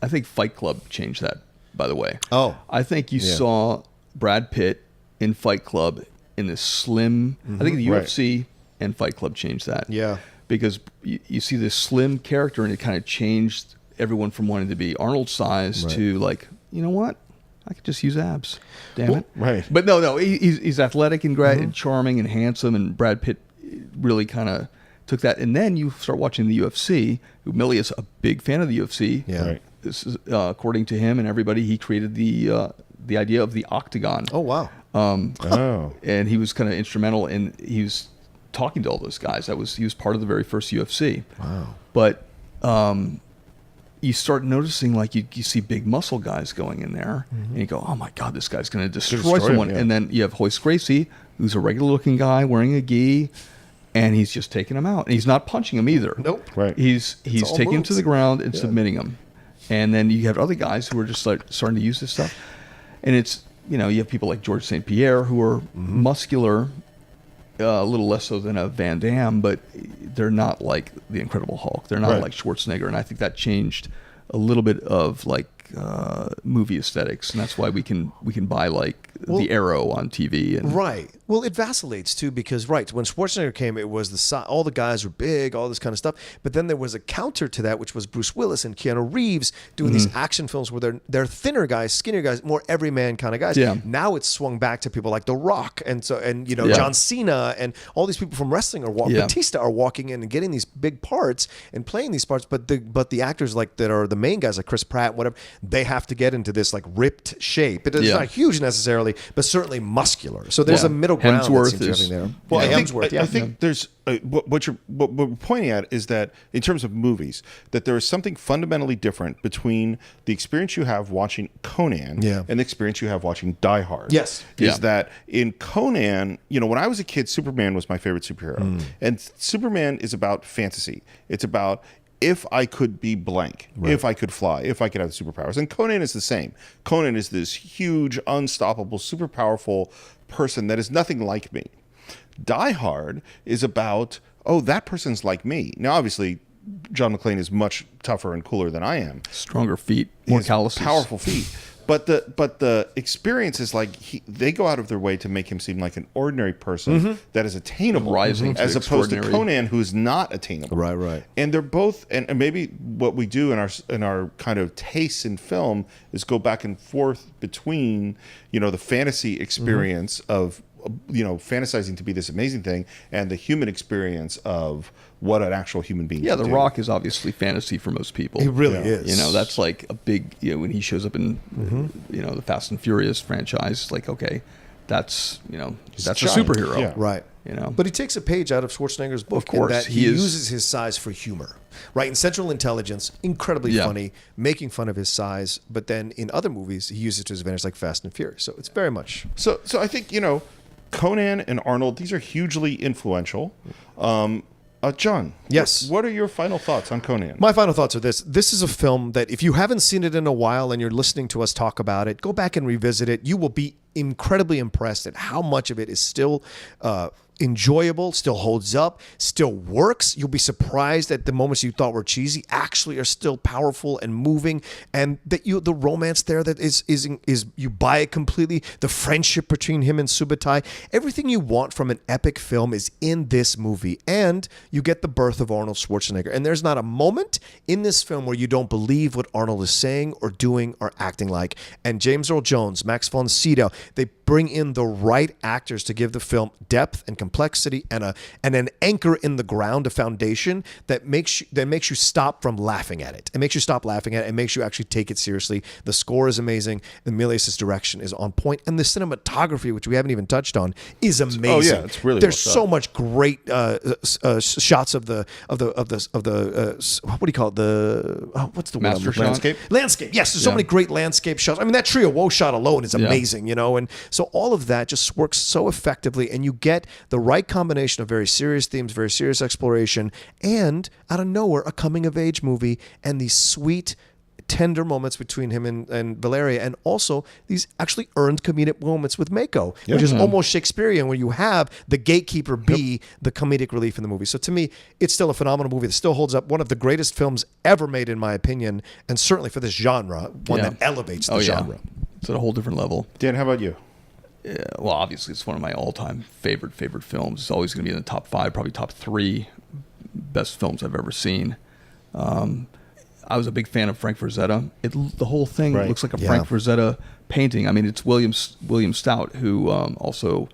think Fight Club changed that. By the way, I think you saw Brad Pitt in Fight Club in this slim. I think the UFC and Fight Club changed that. Yeah. Because you see this slim character, and it kind of changed everyone from wanting to be Arnold size to like, you know what? I could just use abs. Damn it. right. But no, he's athletic and great and charming and handsome, and Brad Pitt really kind of took that. And then you start watching the UFC. MIlius, a big fan of the UFC. Yeah. Right. This is, according to him and everybody, he created the idea of the octagon. Oh, wow. And he was kind of instrumental in, he was talking to all those guys. He was part of the very first UFC. Wow. But you start noticing, like, you see big muscle guys going in there, and you go, oh my God, this guy's going to destroy someone. him, yeah. And then you have Hoist Gracie, who's a regular looking guy wearing a gi, and he's just taking him out. And he's not punching him either. Nope. Right. He's all taking him moves. to the ground and submitting him. And then you have other guys who are just like starting to use this stuff. And it's, you have people like George St. Pierre who are muscular, a little less so than a Van Damme, but they're not like the Incredible Hulk. They're not Right. like Schwarzenegger. And I think that changed a little bit of like movie aesthetics, and that's why we can buy like the Arrow on TV. And Right. Well, it vacillates too because when Schwarzenegger came, it was all the guys were big, all this kind of stuff. But then there was a counter to that, which was Bruce Willis and Keanu Reeves doing these action films where they're thinner guys, skinnier guys, more everyman kind of guys. Yeah. Now it's swung back to people like The Rock and John Cena and all these people from wrestling Batista are walking in and getting these big parts and playing these parts. But the actors like that are the main guys like Chris Pratt, whatever, they have to get into this like ripped shape. It's not huge necessarily, but certainly muscular. So there's a middle ground that Hemsworth seems to be is- happening there. Well, Yeah, I think, Hemsworth, I think there's what we're pointing at is that in terms of movies, that there is something fundamentally different between the experience you have watching Conan and the experience you have watching Die Hard. Yes. Is that in Conan, when I was a kid, Superman was my favorite superhero. And Superman is about fantasy. It's about if I could be blank, if I could fly, if I could have superpowers. And Conan is the same. Conan is this huge, unstoppable, super powerful person that is nothing like me. Die Hard is about, that person's like me. Now, obviously, John McClane is much tougher and cooler than I am. stronger feet, more calluses. Powerful feet. But the experience is like they go out of their way to make him seem like an ordinary person that is attainable, Rising to as opposed to extraordinary. Conan, who's not attainable. Right. And they're both, and maybe what we do in our kind of tastes in film is go back and forth between the fantasy experience of fantasizing to be this amazing thing and the human experience of what an actual human being Yeah, can The do. Rock is obviously fantasy for most people. He really is. That's like a big, when he shows up in, the Fast and Furious franchise, it's like, okay, that's a giant. superhero. Yeah. Right. But he takes a page out of Schwarzenegger's book. Of course, in that he he is- uses his size for humor. Right. In Central Intelligence, incredibly funny, making fun of his size. But then in other movies, he uses it to his advantage, like Fast and Furious. So it's very much. So I think, Conan and Arnold, these are hugely influential. John, Yes. what are your final thoughts on Conan? My final thoughts are this. This is a film that if you haven't seen it in a while and you're listening to us talk about it, go back and revisit it. You will be incredibly impressed at how much of it is still enjoyable, still holds up, still works. You'll be surprised at the moments you thought were cheesy actually are still powerful and moving, and that the romance there that is you buy it completely. The friendship between him and Subotai, everything you want from an epic film is in this movie, and you get the birth of Arnold Schwarzenegger. And there's not a moment in this film where you don't believe what Arnold is saying or doing or acting like. And James Earl Jones, Max von Sydow, they bring in the right actors to give the film depth and complexity and an anchor in the ground, a foundation that makes you stop from laughing at it. It makes you stop laughing at it and makes you actually take it seriously. The score is amazing. The MIlius' direction is on point, and the cinematography, which we haven't even touched on, is amazing. Oh yeah, it's really There's well so shot. much great shots of the what do you call it? What's the word? Master shot? Landscape? Landscape. Yes, there's so many great landscape shots. I mean, that Trio Woe shot alone is amazing, and so all of that just works so effectively, and you get the right combination of very serious themes, very serious exploration, and out of nowhere, a coming-of-age movie, and these sweet, tender moments between him and Valeria, and also these actually earned comedic moments with Mako, which is almost Shakespearean, where you have the gatekeeper be the comedic relief in the movie. So to me, it's still a phenomenal movie that still holds up. One of the greatest films ever made, in my opinion, and certainly for this genre, one that elevates the genre. It's at a whole different level. Dan, how about you? Well, obviously, it's one of my all-time favorite films. It's always going to be in the top 5, probably top 3 best films I've ever seen. I was a big fan of Frank Frazetta. The whole thing Right. looks like a Frank Frazetta painting. I mean, it's William Stout, who also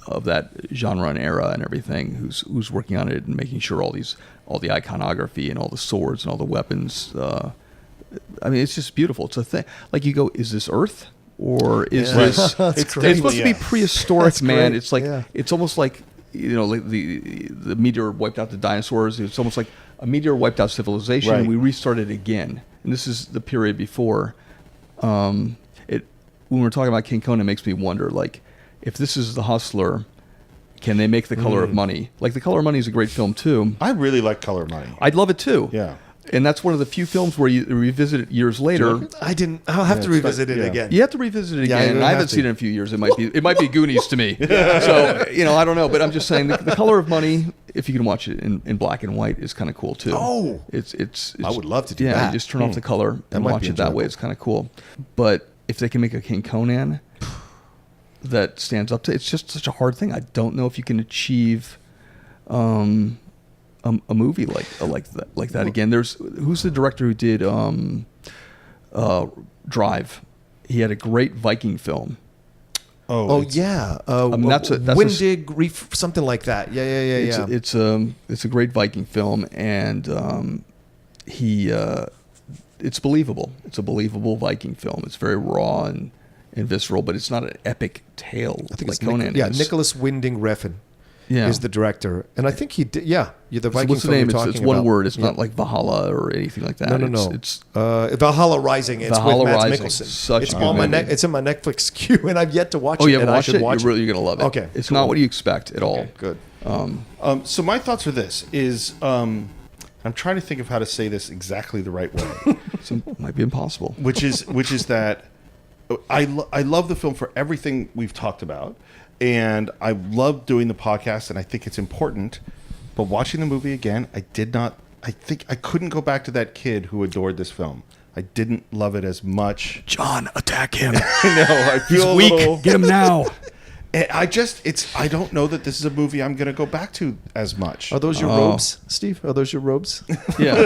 of that genre and era and everything, who's working on it and making sure all the iconography and all the swords and all the weapons. I mean, it's just beautiful. It's a thing. Like you go, is this Earth or is this? It's supposed to be prehistoric, man. It's like it's almost like like the meteor wiped out the dinosaurs. It's almost like a meteor wiped out civilization and we restarted again. And this is the period before. When we're talking about King Conan, it makes me wonder, like, if this is The Hustler, can they make The Color of Money? Like, The Color of Money is a great film too. I really like Color of Money. I'd love it too. Yeah. And that's one of the few films where you revisit it years later. I didn't. I'll have to revisit it again. You have to revisit it again. And I haven't seen it in a few years. It might be Goonies to me. So I don't know. But I'm just saying, the Color of Money, if you can watch it in black and white, is kind of cool too. Oh, it's I would love to do that. Yeah, just turn off the color and watch it that way. It's kind of cool. But if they can make a King Conan that stands up to, it's just such a hard thing. I don't know if you can achieve. A movie like that again. Who's the director who did Drive? He had a great Viking film. Yeah. That's Windig Reef, something like that. Yeah. It's a great Viking film, and it's believable. It's a believable Viking film. It's very raw and visceral, but it's not an epic tale like Conan is. Nicholas Winding Refn. Is the director, and I think he did. Yeah, the Viking what's the film name? you're talking it's one about. word. It's not like Valhalla or anything like that. No. It's Valhalla Rising. It's Valhalla with Mads Rising. Mikkelsen. It's on my it's in my Netflix queue, and I've yet to watch it. Oh, you haven't watched it? You're going to love it. Okay, it's not what you expect at all. Okay, good. So my thoughts are this: I'm trying to think of how to say this exactly the right way. It might be impossible. Which is that I love the film for everything we've talked about. And I love doing the podcast, and I think it's important. But watching the movie again, I think I couldn't go back to that kid who adored this film. I didn't love it as much. John, attack him. I feel He's weak. Get him now. I don't know that this is a movie I'm going to go back to as much. Are those your robes, Steve? Are those your robes? Yeah.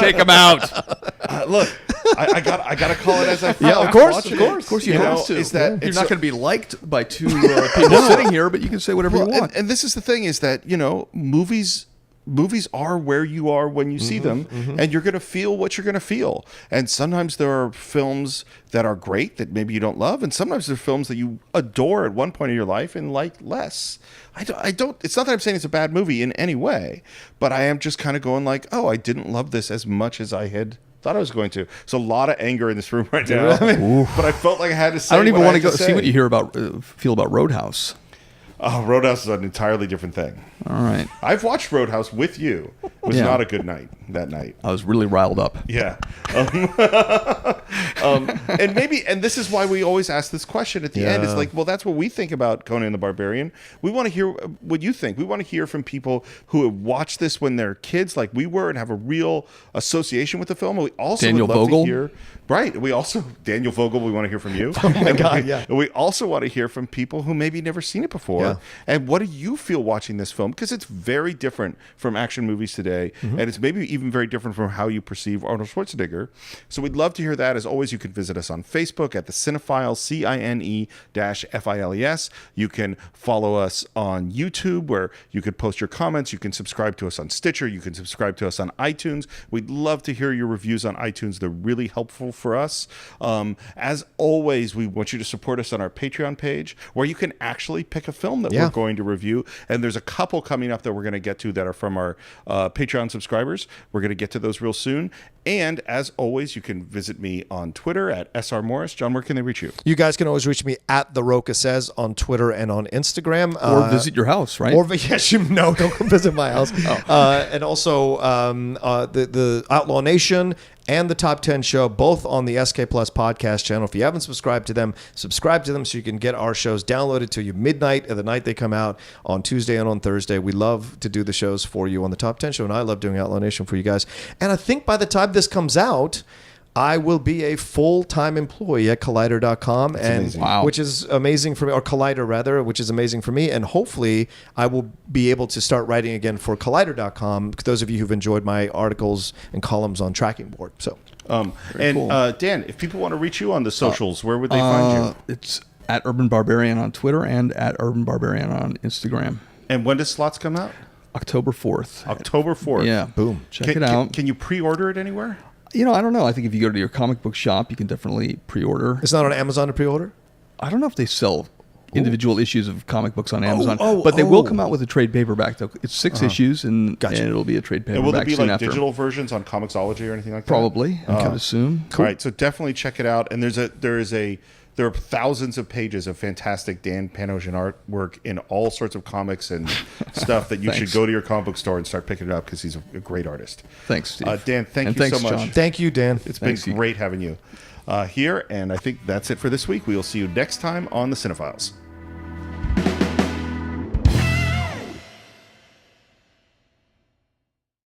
Take them out. Look, I got to call it as I feel. Yeah, of course, you have to. You're not going to be liked by two people sitting here, but you can say whatever you want. And this is the thing: is that movies are where you are when you see them, and you're going to feel what you're going to feel. And sometimes there are films that are great that maybe you don't love, and sometimes there are films that you adore at one point in your life and like less. I don't. It's not that I'm saying it's a bad movie in any way, but I am just kind of going like, oh, I didn't love this as much as I had thought I was going to. There's a lot of anger in this room right now, but I felt like I had to say. I don't even want to go see what you feel about Roadhouse. Oh, Roadhouse is an entirely different thing. All right. I've watched Roadhouse with you. It was not a good night that night. I was really riled up. Yeah. And this is why we always ask this question at the end. It's like, well, that's what we think about Conan the Barbarian. We want to hear what you think. We want to hear from people who have watched this when they're kids like we were and have a real association with the film. And we also Daniel would love Vogel. to hear... Right. We also... Daniel Vogel, we want to hear from you. Oh, my God, yeah. And we also want to hear from people who maybe never seen it before. Yeah. And what do you feel watching this film? Because it's very different from action movies today. And it's maybe even very different from how you perceive Arnold Schwarzenegger. So we'd love to hear that. As always, you can visit us on Facebook at the Cine-Files, CINE-FILES. You can follow us on YouTube, where you could post your comments. You can subscribe to us on Stitcher. You can subscribe to us on iTunes. We'd love to hear your reviews on iTunes. They're really helpful for us. As always, we want you to support us on our Patreon page, where you can actually pick a film that we're going to review. And there's a couple coming up that we're going to get to that are from our Patreon subscribers. We're going to get to those real soon. And as always, you can visit me on Twitter at SR Morris. John, where can they reach you? You guys can always reach me at The Roca Says on Twitter and on Instagram. Or visit your house, right? Or yes, don't come visit my house. And also the Outlaw Nation and the Top 10 Show, both on the SK Plus podcast channel. If you haven't subscribed to them, subscribe to them so you can get our shows downloaded to you midnight of the night they come out on Tuesday and on Thursday. We love to do the shows for you on the Top 10 Show, and I love doing Outlaw Nation for you guys. And I think by the time this comes out, I will be a full-time employee at Collider.com, and amazing. Wow. which is amazing for me, or Collider rather, which is amazing for me. And hopefully, I will be able to start writing again for Collider.com. Those of you who've enjoyed my articles and columns on Tracking Board. So, Dan, if people want to reach you on the socials, where would they find you? It's at Urban Barbarian on Twitter and at Urban Barbarian on Instagram. And when does Slots come out? October 4th. October 4th. Yeah. boom. Check it out. Can you pre-order it anywhere? I don't know. I think if you go to your comic book shop, you can definitely pre-order. It's not on Amazon to pre-order? I don't know if they sell individual issues of comic books on Amazon, but they will come out with a trade paperback. Though it's 6 issues, and it'll be a trade paperback. And will there be soon like after. digital versions on Comixology or anything like that? Probably, I would assume. All right, so definitely check it out. And there are thousands of pages of fantastic Dan Panosian artwork in all sorts of comics and stuff that you should go to your comic book store and start picking it up because he's a great artist. Thanks, Steve. Dan, thank you thanks, so much. John. Thank you, Dan. It's been great having you here, and I think that's it for this week. We will see you next time on the Cine-Files.